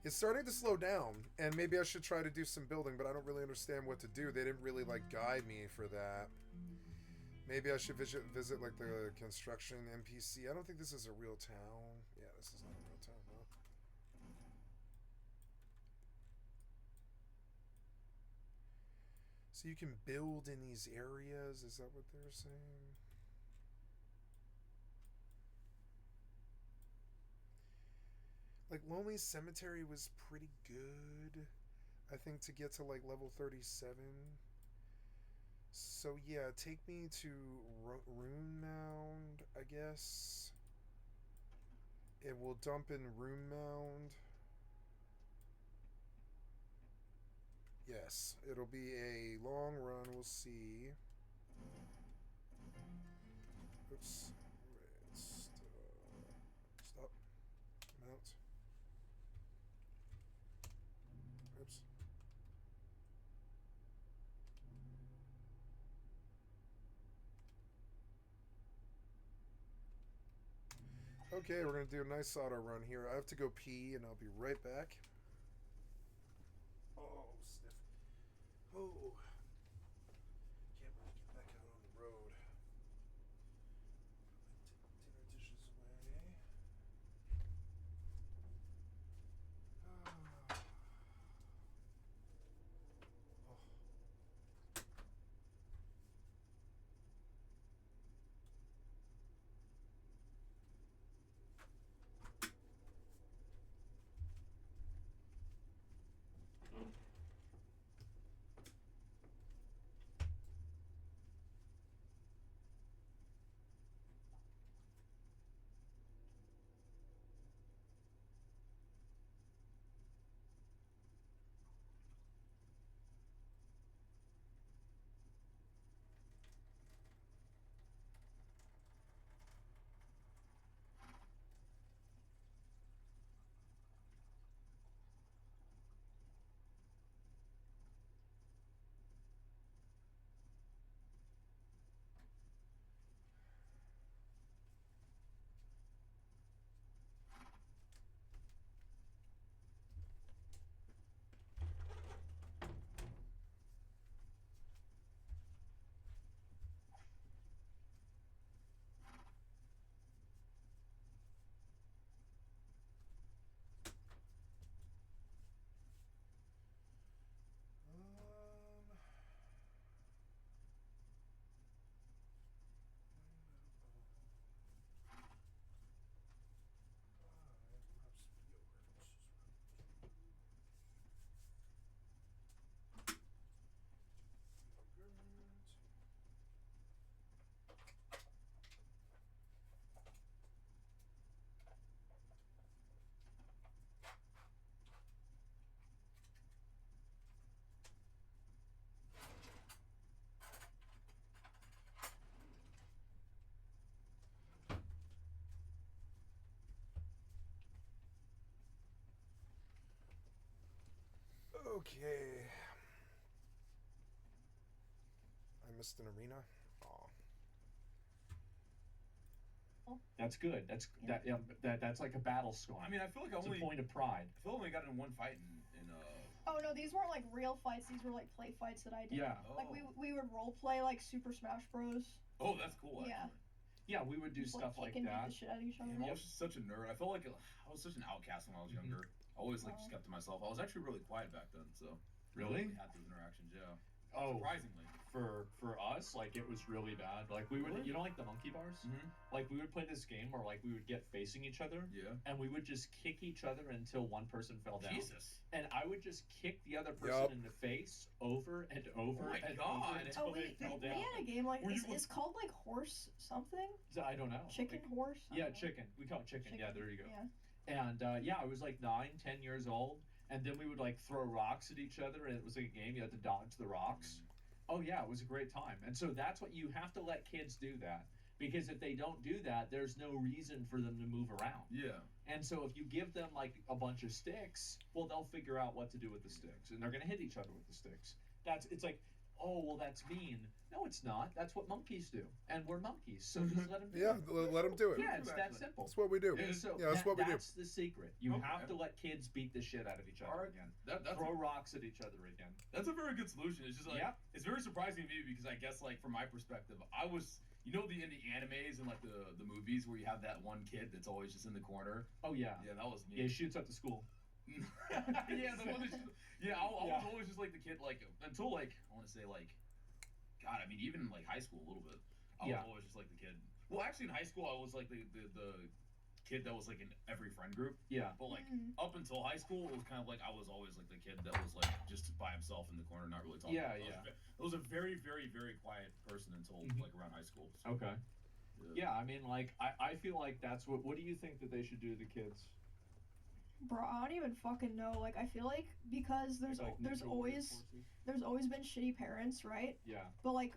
It's starting to slow down, and maybe I should try to do some building, but I don't really understand what to do. They didn't really like guide me for that. Maybe I should visit like the construction NPC. I don't think this is a real town. Yeah, this is not a real town, huh? So you can build in these areas. Is that what they're saying? Like, Lonely Cemetery was pretty good, I think, to get to, like, level 37. So, yeah, take me to Rune Mound, I guess. It will dump in Rune Mound. Yes, it'll be a long run, we'll see. Oops. Wait, stop. Mount. Oops. Okay, we're going to do a nice auto run here. I have to go pee, and I'll be right back. Oh, sniff. Oh. Can't really get back out on the road. Put my dinner dishes away. Oh. Okay. I missed an arena. Aw. That's good. That's like a battle scar. I mean, I feel like It's a point of pride. I feel like I only got in one fight in Oh no, these weren't like real fights. These were like play fights that I did. Yeah. Like we would role play like Super Smash Bros. Oh, that's cool. Yeah. Actually. Yeah, we would do Just, stuff like kick and beat that. the shit out of each other. I was just such a nerd. I felt like I was such an outcast when I was younger. I always like just kept to myself. I was actually really quiet back then, so Really? we had those interactions. Yeah. Oh, Surprisingly. for us, like it was really bad. Like we would, Really? you know, like the monkey bars. Mm-hmm. Like we would play this game where like we would get facing each other, Yeah. and we would just kick each other until one person fell down. Jesus. And I would just kick the other person Yup. in the face over and over Oh my and God. over until Oh they wait, fell we down. had a game like Were this. you- It's called like horse something. I don't know. Chicken Like, horse. I yeah, don't know. chicken. We call it chicken. Yeah, there you go. Yeah. And yeah, I was like 9, 10 years old, and then we would like throw rocks at each other, and it was like a game. You had to dodge the rocks. Oh yeah, it was a great time. And so that's what you have to let kids do that, because if they don't do that, there's no reason for them to move around. Yeah. And so if you give them like a bunch of sticks, well, they'll figure out what to do with the sticks, and they're gonna hit each other with the sticks. It's like, oh well, that's mean. No, it's not. That's what monkeys do, and we're monkeys, so just let them do Yeah, it. let them do it. Yeah, it's that Actually. simple. That's what we do. And so Yeah, that's what we do. That's the secret. You Okay. have to let kids beat the shit out of each other Alright. again. That's Throw rocks at each other again. That's a very good solution. It's just like Yep. it's very surprising to me because I guess like from my perspective, I was in the animes and like the movies where you have that one kid that's always just in the corner. Oh yeah. Yeah, that was me. Yeah, he shoots up the school. Yeah, the one that's I was Yeah. always just like the kid like until like I want to say like God, I mean even like high school a little bit. I Yeah. was always just like the kid. Well, actually in high school I was like the kid that was like in every friend group. Yeah. But like Mhm. up until high school, it was kind of like I was always like the kid that was like just by himself in the corner, not really talking. Yeah, I yeah. was a very, very, very quiet person until Mhm. like around high school. So, Okay. Yeah, I mean, like, I feel like that's what do you think that they should do to the kids? Bro, I don't even fucking know. Like, I feel like because there's Like, there's neutral always forces? been shitty parents, right? Yeah. But like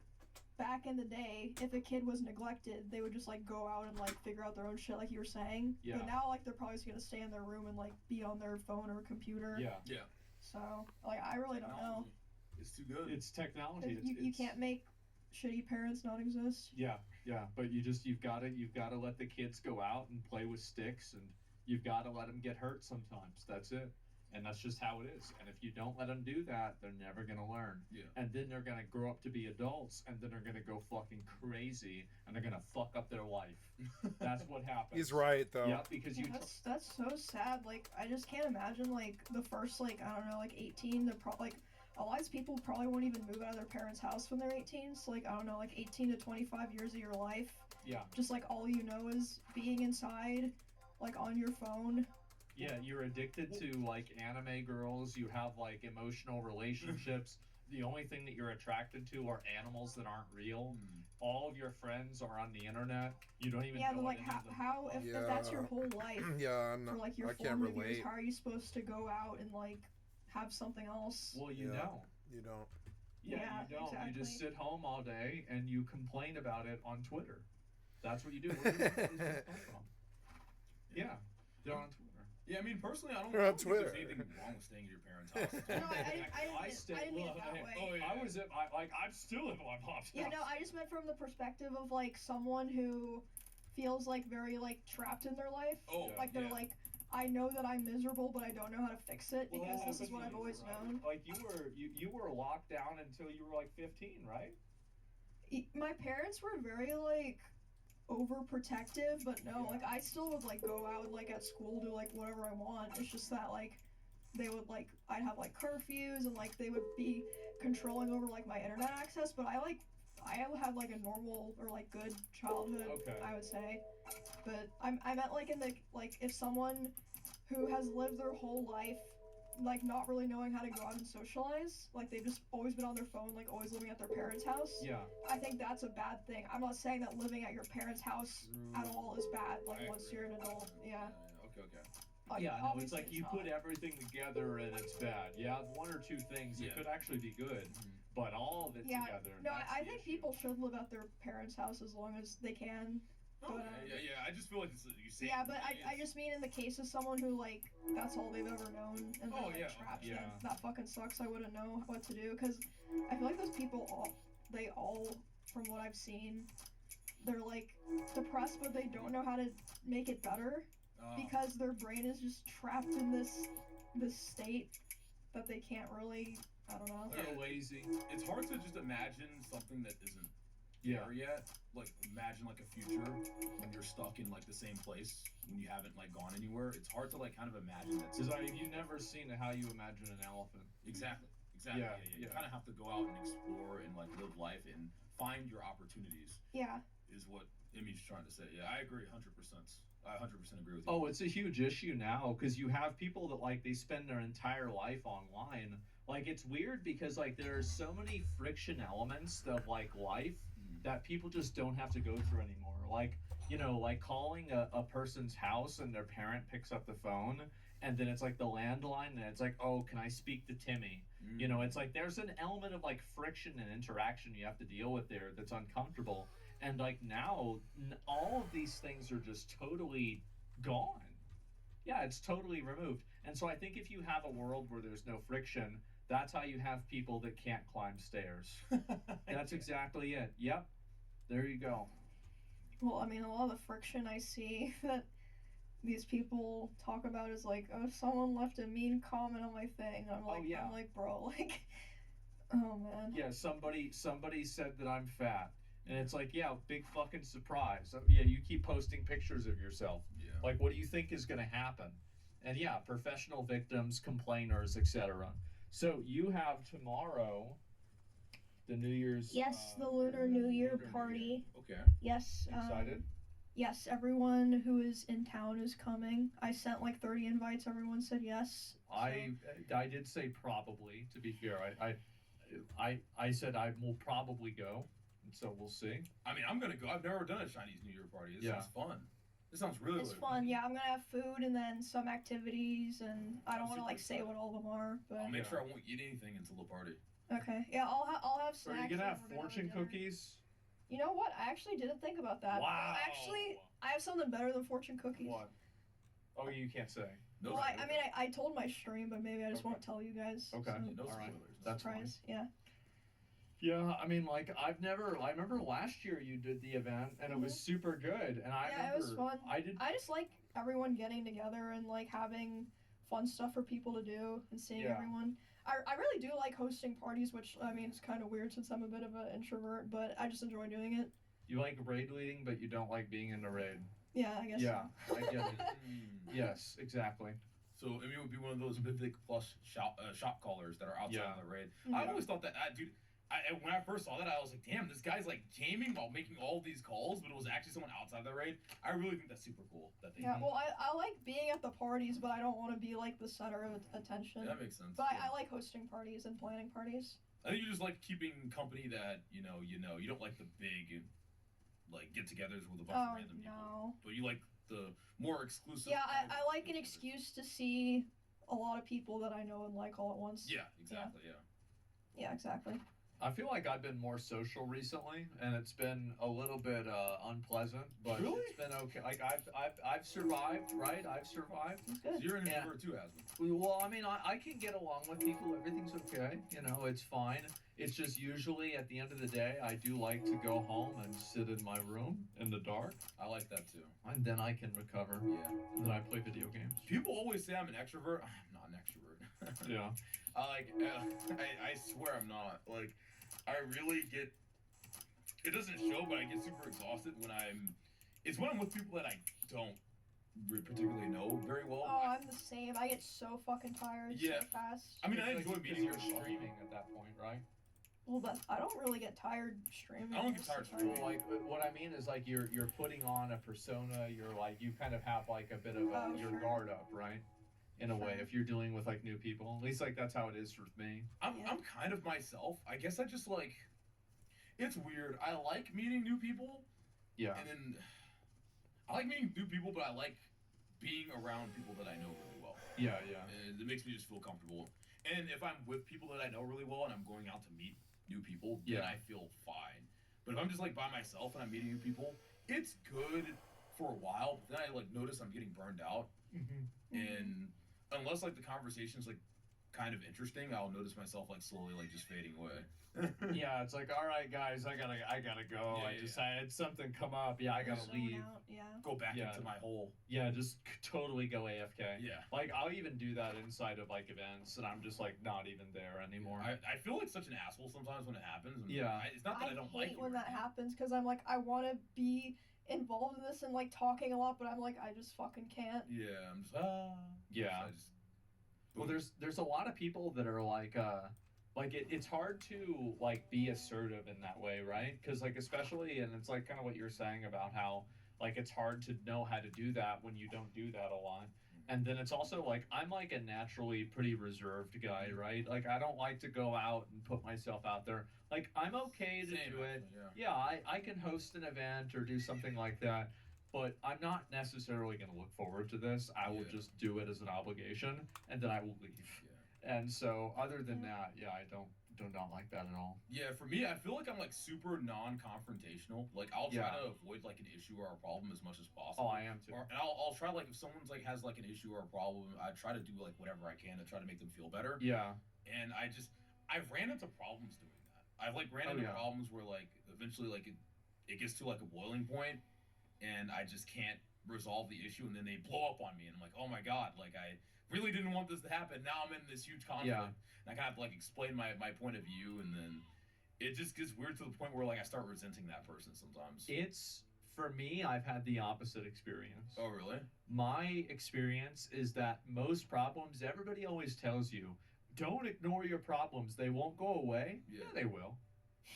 back in the day, if a kid was neglected, they would just like go out and like figure out their own shit, like you were saying. Yeah. But now like they're probably just gonna stay in their room and like be on their phone or computer. Yeah. So like I really don't know. It's too good. It's technology. 'Cause you can't make shitty parents not exist. Yeah, but you've got to let the kids go out and play with sticks, and you've got to let them get hurt sometimes. That's it. And that's just how it is. And if you don't let them do that, they're never going to learn. Yeah. And then they're going to grow up to be adults, and then they're going to go fucking crazy, and they're going to fuck up their life. That's what happens. He's right though. Yeah, because you. That's so sad. Like I just can't imagine like the first like I don't know like 18 to like a lot of people probably won't even move out of their parents' house when they're 18. So like I don't know like 18 to 25 years of your life. Yeah. Just like all you know is being inside, like on your phone. Yeah, you're addicted to like anime girls. You have like emotional relationships. The only thing that you're attracted to are animals that aren't real. All of your friends are on the internet. You don't even Yeah, know but like any of them. how if that's your whole life Yeah, I'm for not. like your I can't formative years, relate. how are you supposed to go out and like have something else? Well, you Yeah. don't. You don't. Yeah, Yeah, you don't. You just exactly. sit home all day and you complain about it on Twitter. That's what you do. Where do you think these people come from? Yeah, they're on Twitter. Yeah, I mean personally, I don't, You're I on don't think there's Twitter. anything wrong with staying at your parents' house. No, I didn't mean it that way. Oh, yeah. I'm still in my mom's Yeah, house. no, I just meant from the perspective of like someone who feels like very like trapped in their life. Oh, Like they're yeah. like, I know that I'm miserable, but I don't know how to fix it Well, because that this is happened what to I've you, always right? known. Like you were locked down until you were like 15, right? My parents were very like overprotective, but no, Yeah. like I still would like go out like at school do like whatever I want. It's just that like they would like I'd have like curfews and like they would be controlling over like my internet access, but I have like a normal or like good childhood, Okay. I would say. But I meant like in the like if someone who has lived their whole life like not really knowing how to go out and socialize, like they've just always been on their phone, like always living at their parents' house. Yeah. I think that's a bad thing. I'm not saying that living at your parents' house at all is bad, like I once agree. you're an adult. Yeah. Okay. Like, Yeah, no, it's obviously like you not. put everything together and it's bad. Yeah, one or two things Yeah. it could actually be good, but all of it Yeah, together. no, that's I the think issue. people should live at their parents' house as long as they can. But, Yeah. I just feel like you say. yeah, but I just mean in the case of someone who like that's all they've ever known and they're like trapped. yeah. That fucking sucks. I wouldn't know what to do because I feel like those people all from what I've seen, they're like depressed, but they don't know how to make it better because their brain is just trapped in this state that they can't really. I don't know. They're lazy. It's hard to just imagine something that isn't there yet. Like imagine like a future when you're stuck in like the same place when you haven't like gone anywhere. It's hard to like kind of imagine that. Because you've never seen how you imagine an elephant. Exactly. Yeah. You kind of have to go out and explore and like live life and find your opportunities. Yeah. Is what Emmy's trying to say. Yeah, I agree 100%. I 100% agree with you. Oh, it's a huge issue now because you have people that like they spend their entire life online. Like it's weird because like there's so many friction elements of like life that people just don't have to go through anymore. Like, you know, like calling a person's house and their parent picks up the phone and then it's like the landline and it's like, oh, can I speak to Timmy? You know, it's like there's an element of like friction and interaction you have to deal with there that's uncomfortable. And like now, all of these things are just totally gone. Yeah, it's totally removed. And so I think if you have a world where there's no friction, that's how you have people that can't climb stairs. That's exactly it. Yep. There you go. Well, I mean, a lot of the friction I see that these people talk about is like, oh, someone left a mean comment on my thing. I'm like, bro, like, oh man. Yeah, somebody said that I'm fat. And it's like, yeah, big fucking surprise. Yeah, you keep posting pictures of yourself. Yeah. Like, what do you think is going to happen? And yeah, professional victims, complainers, etc. So you have tomorrow the New Year's. Yes, the Lunar New Year party. Okay. Yes. Excited? Yes, everyone who is in town is coming. I sent like 30 invites. Everyone said yes. So. I did say probably. To be fair, I said I will probably go. So we'll see. I mean, I'm gonna go. I've never done a Chinese New Year party. This sounds fun. This sounds really It's fun. Yeah, I'm gonna have food and then some activities, and I don't want to like say what all of them are, but I'll make sure I won't eat anything until the party. Okay. Yeah, I'll have snacks. Are you gonna have fortune cookies? You know what? I actually didn't think about that. Wow. Actually, I have something better than fortune cookies. What? Oh, you can't say. Well, I mean, I told my stream, but maybe I just won't tell you guys. Okay. So. No all right. spoilers. That's surprise. fine. Yeah. Yeah, I mean, like, I remember last year you did the event, and it was super good, and it was fun. I just like everyone getting together and, like, having fun stuff for people to do and seeing everyone. I really do like hosting parties, which, I mean, it's kind of weird since I'm a bit of an introvert, but I just enjoy doing it. You like raid leading, but you don't like being in the raid. Yeah, I guess so. I get it. Yes, exactly. So Emmy would be one of those Mythic Plus shop callers that are outside on the raid. Yeah. I always thought that, dude. When I first saw that, I was like, damn, this guy's like gaming while making all these calls, but it was actually someone outside the raid. I really think that's super cool. Well, I like being at the parties, but I don't want to be like the center of attention. Yeah, that makes sense. But I like hosting parties and planning parties. I think you just like keeping company that you know. You don't like the big, like get-togethers with a bunch of random people. But you like the more exclusive. Yeah, I like an excuse to see a lot of people that I know and like all at once. Yeah, exactly. Yeah, exactly. I feel like I've been more social recently, and it's been a little bit unpleasant, but it's been okay. Like I've survived, right? I've survived. So you're an introvert too, Aslan. Well, I mean, I can get along with people. Everything's okay. You know, it's fine. It's just usually at the end of the day, I do like to go home and sit in my room in the dark. I like that too. And then I can recover. Yeah. And then I play video games. People always say I'm an extrovert. I'm not an extrovert. Yeah. I swear I'm not. Like, I really get. It doesn't show, but I get super exhausted when it's when I'm with people that I don't particularly know very well. Oh, I'm the same. I get so fucking tired so fast. I mean, I enjoy meeting you're streaming at that point, right? Well, but I don't really get tired streaming. I don't get tired streaming. Like, what I mean is, like, you're putting on a persona. You're like, you kind of have like a bit of your guard up, right? In a way, if you're dealing with like new people, at least like that's how it is with me. I'm kind of myself. I guess I just like. It's weird. I like meeting new people. Yeah. And then I like meeting new people, but I like being around people that I know really well. Yeah. And it makes me just feel comfortable. And if I'm with people that I know really well and I'm going out to meet new people, then I feel fine. But if I'm just like by myself and I'm meeting new people, it's good for a while. But then I like notice I'm getting burned out, and unless like the conversation's like kind of interesting, I'll notice myself like slowly like just fading away. Yeah, it's like, all right, guys, I gotta go. I had something come up. Yeah, I gotta Zone leave. out, yeah. Go back into my hole. Yeah, just totally go AFK. Yeah. Like, I'll even do that inside of, like, events, and I'm just, like, not even there anymore. I feel like such an asshole sometimes when it happens. And Yeah. It's not that I don't like hate you. when that happens, because I'm like, I want to be involved in this and, like, talking a lot, but I'm like, I just fucking can't. Yeah, I'm just, Yeah. I just, Well, there's a lot of people that are, like it's hard to, like, be assertive in that way, right? Because, like, especially, and it's, like, kind of what you're saying about how, like, it's hard to know how to do that when you don't do that a lot. And then it's also, like, I'm, like, a naturally pretty reserved guy, right? Like, I don't like to go out and put myself out there. Like, I'm okay to do it. Yeah, I can host an event or do something like that, but I'm not necessarily going to look forward to this. I will just do it as an obligation, and then I will leave. Yeah. And so, other than that, yeah, I do not like that at all. Yeah, for me, I feel like I'm like super non-confrontational. Like I'll try to avoid like an issue or a problem as much as possible. Oh, I am too. And I'll try, like, if someone's like has like an issue or a problem, I try to do like whatever I can to try to make them feel better. Yeah. And I've ran into problems doing that. I've like ran into problems where like eventually like it gets to like a boiling point, and I just can't resolve the issue, and then they blow up on me, and I'm like, oh my god, like I really didn't want this to happen. Now I'm in this huge conflict. Yeah. And I kind of have to like explain my point of view, and then it just gets weird to the point where like I start resenting that person sometimes. It's, for me, I've had the opposite experience. Oh, really? My experience is that most problems, everybody always tells you, don't ignore your problems. They won't go away. Yeah, they will.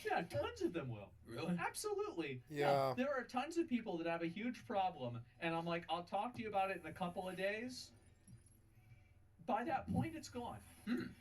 Yeah, tons of them will. Really? Absolutely. Yeah. There are tons of people that have a huge problem, and I'm like, I'll talk to you about it in a couple of days. By that point, it's gone.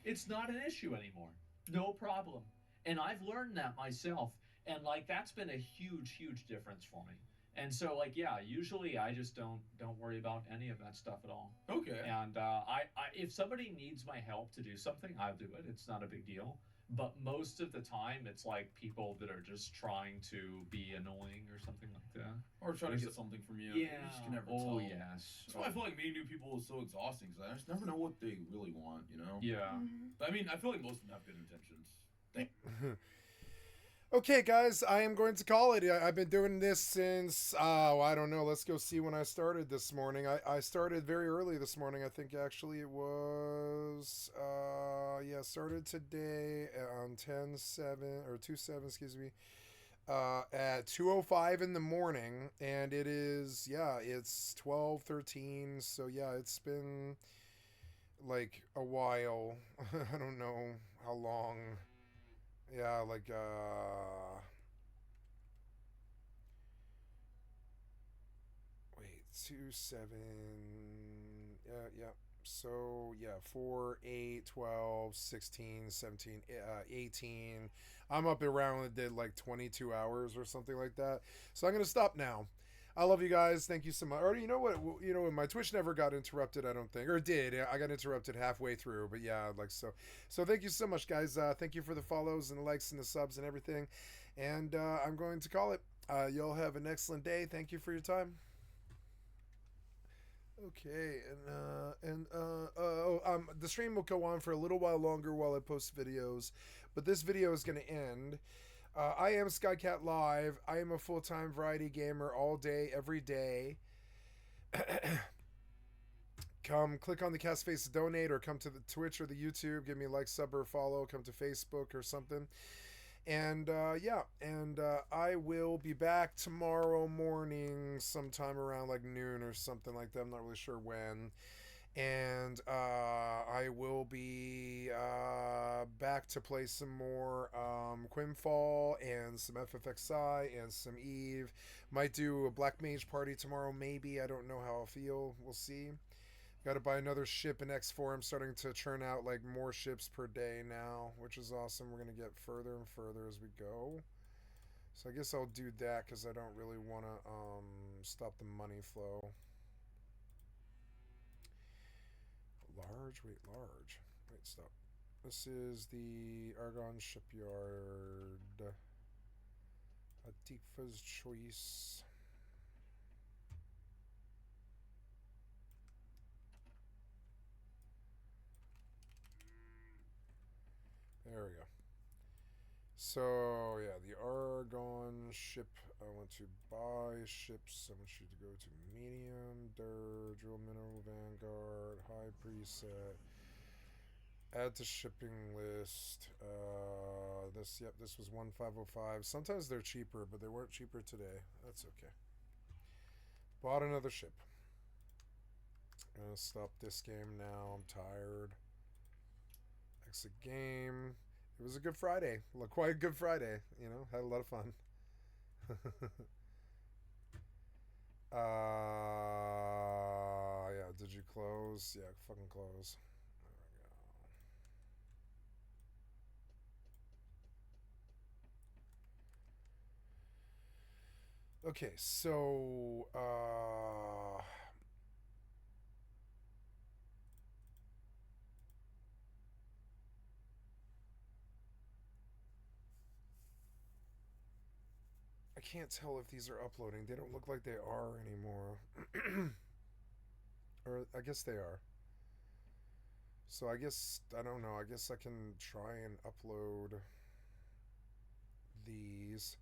It's not an issue anymore. No problem. And I've learned that myself, and like that's been a huge difference for me. And so, like, yeah, usually I just don't worry about any of that stuff at all. Okay. And I if somebody needs my help to do something, I'll do it. It's not a big deal. But most of the time, it's like people that are just trying to be annoying or something like that. Or trying to get something from you. Yeah. You just can never Oh, tell. yes. That's why I feel like meeting new people is so exhausting, because I just never know what they really want, you know? Yeah. But I mean, I feel like most of them have good intentions. Okay, guys, I am going to call it. I've been doing this since, I don't know. Let's go see when I started this morning. I started very early this morning. I think actually it was, started today on 10/7, or 2/7, excuse me, at 2:05 in the morning. And it is, it's 12:13. So, yeah, it's been like a while. I don't know how long. Yeah, like, wait, 2/7, yeah, so, 4, 8, 12, 16, 17, 18, I'm up around, did like 22 hours or something like that, so I'm gonna stop now. I love you guys. Thank you so much. Or you know what? My Twitch never got interrupted, I don't think. Or it did. I got interrupted halfway through. But yeah, like so. So thank you so much, guys. Thank you for the follows and the likes and the subs and everything. And I'm going to call it. Y'all have an excellent day. Thank you for your time. Okay, the stream will go on for a little while longer while I post videos, but this video is going to end. I am Skycatlive. I am a full-time variety gamer all day, every day. Come click on the cast face to donate, or come to the Twitch or the YouTube. Give me a like, sub, or follow. Come to Facebook or something. And I will be back tomorrow morning sometime around like noon or something like that. I'm not really sure when. And I will be back to play some more Quimfall and some FFXI and some Eve. Might do a Black Mage party tomorrow, maybe. I don't know how I'll feel. We'll see. Got to buy another ship in X4. I'm starting to churn out like more ships per day now, which is awesome. We're going to get further and further as we go. So I guess I'll do that because I don't really want to stop the money flow. Large? Wait, large. Wait, stop. This is the Argonne Shipyard. Atifa's choice. There we go. So, yeah, the Argon ship. I want to buy ships. I want you to go to medium, drill mineral, vanguard, high preset. Add to shipping list. This was 1505. Sometimes they're cheaper, but they weren't cheaper today. That's okay. Bought another ship. I'm gonna stop this game now. I'm tired. Exit game. It was a good Friday. Quite a good Friday. You know, had a lot of fun. Yeah. Did you close? Yeah, fucking close. There we go. Okay, so I can't tell if these are uploading. They don't look like they are anymore. Or I guess they are. So I guess, I don't know, I guess I can try and upload these.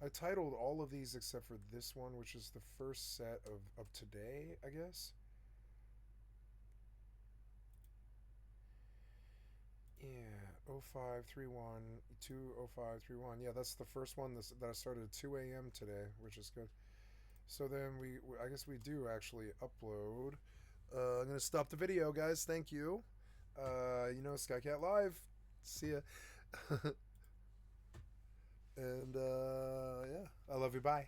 I titled all of these except for this one, which is the first set of today, I guess. Yeah, 0531, 20531. Yeah, that's the first one that I started at 2 a.m. today, which is good. So then I guess we do actually upload. I'm going to stop the video, guys. Thank you. Skycatlive. See ya. And, yeah, I love you. Bye.